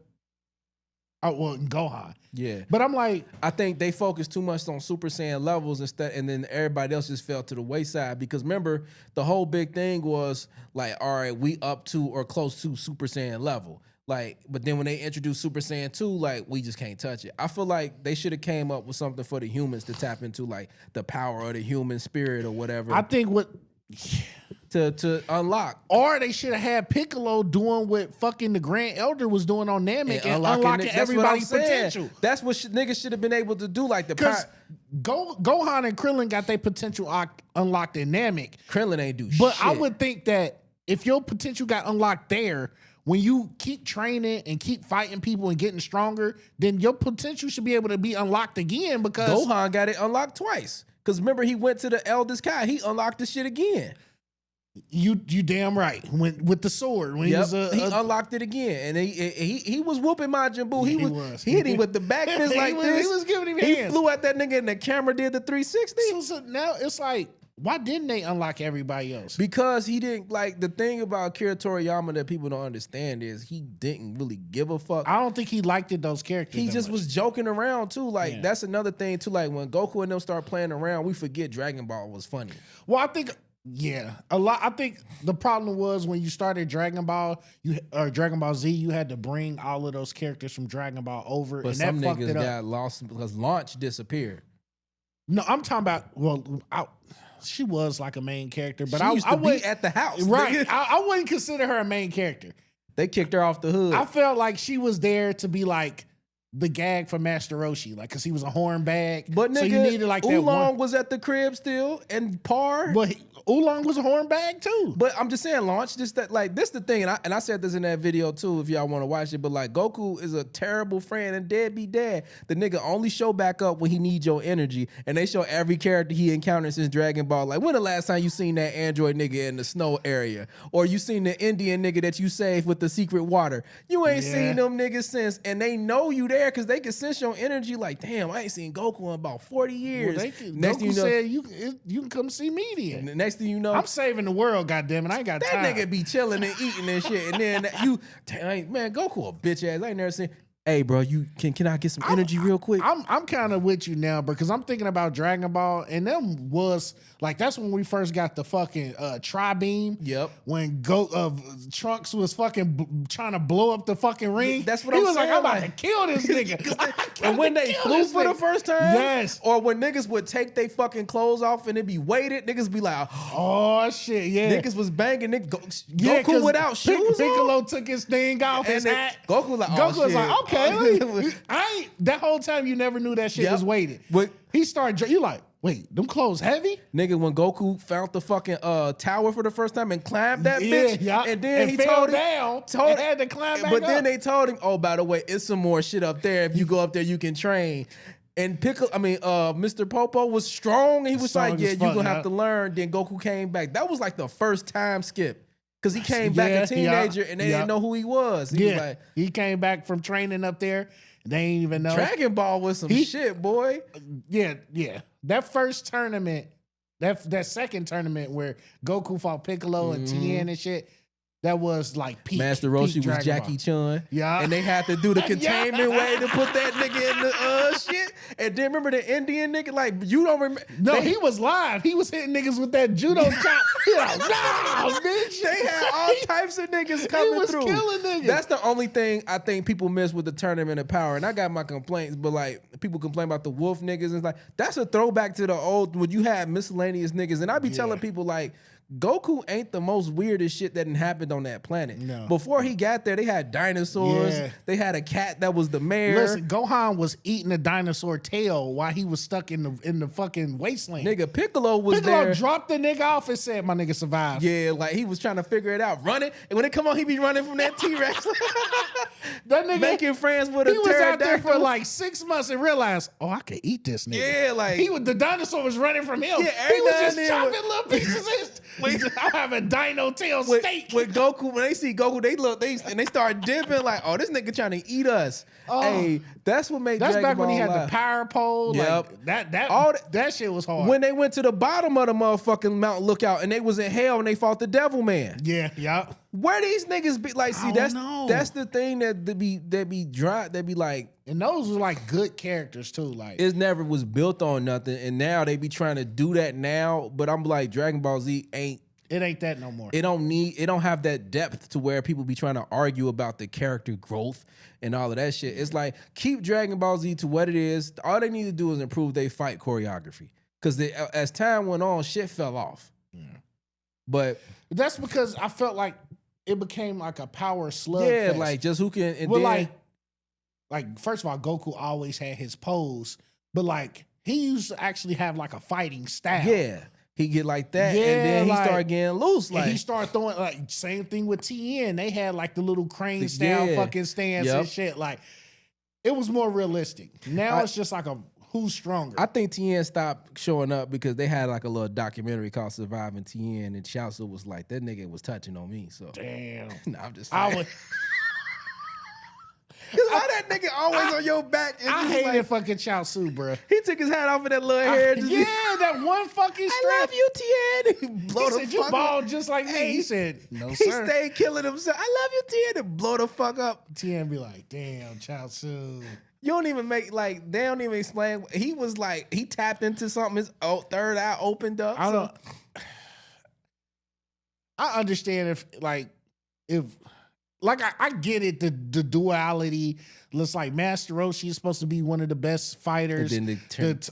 and Gohan. Yeah. But I'm like, I think they focused too much on Super Saiyan levels instead, and then everybody else just fell to the wayside because remember, the whole big thing was like, all right, we up to or close to Super Saiyan level. Like, but then when they introduced Super Saiyan 2, like, we just can't touch it. I feel like they should have came up with something for the humans to tap into, like the power of the human spirit or whatever. I think to unlock. Or they should have had Piccolo doing what fucking the Grand Elder was doing on Namek and unlocking everybody's potential. That's what niggas should have been able to do. Like Gohan and Krillin got their potential unlocked in Namek. Krillin ain't do shit. But I would think that if your potential got unlocked there, when you keep training and keep fighting people and getting stronger, then your potential should be able to be unlocked again because Gohan got it unlocked twice. Because remember, he went to the eldest Kai. He unlocked the shit again. You damn right. With the sword, when he unlocked it again, and he was whooping Majin Buu. He hit him with the back fist like this. He was giving him hands. He flew at that nigga, and the camera did the 360. So now it's like, why didn't they unlock everybody else? Because he didn't like the thing about Akira Toriyama that people don't understand is he didn't really give a fuck. I don't think he liked those characters. He just was joking around too. Like that's another thing too. Like when Goku and them start playing around, we forget Dragon Ball was funny. Well, I think. Yeah, a lot. I think the problem was when you started Dragon Ball, Dragon Ball Z, you had to bring all of those characters from Dragon Ball over, but and some that fucked niggas it up. got lost because Launch disappeared. No, I'm talking about. She was like a main character, but she used to be at the house, right? I wouldn't consider her a main character. They kicked her off the hood. I felt like she was there to be like the gag for Master Roshi, like because he was a horn bag. But nigga, so you needed like Oolong was at the crib still, and Par. But Oolong was a horn bag too. But I'm just saying, Launch, just that, like, this the thing, and I said this in that video too, if y'all want to watch it, but like, Goku is a terrible friend and deadbeat dad. The nigga only show back up when he needs your energy, and they show every character he encounters since Dragon Ball. Like, when the last time you seen that android nigga in the snow area? Or you seen the Indian nigga that you saved with the secret water? You ain't seen them niggas since, and they know you there because they can sense your energy like, damn, I ain't seen Goku in about 40 years. Well, Goku said, you can come see me then. The next thing you know, I'm saving the world, goddammit. I ain't got time. That nigga be chilling and eating and shit. And then man, Goku a bitch ass. I ain't never seen. Hey, bro, can I get some energy real quick? I'm kind of with you now because I'm thinking about Dragon Ball, and them was like that's when we first got the fucking tri-beam. Yep. When Trunks was fucking trying to blow up the fucking ring. That's what he I'm was saying. Like, I'm about to kill this nigga. And when they flew for the first time, yes. Or when niggas would take their fucking clothes off and it be weighted, niggas be like, oh shit, yeah. Niggas was banging. Goku without shoes. Piccolo took his thing off, his hat. Goku was like, Goku was like, okay. That whole time you never knew that shit was weighted. But he started. You like, wait, them clothes heavy? Nigga, when Goku found the fucking tower for the first time and climbed that bitch, and then he fell down, and had to climb back but then up. they told him, oh, by the way, it's some more shit up there. If you go up there, you can train. And Mr. Popo was strong. And he was like, yeah, you gonna have to learn. Then Goku came back. That was like the first time skip. Because he came back a teenager and they didn't know who he was. He was like, he came back from training up there. They ain't even know. Dragon Ball was some shit, boy. Yeah. That first tournament, that second tournament where Goku fought Piccolo and Tien and shit, that was like peak. Master Roshi peak was Dragon Jackie Ball. Chun. Yeah. And they had to do the containment way to put that nigga in the shit. And then remember the Indian nigga? Like, you don't remember. No, he was live. He was hitting niggas with that judo chop. He like, nah, bitch. They had all types of niggas coming through. He was killing niggas. That's the only thing I think people miss with the Tournament of Power. And I got my complaints, but like, people complain about the wolf niggas. And it's like, that's a throwback to the old, when you had miscellaneous niggas. And I be telling people like, Goku ain't the most weirdest shit that happened on that planet. No. Before he got there, they had dinosaurs. Yeah. They had a cat that was the mayor. Listen, Gohan was eating a dinosaur tail while he was stuck in the fucking wasteland. Nigga, Piccolo was Piccolo there. dropped the nigga off and said, "My nigga survived." Yeah, like he was trying to figure it out, running, and when it come on, he be running from that T-Rex. That nigga making friends with a he was out there for pterodactyl. like 6 months and realized, oh, I could eat this nigga. Yeah, like the dinosaur was running from him. Yeah, he was every just now and chopping then little pieces. I'm having dino tail steak. with Goku, when they see Goku, they start dipping like, oh, this nigga trying to eat us. Oh. Hey, that's what made That's Dragon back when he Ball had live. the power pole. Yep. Like that shit was hard. When they went to the bottom of the motherfucking Mount Lookout and they was in hell and they fought the Devil Man. yeah. Where these niggas be like? See, don't know. that's the thing that be dry. That be like, And those were like good characters too. Like it never was built on nothing, and now they be trying to do that now. But I'm like, Dragon Ball Z ain't. it ain't that no more. It don't have that depth to where people be trying to argue about the character growth and all of that shit. It's like, keep Dragon Ball Z to what it is. All they need to do is improve their fight choreography. Because as time went on, shit fell off. Yeah. But that's because I felt like it became like a power slug. Yeah, fest. like just who can. And well, then, like first of all, Goku always had his pose, but like he used to actually have like a fighting style. Yeah. He get like that, Yeah, and then he like- started getting loose. And Like he started throwing like same thing with TN. They had like the little crane style Yeah. fucking stance Yep. and shit. Like it was more realistic. Now it's just like a who's stronger. I think TN stopped showing up because they had like a little documentary called Surviving TN, and Chaozu was like, that nigga was touching on me. So Damn. nah, I'm just I saying. would. Cause why that nigga always on your back? And I just hated like, fucking Chaozu, bro. he took his hat off of that little hair. Just Yeah, that one fucking strap. I love you, TN. He blow He the said, "You fuck bald up. just like me." Hey, He said, "No, He sir." stayed killing himself. I love you, TN, and blow the fuck up. TN be like, "Damn, Chaozu." You don't even make like they don't even explain. He was like he tapped into something. His third eye opened up. I don't. I understand if I get it, the duality. Looks like Master Roshi is supposed to be one of the best fighters. And then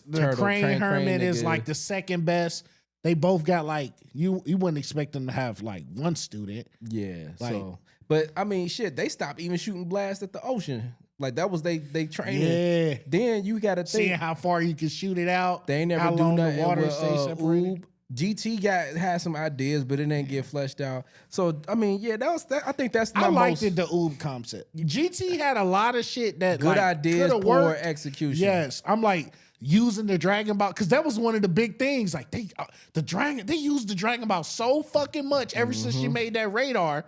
The Crane Hermit is nigga. like the second best. They both got like you wouldn't expect them to have like one student. Yeah. Like- So, but I mean, shit, they stopped even shooting blasts at the ocean. Like that was they training. Yeah. Then you got to Seeing think how far you can shoot it out. they ain't never how do long nothing the water with, stays separated. Oob. GT had some ideas, but it didn't get fleshed out. So I mean, yeah, I think that's my I liked most it, the Oob concept. GT had a lot of shit that good like, ideas, coulda poor worked. execution. Yes, I'm like using the Dragon Ball because that was one of the big things. Like they used the Dragon Ball so fucking much ever since Mm-hmm. you made that radar.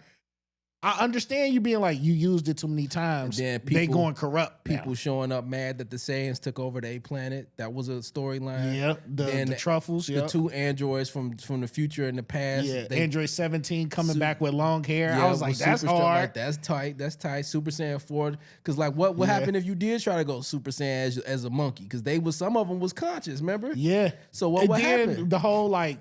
I understand you being like you used it too many times. And then they people- going corrupt. People showing up mad that the Saiyans took over the A planet. That was a storyline. Yep, Then the truffles. The Yep. two androids from the future and the past. Yeah, they- Android 17 coming Su- back with long hair. Yeah, I was like, with that's Super Saiyan, hard. like, that's tight. That's tight. Super Saiyan 4. Because like, what Yeah. happened if you did try to go Super Saiyan as a monkey? Because some of them was conscious. Remember? Yeah. So what And would then happen? the whole like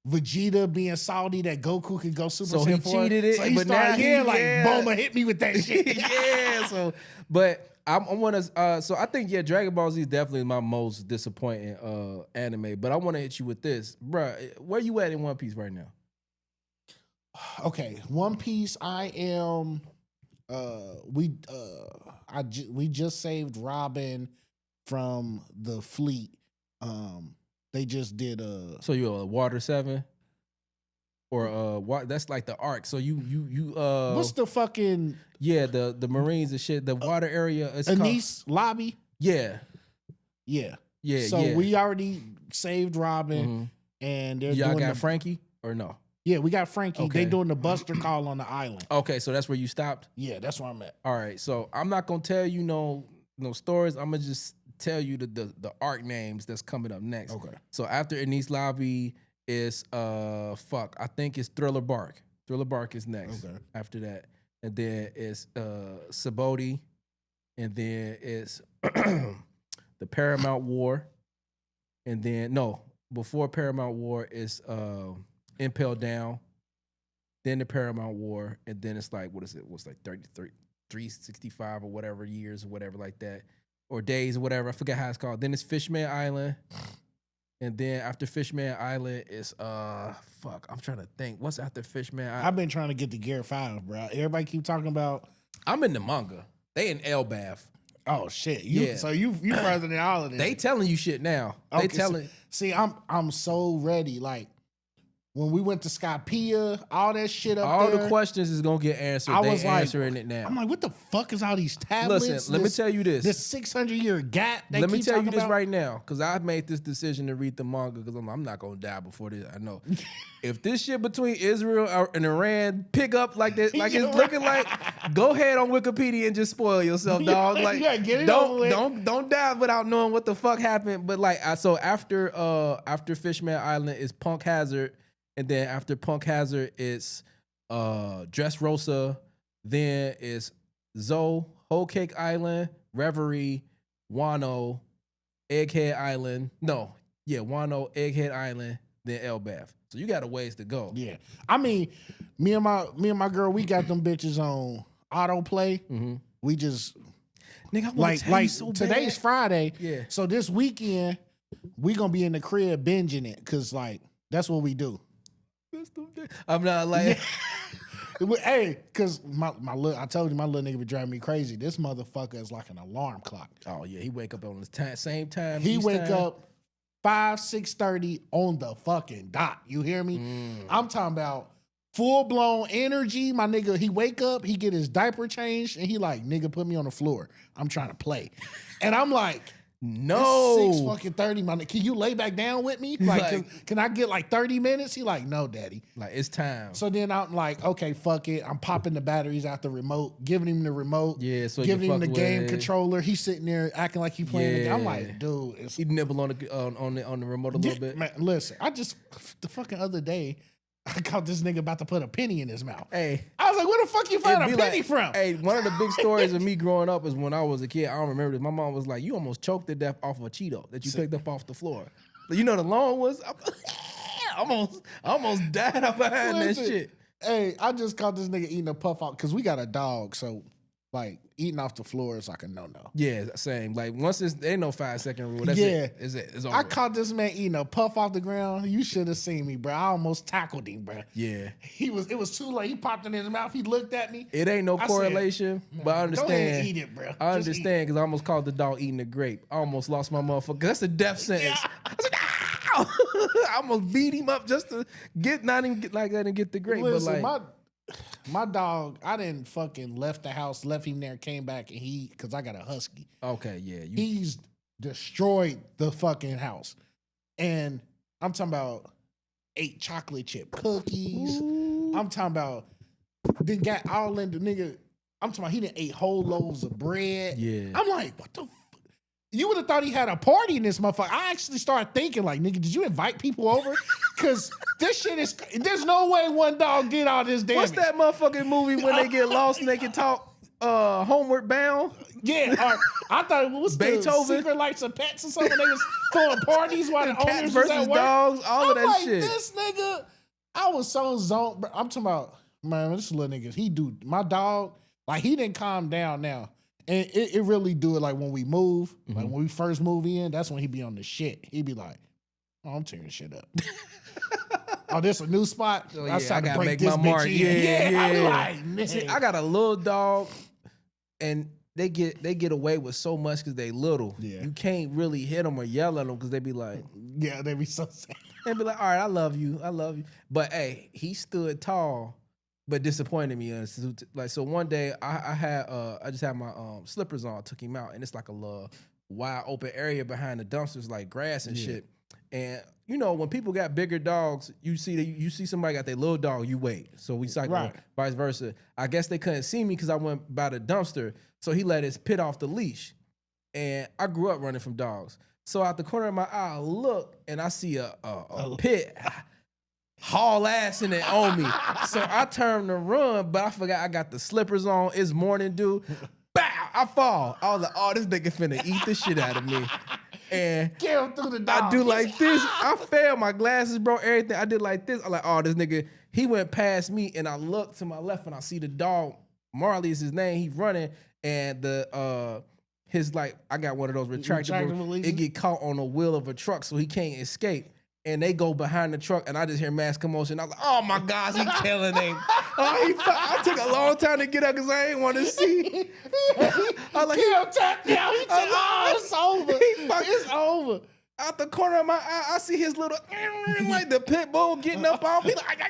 Vegeta being salty that Goku could go Super So he Saiyan 4. cheated it, So he but started, now like yeah. Bulma hit me with that shit. yeah. So, but I want to. So I think Dragon Ball Z is definitely my most disappointing anime. But I want to hit you with this, bruh. Where you at in One Piece right now? Okay, One Piece. I am. We just saved Robin from the fleet. They just did So you a Water 7? Or that's like the arc. So you what's the fucking the Marines and shit, the water area is called, Anise lobby? Yeah. Yeah. So we already saved Robin, Mhm. and they're Y'all doing got the, Frankie or no? yeah, we got Frankie. Okay. They doing the Buster call on the island. Okay, so that's where you stopped? Yeah, that's where I'm at. All right. So I'm not gonna tell you no stories. I'm gonna just tell you the arc names that's coming up next. Okay. So after Anise Lobby is I think it's Thriller Bark. Thriller Bark is next. Okay. After that, and then it's Saboti, and then it's the Paramount War, and then before Paramount War is Impel Down, then the Paramount War, and then it's like, what is it? What's like 365 or whatever years or whatever like that, or days or whatever. I forget how it's called. Then it's Fishman Island, and then after Fishman Island is I'm trying to think. What's after Fishman Island? I've been trying to get to Gear 5, bro. Everybody keep talking about. I'm in the manga. They in Elbath. Oh shit! Yeah. So you further than all of this. They telling you shit now. Okay, They telling. See, I'm so ready. Like when we went to Skypea, all that shit up All there. the questions is gonna get answered. I They was like, answering it now. I'm like, what the fuck is all these tablets? Listen, let me tell you this. This 600-year gap. Let me tell you this right now, because I made this decision to read the manga because I'm not gonna die before this. I know. If this shit between Israel and Iran pick up like this, like it's looking like, go ahead on Wikipedia and just spoil yourself, dog. Like, get it over with. don't die without knowing what the fuck happened. But like, so after Fishman Island is Punk Hazard, and then after Punk Hazard it's Dressrosa, then it's Zoe, Whole Cake Island, Reverie, Wano, Egghead Island. Wano, Egghead Island, then Elbath. So you got a ways to go. Yeah, I mean, me and my girl, we got them bitches on autoplay. Mm-hmm. We just Nigga, I wanna tell you so today's bad. Friday. Yeah. So this weekend we gonna be in the crib binging it because like that's what we do. I'm not like. Hey, because I told you my little nigga be driving me crazy. This motherfucker is like an alarm clock. Oh yeah, he wake up on the same time. He each wake time. up 6:30 on the fucking dot. You hear me? I'm talking about full blown energy. My nigga, he wake up, he get his diaper changed, and he like, nigga, put me on the floor. I'm trying to play. And I'm like, no, 6:30, my nigga. Can you lay back down with me? Like, can I get like 30 minutes? He like, no, daddy. Like, it's time. So then I'm like, okay, fuck it. I'm popping the batteries out the remote, giving him the remote. Yeah, so giving him the fuck game with. controller. He's sitting there acting like he playing the game. I'm like, dude, it's He nibble on the remote a little bit. Man, listen, the fucking other day, I caught this nigga about to put a penny in his mouth. Hey, I was like, where the fuck you find a penny from? Hey, one of the big stories of me growing up is when I was a kid. I don't remember this. My mom was like, "You almost choked to death off of a Cheeto that you picked up off the floor." You know the long was. I almost died up behind that shit. Hey, I just caught this nigga eating a puff out because we got a dog, so like eating off the floor is like a no-no. Yeah, same. Like once there ain't no 5-second rule. That's Yeah. it. It's over. I caught this man eating a puff off the ground. You should have seen me, bro. I almost tackled him, bro. Yeah. It was too late. He popped it in his mouth. He looked at me. It ain't no correlation, but I understand. Go ahead and eat it, bro. I understand because I almost called the dog eating a grape. I almost lost my motherfucker. That's a death sentence. Yeah. I was like, ow! I almost beat him up just to not even get like that and get the grape. Listen, but like, my dog, I didn't fucking left the house, left him there, came back, and because I got a husky. okay, yeah, He's destroyed the fucking house. And I'm talking about 8 chocolate chip cookies. Ooh. I'm talking about then got all in the nigga. I'm talking about he done ate whole loaves of bread. Yeah. I'm like, what the fuck? You would have thought he had a party in this motherfucker. I actually started thinking, like, nigga, did you invite people over? Because this shit is, there's no way one dog did all this damage. What's that motherfucking movie when they get lost and they can talk Homeward Bound? Yeah, or I thought it was Beethoven. the Secret Life of Pets or something. They was throwing parties while the Cats owners was versus at work. dogs, all of that like, shit. This nigga, I was so zoned. Bro. I'm talking about, man, this little nigga, my dog, like he didn't calm down now. And it really do it like when we move, like when we first move in, that's when he be on the shit. He be like, oh, I'm tearing shit up. Oh, this a new spot? Oh, I gotta break make this my bitch mark. in. Yeah. I be like, man. See, I got a little dog, and they get away with so much because they little. Yeah. You can't really hit them or yell at them because they be like, yeah, they be so sad. they be like, all right, I love you. But hey, he stood tall, but disappointed me. Like, so one day I just had my slippers on, took him out, and it's like a little wide open area behind the dumpsters, like grass and shit. And you know, when people got bigger dogs, you see somebody got their little dog, you wait. So we cycle, Right. vice versa. I guess they couldn't see me because I went by the dumpster, so he let his pit off the leash. And I grew up running from dogs. So out the corner of my eye, I look and I see a pit. haul ass in it on me. So I turned to run, but I forgot I got the slippers on. It's morning dew. Bow! I fall. I was like, oh, this nigga finna eat the shit out of me. And Get him through the dog. I do like this. I fell. My glasses broke, everything. I did like this. I'm like, oh, this nigga, he went past me, and I look to my left, and I see the dog. Marley is his name. He's running, and his like, I got one of those retractable. It get caught on the wheel of a truck, so he can't escape. And they go behind the truck, and I just hear mass commotion. I was like, oh my gosh, he killing him. I took a long time to get up because I ain't want to see. I was like, it's over. It's over. Out the corner of my eye, I see his little, like the pit bull getting up on me. Like,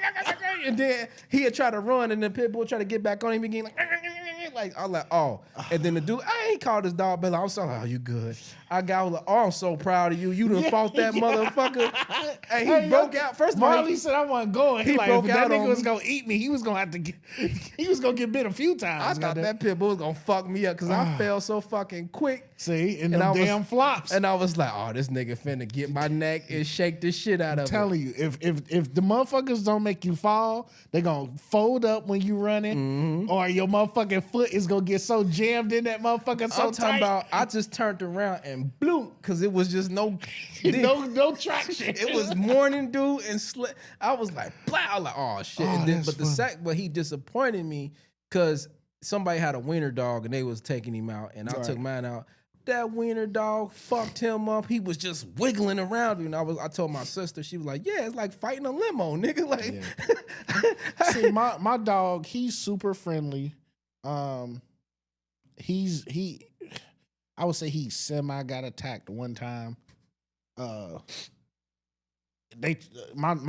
and then he'd try to run, and the pit bull try to get back on him again. Like, I was like, oh. And then the dude, I ain't called his dog, but I'm sorry, oh, you good. I was like, oh, I'm so proud of you. You done fought that motherfucker. And he broke out. First of all, Marley said I wasn't going. He like, broke if out that nigga on was me. gonna eat me, he was gonna have to get, he was gonna get bit a few times. I thought that pit bull was gonna fuck me up because I fell so fucking quick. See, and them damn flops. And I was like, oh, this nigga finna get my neck and shake the shit out of it. I'm telling you, if the motherfuckers don't make you fall, they gonna fold up when you running, or your motherfucking foot is gonna get so jammed in that motherfucker so I'm talking tight. about, I just turned around and blew because it was just no traction. It was morning dew and I was like, blah, I was like, oh shit. Oh, And then, that's but he disappointed me because somebody had a wiener dog and they was taking him out, and I took mine out. That wiener dog fucked him up. He was just wiggling around. And I told my sister, she was like, yeah, it's like fighting a limo, nigga. Like, See, my dog, he's super friendly. I would say he semi got attacked one time. My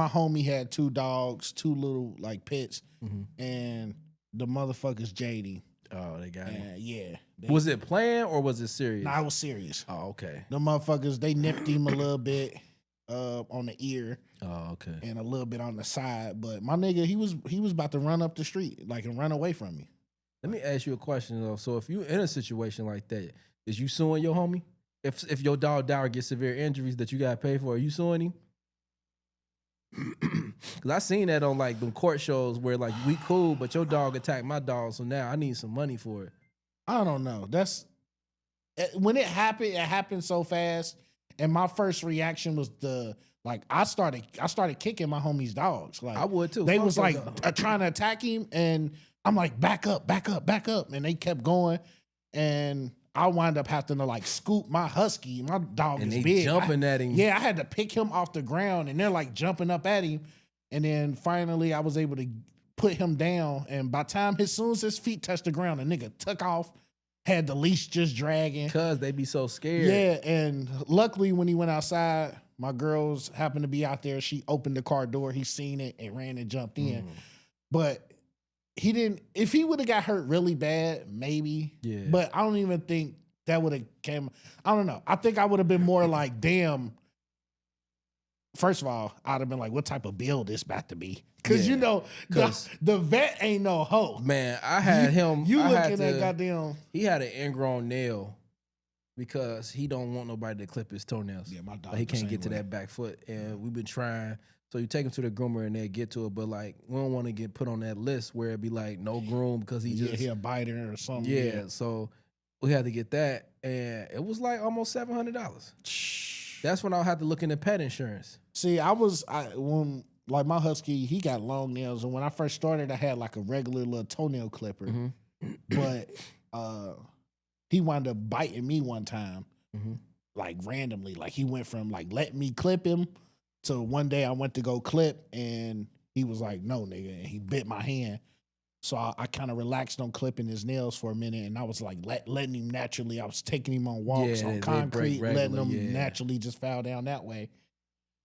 homie had 2 dogs, 2 little like pits, and the motherfuckers JD. oh, they got him. Yeah. Was it playing or was it serious? Nah, I was serious. Oh, okay. The motherfuckers, they nipped him a little bit on the ear. Oh, okay. And a little bit on the side. But my nigga, he was about to run up the street, like, and run away from me. Let me ask you a question though. So if you in a situation like that, is you suing your homie? If your dog die or get severe injuries that you gotta pay for, are you suing him? Cause I seen that on like them court shows where like we cool, but your dog attacked my dog, so now I need some money for it. I don't know. That's when it happened so fast. And my first reaction was I started kicking my homie's dogs. Like I would too. They Fuck was your like dog. trying to attack him, and I'm like, back up. And they kept going. And I wound up having to like scoop my husky. My dog And is they big. jumping at him. Yeah, I had to pick him off the ground, and they're like jumping up at him. And then finally I was able to put him down. And by the time as soon as his feet touched the ground, the nigga took off, had the leash just dragging. Cause they be so scared. Yeah, and luckily when he went outside, my girls happened to be out there. She opened the car door, he seen it and ran and jumped in. But he didn't, if he would have got hurt really bad, maybe. Yeah. But I don't even think that would have came. I don't know. I think I would have been more like, damn. First of all, I'd have been like, what type of bill this about to be? Because Yeah. you know, the vet ain't no hoe. Man, I had him. You I had looking at to- goddamn. He had an ingrown nail because he don't want nobody to clip his toenails. Yeah, my dog. Like he the can't same get to way. that back foot, and we've been trying. So you take him to the groomer and they get to it, but like we don't want to get put on that list where it'd be like no groom because he Yeah, just he a biter or something. yeah. So we had to get that, and it was like almost $700. That's when I had to look into pet insurance. See, when like my husky, he got long nails, and when I first started, I had like a regular little toenail clipper, but he wound up biting me one time, like randomly. Like he went from like letting me clip him to one day I went to go clip, and he was like, "No, nigga," and he bit my hand. So I kind of relaxed on clipping his nails for a minute, and I was like letting him naturally. I was taking him on walks Yeah, on they concrete, break letting regular, him yeah. naturally just fall down that way.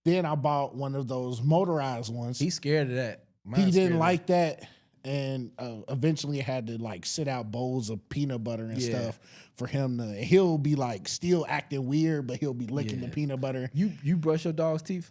Then I bought one of those motorized ones. He's scared of that. He Mine's scared didn't of like that, and eventually had to like sit out bowls of peanut butter and Yeah. stuff for him to. He'll be like still acting weird, but he'll be licking the Yeah. peanut butter. You brush your dog's teeth?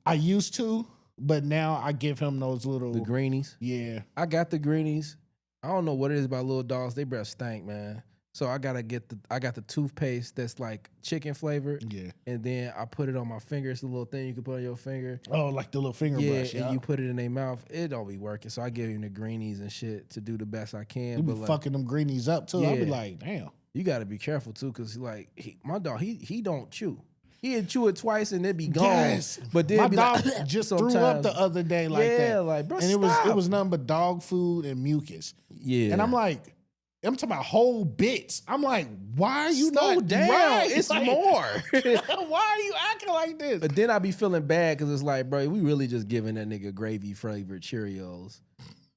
I used to, but now I give him those little The greenies? Yeah, I got the greenies. I don't know what it is about little dogs. They breath stank, man. So I got the toothpaste that's like chicken flavored. Yeah. And then I put it on my finger. It's a little thing you can put on your finger. Oh, like the little finger brush. Yeah, and you put it in their mouth. It don't be working. So I give him the greenies and shit to do the best I can. You be like, fucking them greenies up too. I'll be like, damn. You got to be careful too, because like my dog, he don't chew. He'd chew it twice and it be gone. Yes. But then my be dog like, just threw up the other day like that. Yeah, like bro, and it was nothing but dog food and mucus. Yeah. And I'm like, I'm talking about whole bits. I'm like, why are you slow not down? right? It's like, more. Why are you acting like this? But then I be feeling bad because it's like, bro, we really just giving that nigga gravy flavored Cheerios.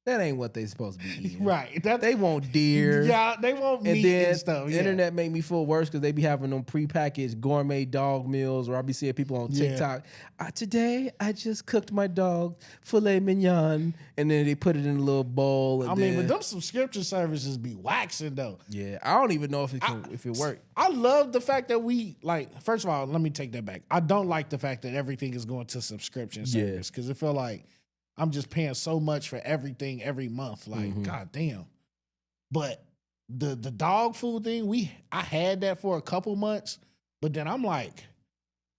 That ain't what they supposed to be eating. Right. They want deer. Yeah, they want meat and stuff. The internet make me feel worse because they be having them prepackaged gourmet dog meals, or I be seeing people on TikTok. Today, I just cooked my dog filet mignon, and then they put it in a little bowl. And but them subscription services be waxing though. Yeah, I don't even know if it worked. I love the fact that we like. First of all, let me take that back. I don't like the fact that everything is going to subscription service because it feel like I'm just paying so much for everything every month. Like, god damn. But the dog food thing, I had that for a couple months, but then I'm like,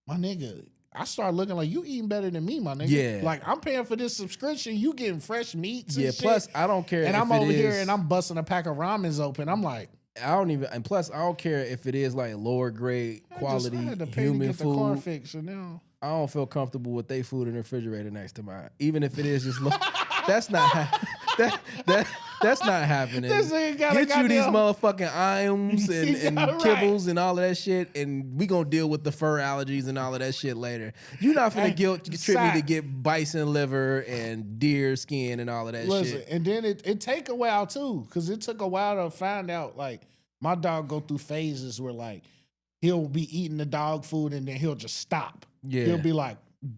my nigga, I start looking like you eating better than me, my nigga. Yeah. Like I'm paying for this subscription, you getting fresh meats and shit. Plus I don't care. And if I'm over here and I'm busting a pack of ramens open. I'm like, I don't care if it is like lower grade quality I had to pay to human get food. the car fixed, and now I don't feel comfortable with their food in the refrigerator next to mine, even if it is just low. That's not that's not happening. Get you these motherfucking iams and kibbles and all of that shit, and we gonna deal with the fur allergies and all of that shit later. You're not finna guilt trip me to get bison liver and deer skin and all of that shit. And then it take a while too, because it took a while to find out. Like my dog go through phases where like he'll be eating the dog food and then he'll just stop. Yeah, he'll be like,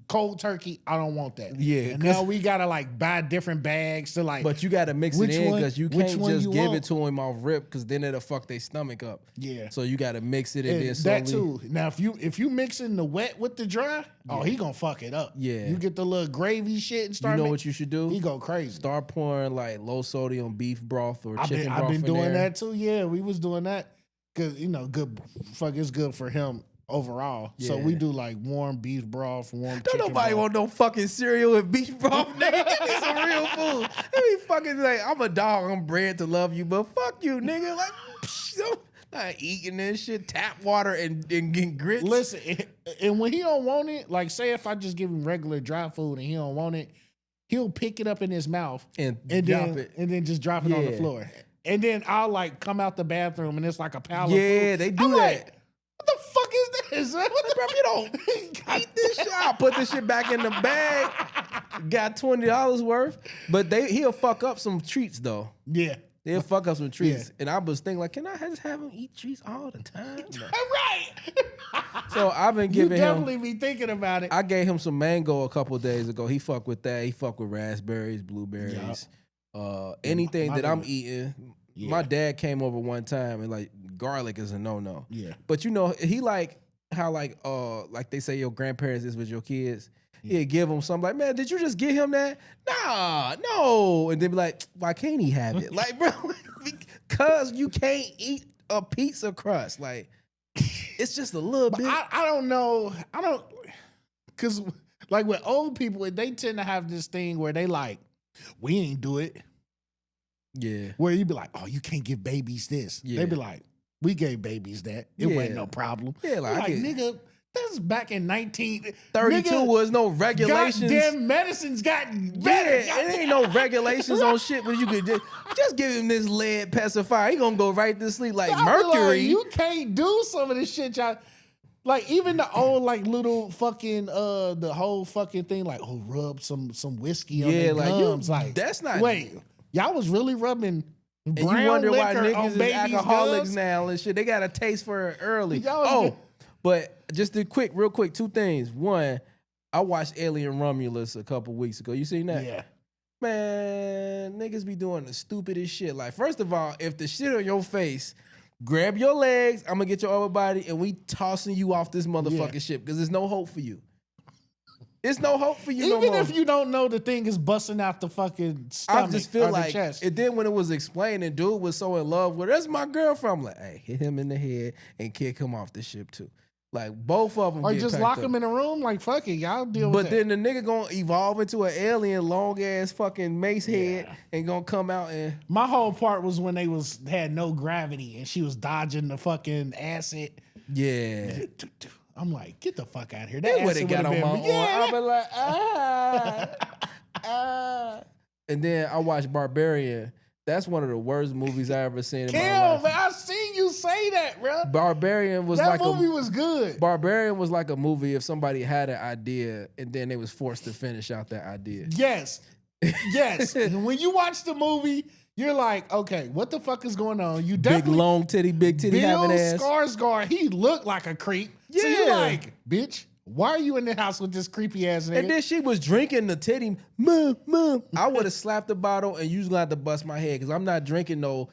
cold turkey, I don't want that. Yeah, and now we gotta like buy different bags to like. But you gotta mix it in because you can't just give it to him off rip because then it'll fuck their stomach up. Yeah. So you gotta mix it and then slowly. That too. Now if you mixing the wet with the dry, he gonna fuck it up. Yeah. You get the little gravy shit and start. You know what you should do? He go crazy. Start pouring like low sodium beef broth or chicken broth. I've been doing that too. Yeah, we was doing that because it's good for him. Overall, so we do like warm beef broth, warm. Don't nobody want no fucking cereal with beef broth, nigga. Give me some real food. Let me fucking like, I'm a dog. I'm bred to love you, but fuck you, nigga. Like, I'm not eating this shit. Tap water and getting grits. Listen, and when he don't want it, like say if I just give him regular dry food and he don't want it, he'll pick it up in his mouth and drop it, and then just drop it on the floor. And then I'll like come out the bathroom and it's like a pile of food. Yeah, they do that. Like, what the fuck is this? What the bro? You don't eat this shit. I'll put this shit back in the bag. Got $20 worth, but he'll fuck up some treats though. Yeah, he'll fuck up some treats, and I was thinking like, can I just have him eat treats all the time? No. Right. So I've been giving him. You definitely be thinking about it. I gave him some mango a couple of days ago. He fuck with that. He fuck with raspberries, blueberries, anything that I'm eating. Yeah. My dad came over one time and like garlic is a no. Yeah. But you know, he like how like they say your grandparents is with your kids. Yeah. He'd give them something like, man, did you just get him that? Nah, no. And then be like, why can't he have it? Like, bro, because you can't eat a pizza crust. Like, it's just a little bit. I don't know. Because like with old people, they tend to have this thing where they like, we ain't do it. Yeah. Where you be like, oh, you can't give babies this. Yeah. They be like, we gave babies that. It wasn't no problem. Yeah, like nigga, that's back in 1932 was no regulations. Goddamn medicines got better. Yeah, it ain't no regulations on shit, but you could just give him this lead pacifier. He gonna go right to sleep like mercury. Like, you can't do some of this shit, y'all. Like even the old like little fucking the whole fucking thing like rub some whiskey on their gums. Like that's not. Wait, y'all was really rubbing. And you wonder why niggas is alcoholics now and shit. They got a taste for it early. But just real quick, two things. One, I watched Alien Romulus a couple weeks ago. You seen that? Yeah. Man, niggas be doing the stupidest shit. Like, first of all, if the shit on your face, grab your legs, I'm gonna get your upper body, and we tossing you off this motherfucking ship because there's no hope for you. It's no hope for you no Even more. if you don't know the thing is busting out the fucking stomach, I just feel or like the chest. it. Then when it was explained, and dude was so in love with her, that's my girlfriend. I'm like, hey, hit him in the head and kick him off the ship too. Like both of them. Or get just packed lock up. him in a room, like fuck it, y'all deal with But that. then the nigga gonna evolve into an alien, long ass fucking mace head, and gonna come out and. My whole part was when they had no gravity and she was dodging the fucking acid. Yeah. I'm like, get the fuck out of here. That That would have acid got on my arm. yeah, I'd be like, And then I watched Barbarian. That's one of the worst movies I ever seen in my life. man, I seen you say that, bro. Barbarian was That like movie was good. Barbarian was like a movie if somebody had an idea and then they was forced to finish out that idea. Yes. Yes. And when you watch the movie, you're like, okay, what the fuck is going on? You definitely Big long titty, big titty having Bill ass. Skarsgård, he looked like a creep. So Yeah. you're like, bitch, why are you in the house with this creepy ass nigga? And then she was drinking the titty. Mom. I would have slapped the bottle and you gonna have to bust my head because I'm not drinking no.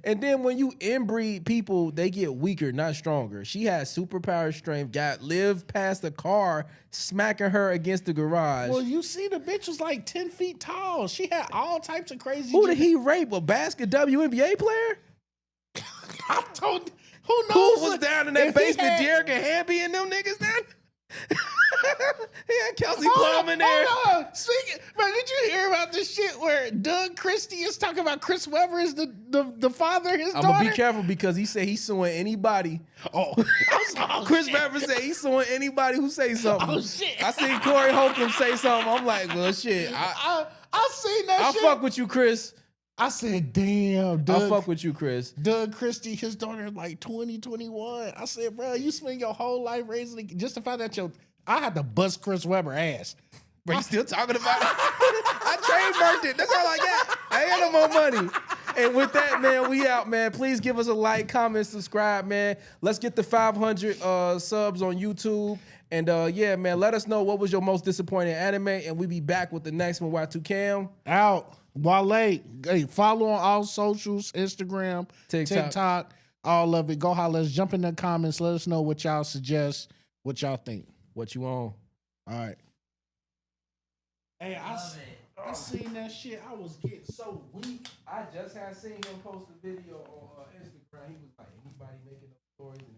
And then when you inbreed people, they get weaker, not stronger. She had superpower strength, lived past the car, smacking her against the garage. Well, you see, the bitch was like 10 feet tall. She had all types of crazy. Who did he rape? A WNBA player? I told. Who knows? Who was down in that If he basement? had- Derek and Hamby and them niggas down? He had Kelsey Hold Plum in there. Hold on. Speaking, bro, did you hear about this shit where Doug Christie is talking about Chris Webber is the father of his daughter? I'm gonna be careful because he said he's suing anybody. Oh, Chris shit. Webber said he's suing anybody who say something. Oh, shit. I seen Corey Holcomb say something. I'm like, well, shit. I seen that I'll shit. fuck with you, Chris. I said, damn, Doug. I'll fuck with you, Chris. Doug Christie, his daughter is like 20, 21. I said, bro, you spend your whole life raising just to find out I had to bust Chris Webber ass. Bro, you still talking about it? I trademarked it. That's all I got. I ain't got no more money. And with that, man, we out, man. Please give us a like, comment, subscribe, man. Let's get the 500 subs on YouTube. And yeah, man, let us know what was your most disappointing anime. And we be back with the next one. Y2 Cam. Out. Wale. Hey, follow on all socials, Instagram, TikTok, all of it. Go holler. Let's jump in the comments. Let us know what y'all suggest, what y'all think. What you on? All right. Hey, I seen that shit. I was getting so weak. I just had seen him post a video on Instagram. He was like, anybody making up stories?